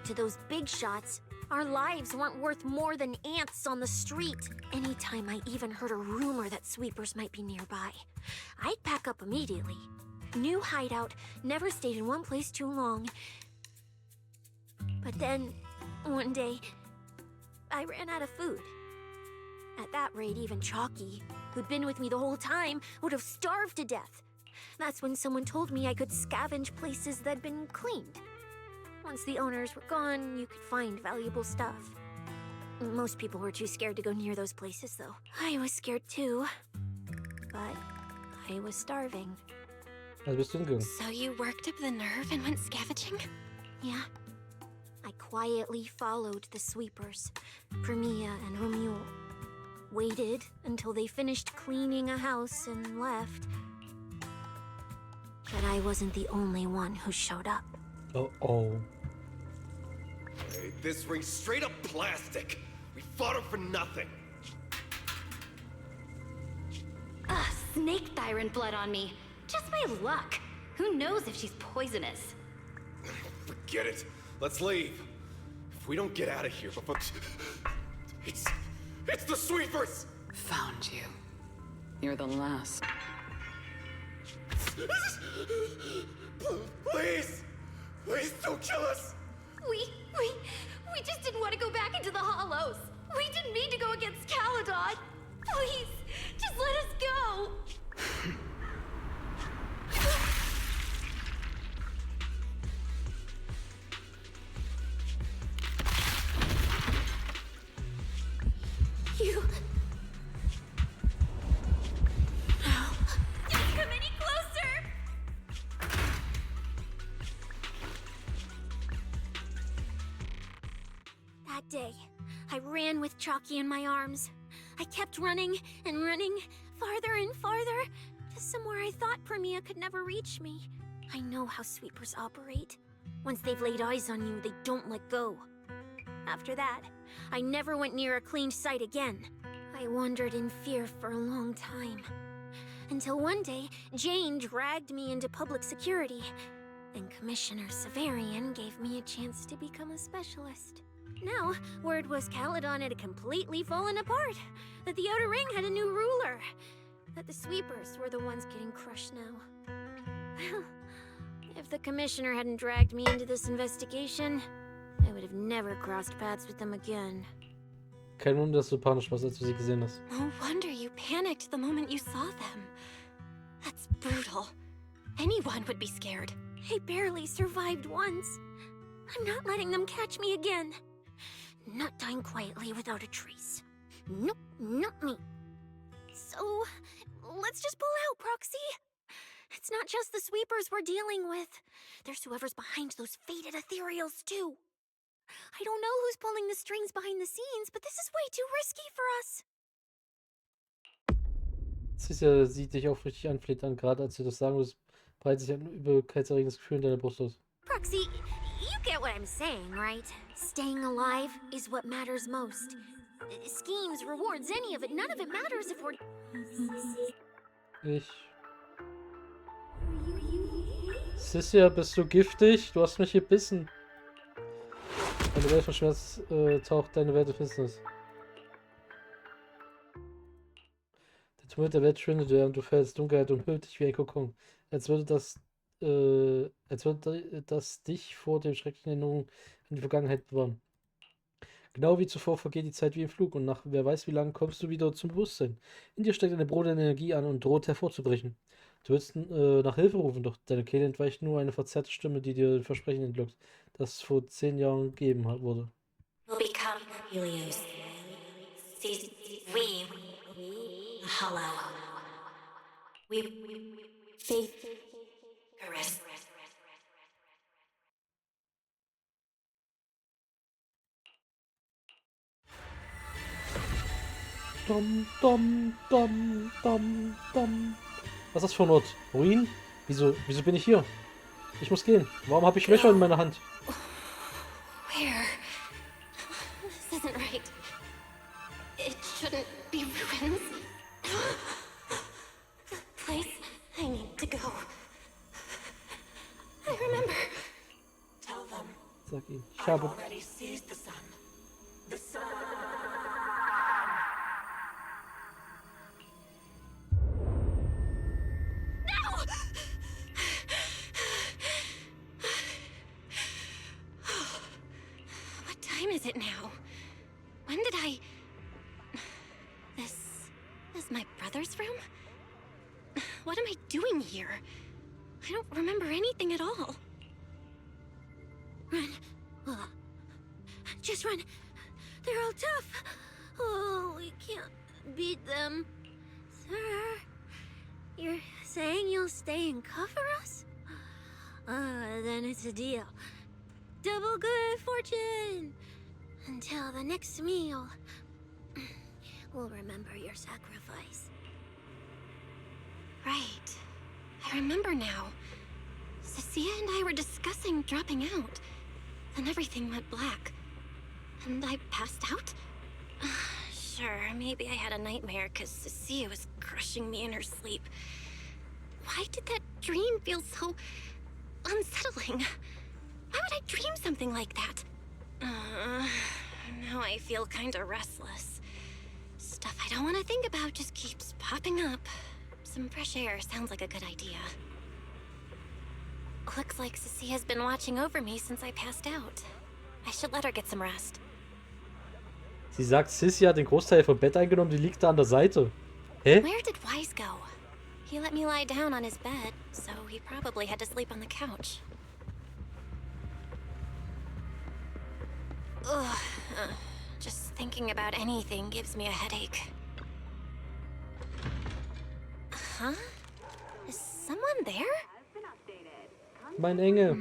To those big shots, our lives weren't worth more than ants on the street. Anytime I even heard a rumor that sweepers might be nearby, I'd pack up immediately. New hideout, never stayed in one place too long. But then, one day, I ran out of food. At that rate, even Chalky, who'd been with me the whole time, would have starved to death. That's when someone told me I could scavenge places that'd been cleaned. Once the owners were gone, you could find valuable stuff. Most people were too scared to go near those places, though. I was scared too. But I was starving. Also bist du hingegangen. So you worked up the nerve and went scavenging? Yeah. I quietly followed the sweepers, Promia and Romuald. waited until they finished cleaning a house and left. But I wasn't the only one who showed up. Oh. Hey, this ring's straight up plastic. We fought her for nothing. Ugh, snake tyrant blood on me. Just my luck. Who knows if she's poisonous? Forget it. Let's leave. If we don't get out of here before... It's the sweepers! Found you. You're the last. Please! Please don't kill us! We just didn't want to go back into the hollows. We didn't mean to go against Caledon. Please, just let us go. You... No. Don't come any closer! That day, I ran with Chalky in my arms. I kept running and running, farther and farther, to somewhere I thought Premia could never reach me. I know how sweepers operate. Once they've laid eyes on you, they don't let go. After that, I never went near a cleaned site again. I wandered in fear for a long time. Until one day, Jane dragged me into public security, and Commissioner Severian gave me a chance to become a specialist. Now, word was Caledon had completely fallen apart, that the Outer Ring had a new ruler, that the sweepers were the ones getting crushed now. Well, if the Commissioner hadn't dragged me into this investigation, I would have never crossed paths with them again. Kein Wunder, dass du panisch warst, als du sie gesehen hast. No wonder you panicked the moment you saw them. That's brutal. Anyone would be scared. I barely survived once. I'm not letting them catch me again. Not dying quietly without a trace. Nope, not me. So, let's just pull out, Proxy. It's not just the sweepers we're dealing with. There's whoever's behind those faded ethereals, too. I don't know who's pulling the strings behind the scenes, but this is way too risky for us. Cissia sieht dich aufrichtig anflehend an, gerade als du das sagen wirst, breitet sich ein übelkeitserregendes Gefühl in deiner Brust aus. Proxy, you get what I'm saying, right? Staying alive is what matters most. Schemes, rewards, any of it, none of it matters if we're... Cissia, bist du giftig? Du hast mich gebissen. Eine Welt von Schmerz taucht deine Welt in Finsternis. Der Tumult der Welt schwindet, während du fällst. Dunkelheit umhüllt dich wie ein Kokon. Als würde das dich vor den schrecklichen Erinnerungen an die Vergangenheit bewahren. Genau wie zuvor vergeht die Zeit wie im Flug und nach wer weiß wie lange kommst du wieder zum Bewusstsein. In dir steckt eine brodernde Energie an und droht hervorzubrechen. Du willst nach Hilfe rufen, doch deine Kehle entweicht nur eine verzerrte Stimme, die dir ein Versprechen entlockt, das vor 10 Jahren gegeben wurde. We'll become Helios. We hollow. We faith caress. Dom, dom, dom, dom, dom. Was ist das für ein Ort? Ruin? Wieso bin ich hier? Ich muss gehen. Warum habe ich Löcher in meiner Hand? Where? This isn't right. It shouldn't be ruins. The place I need to go. I remember. Tell them. Sag ihn. Ich habe... already seized the sun. The sun. Is it now? When did I... This is my brother's room? What am I doing here? I don't remember anything at all. Run. Just run. They're all tough. Oh, we can't beat them. Sir, you're saying you'll stay and cover us? Then it's a deal. Double good fortune! Until the next meal. will remember your sacrifice. Right. I remember now. Cissia and I were discussing dropping out. Then everything went black. And I passed out? Sure, maybe I had a nightmare because Cissia was crushing me in her sleep. Why did that dream feel so unsettling? Why would I dream something like that? Now I feel kinda restless. Stuff I don't want to think about just keeps popping up. Some fresh air sounds like a good idea. Looks like Cissia's been watching over me since I passed out. I should let her get some rest. Sie sagt, Cissia hat den Großteil vom Bett eingenommen, die liegt da an der Seite. Hä? Where did Wise go? He let me lie down on his bed, so he probably had to sleep on the couch. Ugh. Just thinking about anything gives me a headache. Huh? Is someone there? Mein Engel.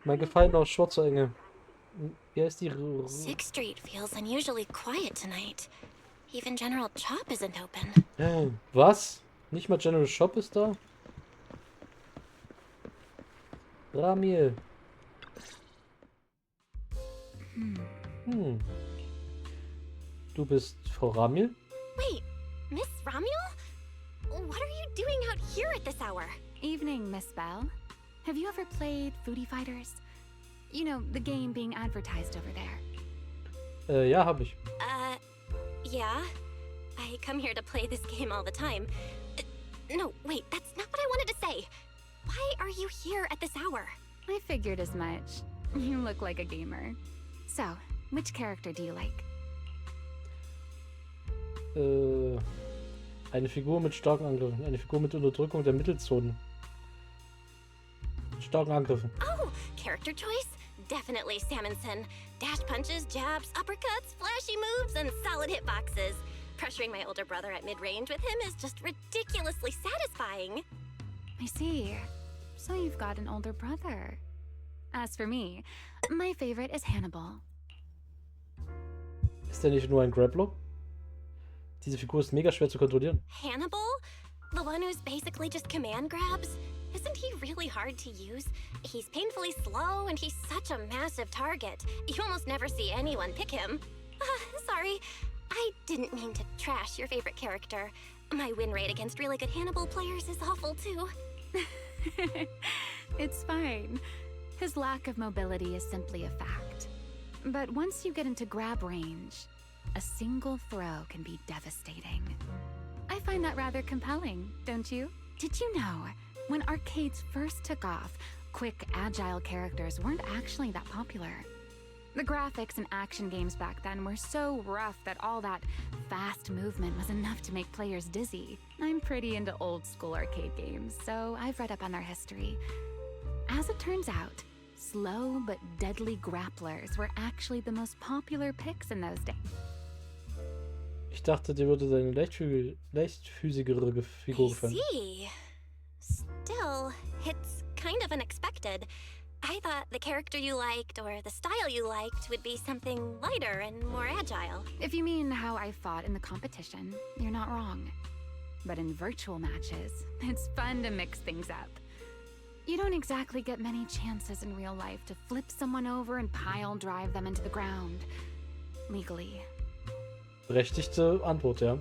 Mein gefallener schwarzer Engel. Wie heißt die? 6th Street feels unusually quiet tonight. Even General Chop isn't open. Was? Nicht mal General Shop ist da? Ramiel. Du bist Frau Ramiel? Wait, Miss Ramiel? What are you doing out here at this hour? Evening, Miss Bell. Have you ever played Foodie Fighters? You know, the game being advertised over there. Ja, hab ich. Yeah. I come here to play this game all the time. No, wait, that's not what I wanted to say. Why are you here at this hour? I figured as much. You look like a gamer. So, which character do you like? Eine Figur mit starken Angriffen. Eine Figur mit Unterdrückung der Mittelzonen. Starken Angriffen. Oh, character choice? Definitely Salmonson. Dash punches, jabs, uppercuts, flashy moves, and solid hitboxes. Pressuring my older brother at mid-range with him is just ridiculously satisfying. I see. So you've got an older brother. As for me, my favorite is Hannibal. Ist der nicht nur ein Grappler? Diese Figur ist mega schwer zu kontrollieren. Hannibal? The one who's basically just command grabs? Isn't he really hard to use? He's painfully slow and he's such a massive target. You almost never see anyone pick him. Sorry, I didn't mean to trash your favorite character. My win rate against really good Hannibal players is awful too. It's fine. His lack of mobility is simply a fact. But once you get into grab range, a single throw can be devastating. I find that rather compelling, don't you? Did you know, when arcades first took off, quick, agile characters weren't actually that popular. The graphics in action games back then were so rough that all that fast movement was enough to make players dizzy. I'm pretty into old school arcade games, so I've read up on their history. As it turns out, slow but deadly grapplers were actually the most popular picks in those days. Ich dachte, dir würde seine leichtfüßigere Figur gefallen. See. Still, it's kind of unexpected. I thought the character you liked or the style you liked would be something lighter and more agile. If you mean how I fought in the competition, you're not wrong. But in virtual matches, it's fun to mix things up. You don't exactly get many chances in real life to flip someone over and pile drive them into the ground. Legally. Berechtigte Antwort, ja.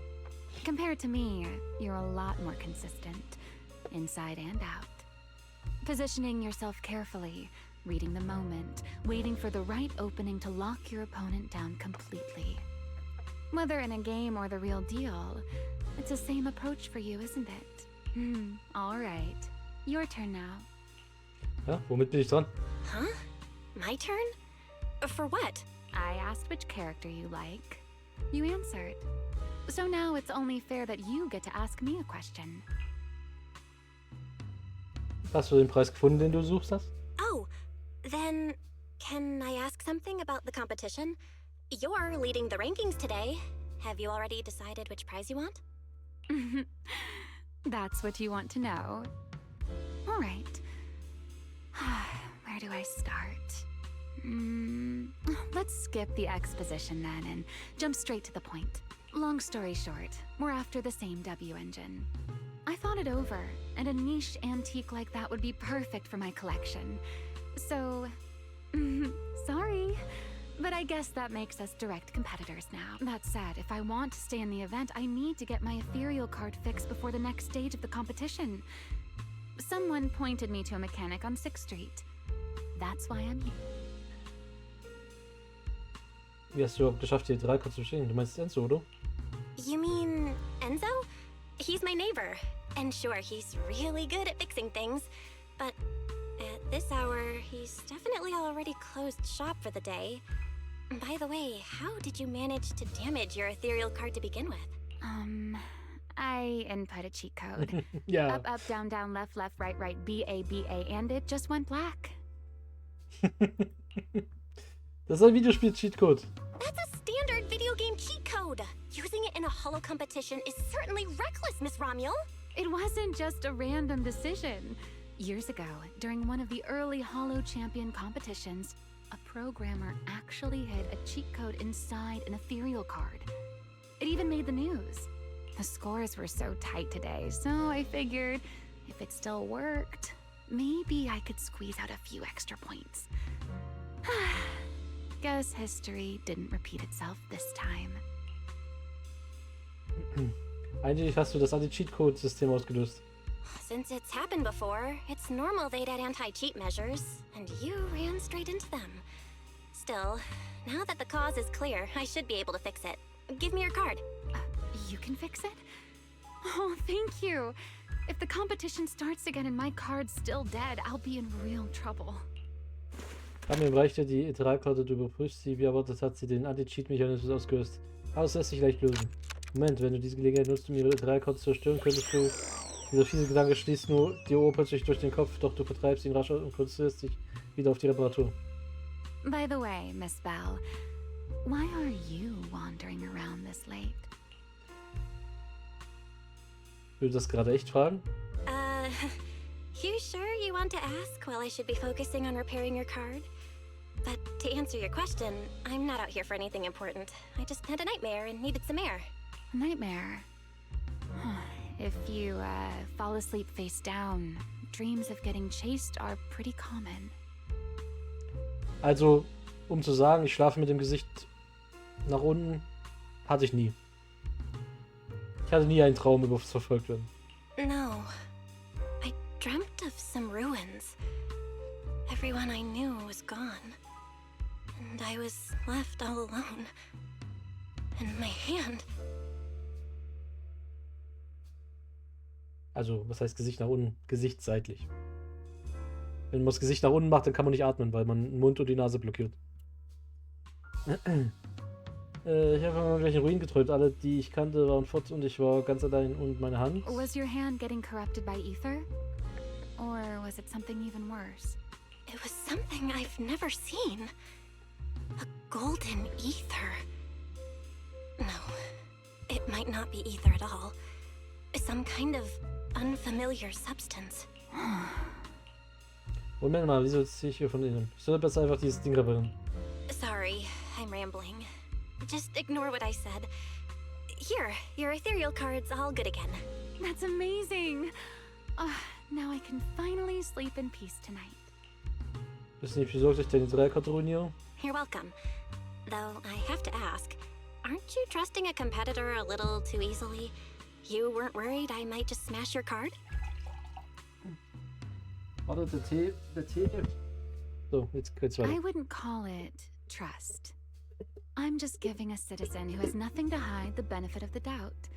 Compared to me, you're a lot more consistent, inside and out. Positioning yourself carefully, reading the moment, waiting for the right opening to lock your opponent down completely. Whether in a game or the real deal, it's the same approach for you, isn't it? All right. Your turn now. Ja, womit bin ich dran? Huh? My turn? For what? I asked which character you like. You answered. So now it's only fair that you get to ask me a question. Hast du den Preis gefunden, den du suchst hast? Oh, then can I ask something about the competition? You're leading the rankings today. Have you already decided which prize you want? That's what you want to know. All right. Where do I start? Let's let's skip the exposition then and jump straight to the point. Long story short, we're after the same W engine. I thought it over, and a niche antique like that would be perfect for my collection. So, sorry, but I guess that makes us direct competitors now. That said, if I want to stay in the event, I need to get my ethereal card fixed before the next stage of the competition. Someone pointed me to a mechanic on 6th Street. That's why I'm here. Wie hast du überhaupt geschafft, die E3 zu bestehen? Du meinst Enzo, oder? You mean Enzo? He's my neighbor. And sure, he's really good at fixing things. But at this hour, he's definitely already closed shop for the day. By the way, how did you manage to damage your ethereal card to begin with? I input a cheat code. Ja. Up, up, down, down, left, left, right, right, B, A, and it just went black. Das ist ein Videospiel-Cheatcode. That's a standard video game cheat code. Using it in a holo competition is certainly reckless, Miss Romuel. It wasn't just a random decision. Years ago, during one of the early Holo Champion competitions, a programmer actually hid a cheat code inside an ethereal card. It even made the news. The scores were so tight today, so I figured if it still worked, maybe I could squeeze out a few extra points. Guess history didn't repeat itself this time. Eigentlich hast du das Anti-Cheat-Code-System ausgelöst. Since it's happened before, it's normal they'd add anti-cheat measures, and you ran straight into them. Still, now that the cause is clear, I should be able to fix it. Give me your card. You can fix it? Oh, thank you. If the competition starts again and my card's still dead, I'll be in real trouble. Mir reicht ja die E3-Karte, du überprüfst sie. Wie erwartet hat sie den Anti-Cheat-Mechanismus ausgelöst. Aber es lässt sich leicht lösen. Moment, wenn du diese Gelegenheit nutzt, um ihre E3-Karte zu zerstören, könntest du... Dieser fiese Gedanke schließt nur dir plötzlich durch den Kopf, doch du vertreibst ihn rasch und konzentrierst dich wieder auf die Reparatur. By the way, Miss Bell, why are you wandering around this late? Will du das gerade echt fragen? You sure you want to ask while I should be focusing on repairing your card? But to answer your question, I'm not out here for anything important. I just had a nightmare and needed some air. A nightmare? If you, fall asleep face down, dreams of getting chased are pretty common. Also, um zu sagen, ich schlafe mit dem Gesicht nach unten, hatte ich nie. Ich hatte nie einen Traum über das Verfolgtwerden. No. I dreamt of some ruins. Everyone I knew was gone. And I was left all alone. And my hand... Also, was heißt Gesicht nach unten? Gesicht seitlich. Wenn man das Gesicht nach unten macht, dann kann man nicht atmen, weil man den Mund und die Nase blockiert. Ich habe von gleichen Ruinen geträumt. Alle, die ich kannte, waren fort und ich war ganz allein und meine Hand. Was your hand getting corrupted by ether? Or was it something even worse? It was something I've never seen. A golden ether. No, it might not be ether at all. Some kind of unfamiliar substance. Moment mal, wieso ziehe ich hier von innen? Ich soll besser einfach dieses Ding reparieren. Sorry, I'm rambling. Just ignore what I said. Here, your ethereal card's all good again. That's amazing! Now I can finally sleep in peace tonight. Bist du nicht besorgt, dass ich deine 3-Karte ruiniere? You're welcome. Though I have to ask, aren't you trusting a competitor a little too easily? You weren't worried I might just smash your card? Warte, der Tee. So, jetzt geht's weiter. I wouldn't call it trust. I'm just giving a citizen who has nothing to hide the benefit of the doubt.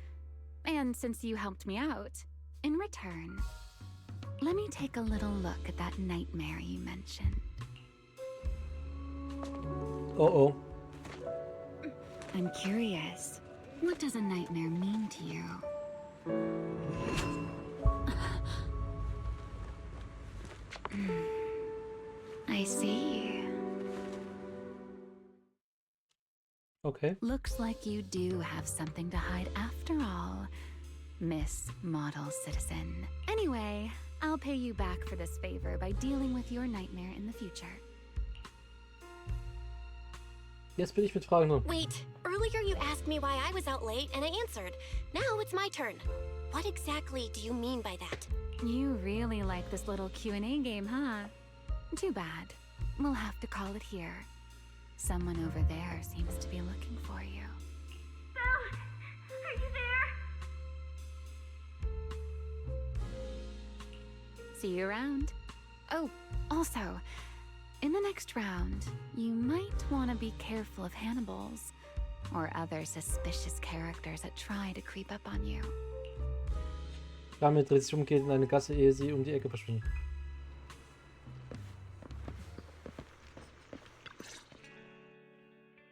And since you helped me out, in return, let me take a little look at that nightmare you mentioned. Oh. I'm curious. What does a nightmare mean to you? I see. Okay. Looks like you do have something to hide after all, Miss Model Citizen. Anyway, I'll pay you back for this favor by dealing with your nightmare in the future. Jetzt bin ich mit Fragen dran. Wait, earlier you asked me why I was out late and I answered. Now it's my turn. What exactly do you mean by that? You really like this little Q&A game, huh? Too bad. We'll have to call it here. Someone over there seems to be looking for you. Belle, are you there? See you around. Oh, also, in the next round, you might want to be careful of Hannibals or other suspicious characters that try to creep up on you. Dame dreht sich umgehend in eine Gasse, ehe sie um die Ecke verschwindet.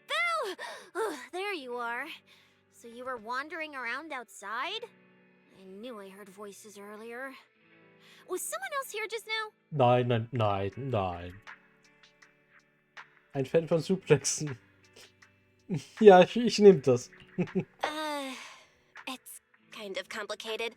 Belle! Oh, there you are. So you were wandering around outside? I knew I heard voices earlier. Was someone else here just now? Nein, nein, nein, nein. Ein Fan von Suplexen. Ja, ich nehme das. It's kind of complicated.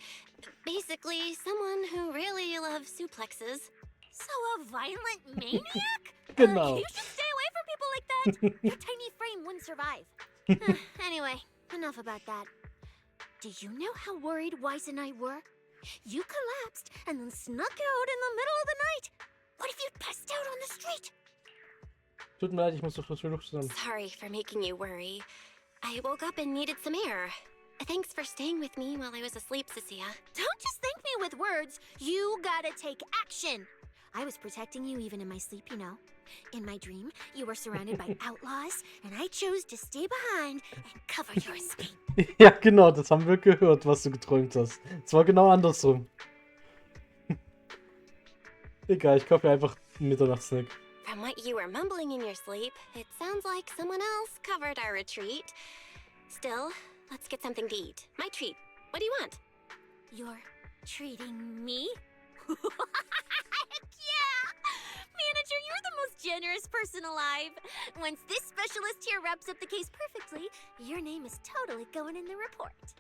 Basically, someone who really loves suplexes. So a violent maniac? Genau. You should stay away from people like that. Your tiny frame wouldn't survive. Anyway, enough about that. Do you know how worried Weiss and I were? You collapsed and then snuck out in the middle of the night. What if you'd passed out on the street? Tut mir leid, ich muss doch was für Luft zusammen. Sorry for making you worry. I woke up and needed some air. Thanks for staying with me while I was asleep, Cissia. Don't just thank me with words. You gotta take action. I was protecting you even in my sleep, you know. In my dream, you were surrounded by outlaws, and I chose to stay behind and cover your escape. Ja, genau, das haben wir gehört, was du geträumt hast. Es war genau andersrum. Egal, ich kaufe mir einfach einen Mitternachtssnack. From what you were mumbling in your sleep, it sounds like someone else covered our retreat. Still, let's get something to eat. My treat. What do you want? You're treating me? Heck yeah! Manager, you're the most generous person alive. Once this specialist here wraps up the case perfectly, your name is totally going in the report.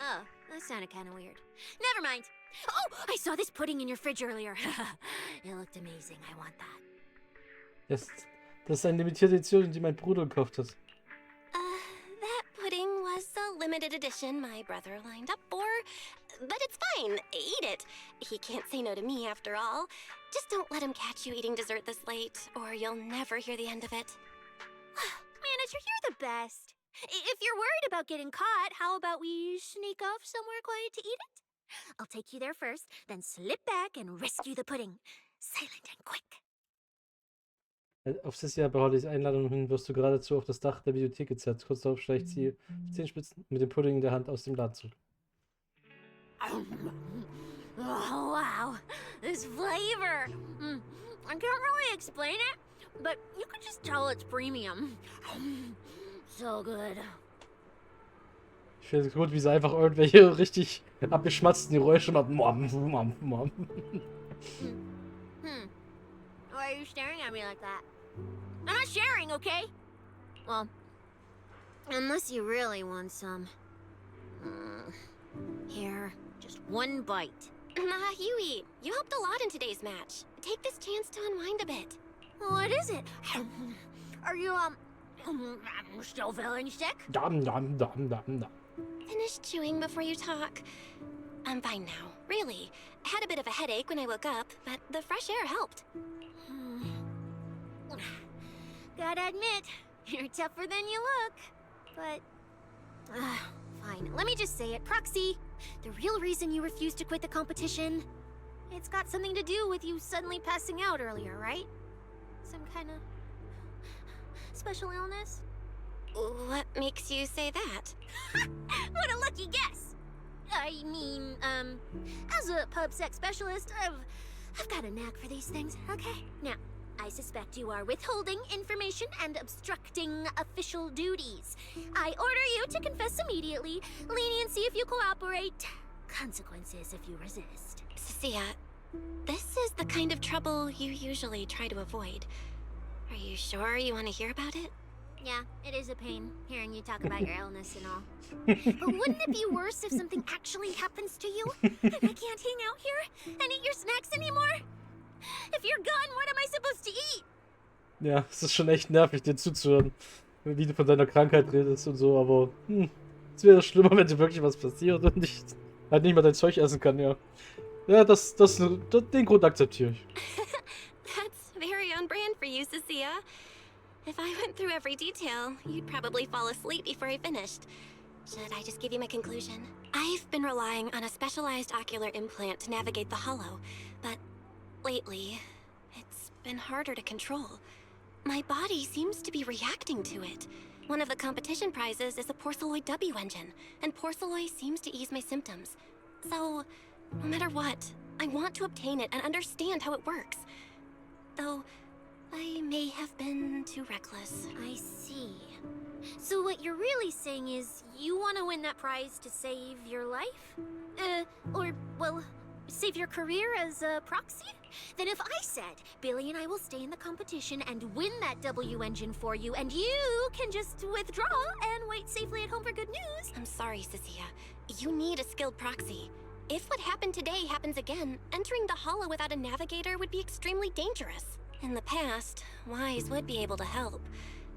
Oh, that sounded kind of weird. Never mind. Oh, I saw this pudding in your fridge earlier. It looked amazing. I want that. Das ist eine limitierte Edition, die mein Bruder gekauft hat. That pudding was a limited edition my brother lined up for. But it's fine. Eat it. He can't say no to me after all. Just don't let him catch you eating dessert this late, or you'll never hear the end of it. Manager, you're the best. If you're worried about getting caught, how about we sneak off somewhere quiet to eat it? I'll take you there first, then slip back and rescue the pudding. Silent and quick. Auf Cissia beharrliches Einladung hin wirst du geradezu auf das Dach der Bibliothek gezerrt. Kurz darauf schleicht sie die Zehenspitzen mit dem Pudding in der Hand aus dem Laden zurück. Oh, wow. This flavor. I can't really explain it, but you can just tell it's premium. So good. Ich finde es gut, wie sie einfach irgendwelche richtig abgeschmatzten Geräusche macht. Why are you staring at me like that? I'm not sharing, okay? Well, unless you really want some. Here, just one bite. Nah, you eat. You helped a lot in today's match. Take this chance to unwind a bit. What is it? Are you, still feeling sick? Finish chewing before you talk. I'm fine now, really. I had a bit of a headache when I woke up, but the fresh air helped. Gotta admit, you're tougher than you look. But, fine. Let me just say it. Proxy, the real reason you refused to quit the competition, it's got something to do with you suddenly passing out earlier, right? Some kind of special illness? What makes you say that? What a lucky guess! I mean, as a pub sex specialist, I've got a knack for these things, okay? Now, I suspect you are withholding information and obstructing official duties. I order you to confess immediately, leniency if you cooperate, consequences if you resist. Cissia, this is the kind of trouble you usually try to avoid. Are you sure you want to hear about it? Yeah, it is a pain, hearing you talk about your illness and all. But wouldn't it be worse if something actually happens to you? And I can't hang out here and eat your snacks anymore? If you're gone, what am I supposed to eat? Ja, es ist schon echt nervig, dir zuzuhören, wie du von deiner Krankheit redest und so, aber es wäre schlimmer, wenn dir wirklich was passiert und ich halt nicht mal dein Zeug essen kann, ja. Ja, den Grund akzeptiere ich. That's very on brand for you, Cissia. If I went through every detail, you'd probably fall asleep before I finished. Should I just give you my conclusion? I've been relying on a specialized ocular implant to navigate the hollow, but lately, it's been harder to control. My body seems to be reacting to it. One of the competition prizes is a Porceloid W engine, and Porceloid seems to ease my symptoms. So, no matter what, I want to obtain it and understand how it works. Though, I may have been too reckless. I see. So what you're really saying is you want to win that prize to save your life? Well, save your career as a proxy? Then if I said, Billy and I will stay in the competition and win that W engine for you, and you can just withdraw and wait safely at home for good news. I'm sorry, Cissia. You need a skilled proxy. If what happened today happens again, entering the hollow without a navigator would be extremely dangerous. In the past, Wise would be able to help,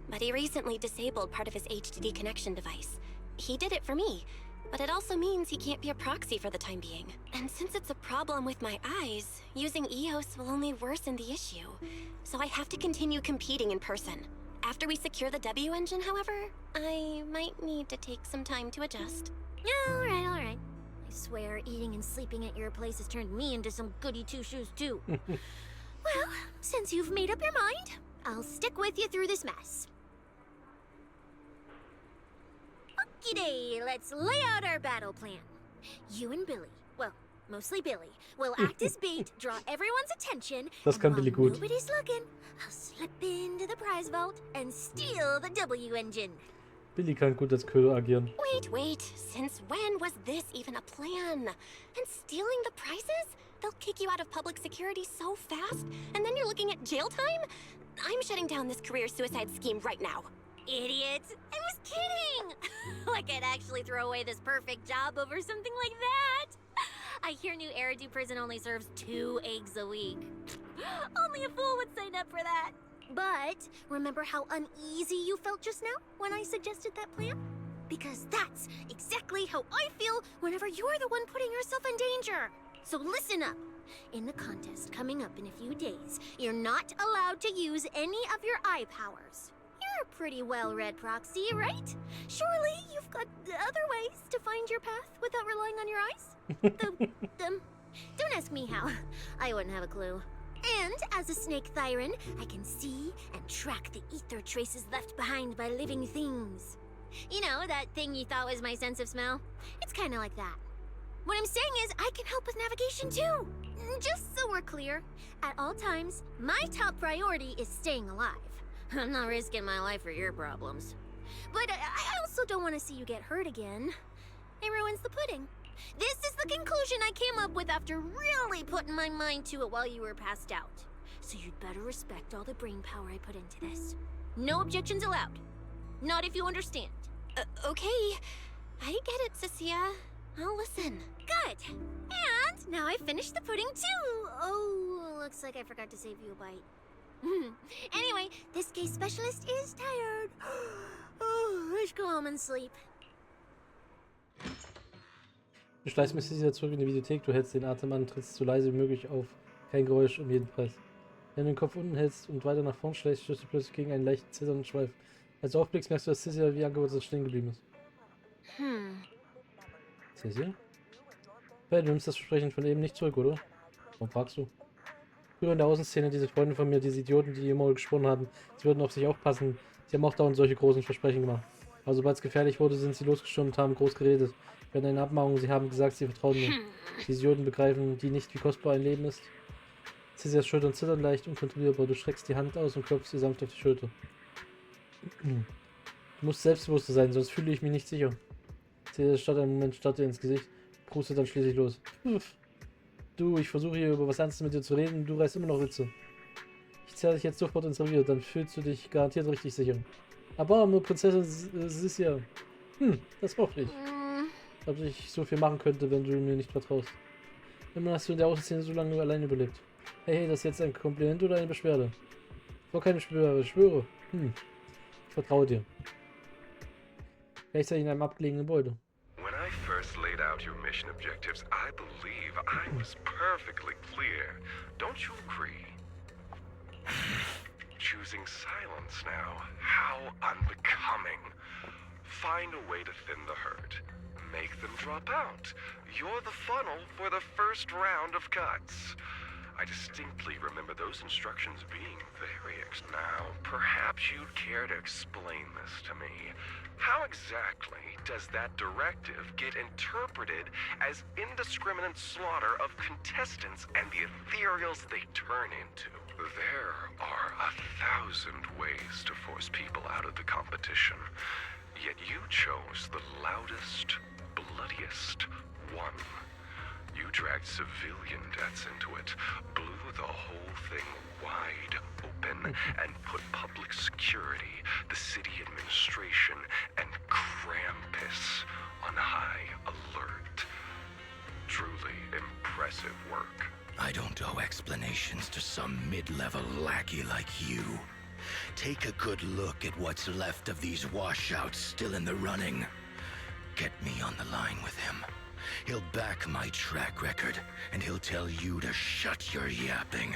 but he recently disabled part of his HDD connection device. He did it for me, but it also means he can't be a proxy for the time being. And since it's a problem with my eyes, using EOS will only worsen the issue. So I have to continue competing in person. After we secure the W engine, however, I might need to take some time to adjust. Alright. I swear, eating and sleeping at your place has turned me into some goody two-shoes too. Well, since you've made up your mind, I'll stick with you through this mess. Okie-day, let's lay out our battle plan. You and Billy, well, mostly Billy, will act as bait, draw everyone's attention, Das kann Billy gut. Nobody's looking, I'll slip into the prize vault and steal the W engine. Billy kann gut als Köder agieren. Wait, since when was this even a plan? And stealing the prizes? They'll kick you out of public security so fast, and then you're looking at jail time? I'm shutting down this career suicide scheme right now. Idiot! I was kidding! Like I'd actually throw away this perfect job over something like that! I hear New Eridu Prison only serves 2 eggs a week. Only a fool would sign up for that! But remember how uneasy you felt just now when I suggested that plan? Because that's exactly how I feel whenever you're the one putting yourself in danger! So listen up! In the contest coming up in a few days, you're not allowed to use any of your eye powers. You're a pretty well-read proxy, right? Surely you've got other ways to find your path without relying on your eyes? Don't ask me how. I wouldn't have a clue. And as a snake Thyran, I can see and track the ether traces left behind by living things. You know, that thing you thought was my sense of smell? It's kind of like that. What I'm saying is, I can help with navigation too. Just so we're clear, at all times, my top priority is staying alive. I'm not risking my life for your problems. But I also don't want to see you get hurt again. It ruins the pudding. This is the conclusion I came up with after really putting my mind to it while you were passed out. So you'd better respect all the brain power I put into this. No objections allowed. Not if you understand. Okay. I get it, Cissia. I'll listen. Good. And now I've finished the pudding too. Oh, looks like I forgot to save you a bite. Anyway, this case specialist is tired. Oh, let's go home and sleep. Du schleichst mit Cissia zurück in die Videothek, du hältst den Atem an, trittst so leise wie möglich auf. Kein Geräusch um jeden Preis. Wenn du den Kopf unten hältst und weiter nach vorn schleichst, stößt du plötzlich gegen einen leichten zitternden Schweif. Als du aufblickst, merkst du, dass Cissia wie angewurzelt stehen geblieben ist. Cissia? Hey, du nimmst das Versprechen von eben nicht zurück, oder? Warum fragst du? Früher in der Außenszene, diese Freunde von mir, diese Idioten, die immer gesprochen hatten, sie würden auf sich aufpassen. Sie haben auch dauernd solche großen Versprechen gemacht. Aber sobald es gefährlich wurde, sind sie losgestürmt und haben groß geredet. Während einer Abmachung, sie haben gesagt, sie vertrauen mir. Diese Idioten begreifen die nicht, wie kostbar ein Leben ist. Cissias Schultern zittern leicht, unkontrollierbar. Du streckst die Hand aus und klopfst ihr sanft auf die Schulter. Du musst selbstbewusster sein, sonst fühle ich mich nicht sicher. Cissia starrt einen Moment, starrt ihr ins Gesicht, prustet dann schließlich los. Du, ich versuche hier über was Ernstes mit dir zu reden und du reißt immer noch Witze. Ich zerre dich jetzt sofort ins Revier, dann fühlst du dich garantiert richtig sicher. Aber nur Prinzessin Cissia. Das hoffe ich. Ob ich so viel machen könnte, wenn du mir nicht vertraust. Immerhin hast du in der Außenszene so lange allein überlebt. Hey, das ist jetzt ein Kompliment oder eine Beschwerde? So keine Schwöre, ich schwöre. Ich vertraue dir. Vielleicht sei ich in einem abgelegenen Gebäude. When I first laid out your mission objectives, I believe I was perfectly clear. Don't you agree? Choosing silence now. How unbecoming. Find a way to thin the herd. Make them drop out. You're the funnel for the first round of cuts. I distinctly remember those instructions being very Now, perhaps you'd care to explain this to me. How exactly does that directive get interpreted as indiscriminate slaughter of contestants and the ethereals they turn into? There are 1,000 ways to force people out of the competition, yet you chose the loudest, bloodiest one. You dragged civilian deaths into it, blew the whole thing wide open, and put public security, the city administration, and Krampus on high alert. Truly impressive work. I don't owe explanations to some mid-level lackey like you. Take a good look at what's left of these washouts still in the running. Get me on the line with him. He'll back my track record, and he'll tell you to shut your yapping.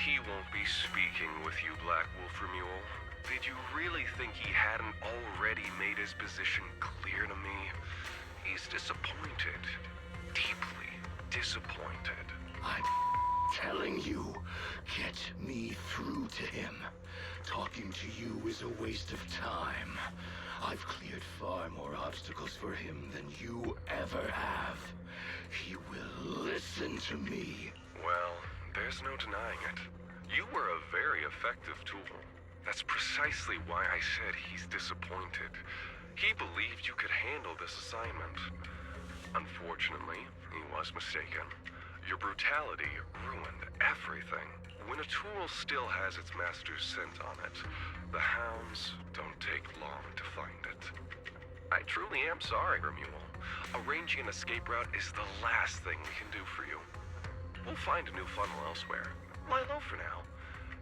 He won't be speaking with you, Black Wolf Mule. Did you really think he hadn't already made his position clear to me? He's disappointed. Deeply disappointed. I'm telling you, get me through to him. Talking to you is a waste of time. I've cleared far more obstacles for him than you ever have. He will listen to me. Well, there's no denying it. You were a very effective tool. That's precisely why I said he's disappointed. He believed you could handle this assignment. Unfortunately, he was mistaken. Your brutality ruined everything. When a tool still has its master's scent on it, the hounds don't take long to find it. I truly am sorry, Remule. Arranging an escape route is the last thing we can do for you. We'll find a new funnel elsewhere. Lie low for now.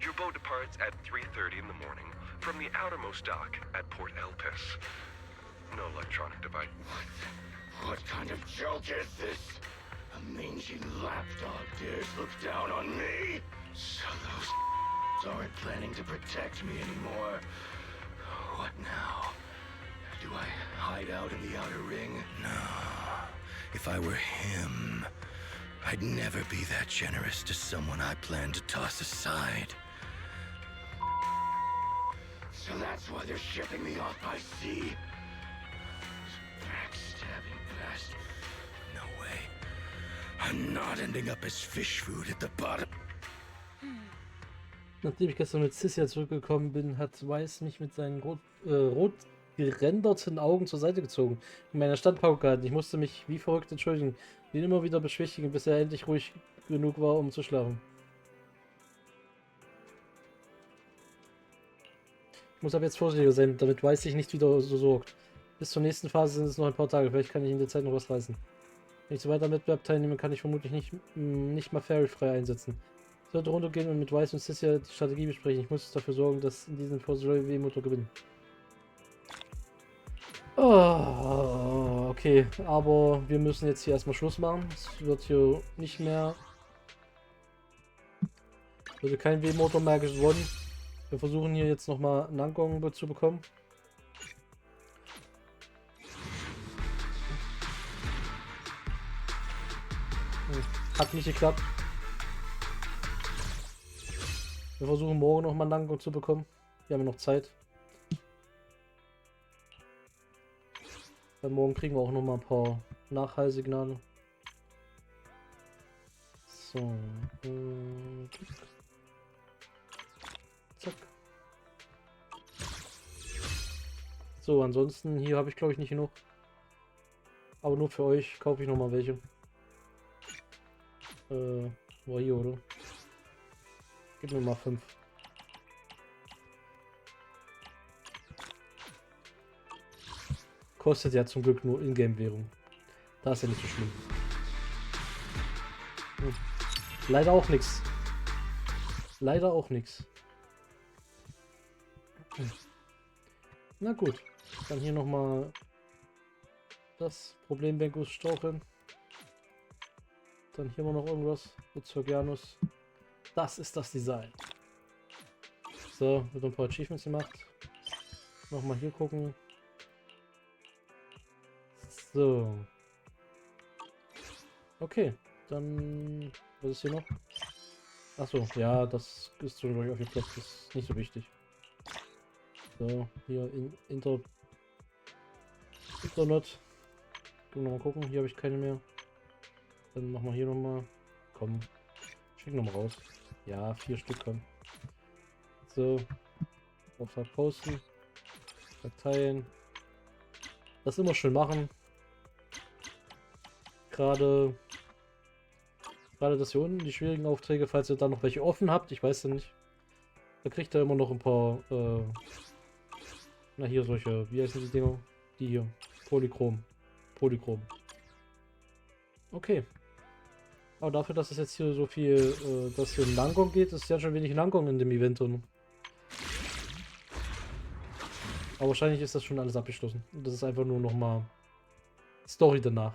Your boat departs at 3:30 in the morning from the outermost dock at Port Elpis. No electronic device. What kind of joke is this? A mangy lapdog dares look down on me? So those aren't planning to protect me anymore. What now? Do I hide out in the outer ring? No. If I were him, I'd never be that generous to someone I plan to toss aside. So that's why they're shipping me off by sea. Backstabbing bastard. No way. I'm not ending up as fish food at the bottom. Nachdem ich gestern mit Cissia zurückgekommen bin, hat Weiss mich mit seinen rot gerenderten Augen zur Seite gezogen. In meiner Standpauke gehalten. Ich musste mich wie verrückt entschuldigen, ihn immer wieder beschwichtigen, bis er endlich ruhig genug war, um zu schlafen. Ich muss aber jetzt vorsichtiger sein, damit Weiss sich nicht wieder so sorgt. Bis zur nächsten Phase sind es noch ein paar Tage, vielleicht kann ich in der Zeit noch was reißen. Wenn ich so weiter am Wettbewerb teilnehme, kann ich vermutlich nicht mal Fairy-frei einsetzen. Ich sollte runtergehen und mit Weiss und Cissia die Strategie besprechen. Ich muss dafür sorgen, dass in diesem Force W-Motor gewinnen. Oh, okay, aber wir müssen jetzt hier erstmal Schluss machen. Es wird hier nicht mehr. Also kein W-Motor mehr gewonnen. Wir versuchen hier jetzt nochmal einen Nankong zu bekommen. Hat nicht geklappt. Wir versuchen morgen nochmal einen Nankong zu bekommen. Wir haben noch Zeit. Weil morgen kriegen wir auch noch mal ein paar Nachheilsignale. So. Zack. So, ansonsten hier habe ich glaube ich nicht genug. Aber nur für euch kaufe ich noch mal welche. War hier, oder? Gib mir mal 5. Kostet ja zum Glück nur Ingame-Währung. Da ist ja nicht so schlimm. Leider auch nichts. Leider auch nichts. Na gut, dann hier nochmal das Problembänkus straucheln. Dann hier haben wir noch irgendwas. Uzurgianus. Das ist das Design. So, wird ein paar Achievements gemacht. Nochmal hier gucken. So. Okay, dann... Was ist hier noch? Achso, ja, das ist schon durch aufgeklappt. Das ist nicht so wichtig. So, hier Internet. Können wir nochmal gucken. Hier habe ich keine mehr. Dann machen wir hier nochmal. Komm. Schick nochmal raus. Ja, 4 Stück kommen. So. Auftrag posten. Verteilen. Das immer schön machen. Gerade das hier unten, die schwierigen Aufträge, falls ihr da noch welche offen habt, ich weiß ja nicht. Da kriegt ihr immer noch ein paar, na hier solche, wie heißen die Dinger? Die hier. Polychrom. Okay. Aber dafür, dass es jetzt hier so viel, dass hier um Langong geht, ist ja schon wenig Langong in dem Event drin. Aber wahrscheinlich ist das schon alles abgeschlossen. Und das ist einfach nur nochmal Story danach.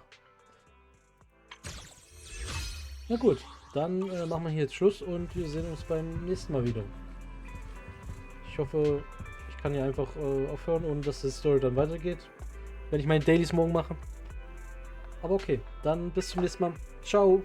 Na gut, dann machen wir hier jetzt Schluss und wir sehen uns beim nächsten Mal wieder. Ich hoffe, ich kann hier einfach aufhören und dass die Story dann weitergeht. Werde ich meine Dailies morgen machen. Aber okay, dann bis zum nächsten Mal. Ciao.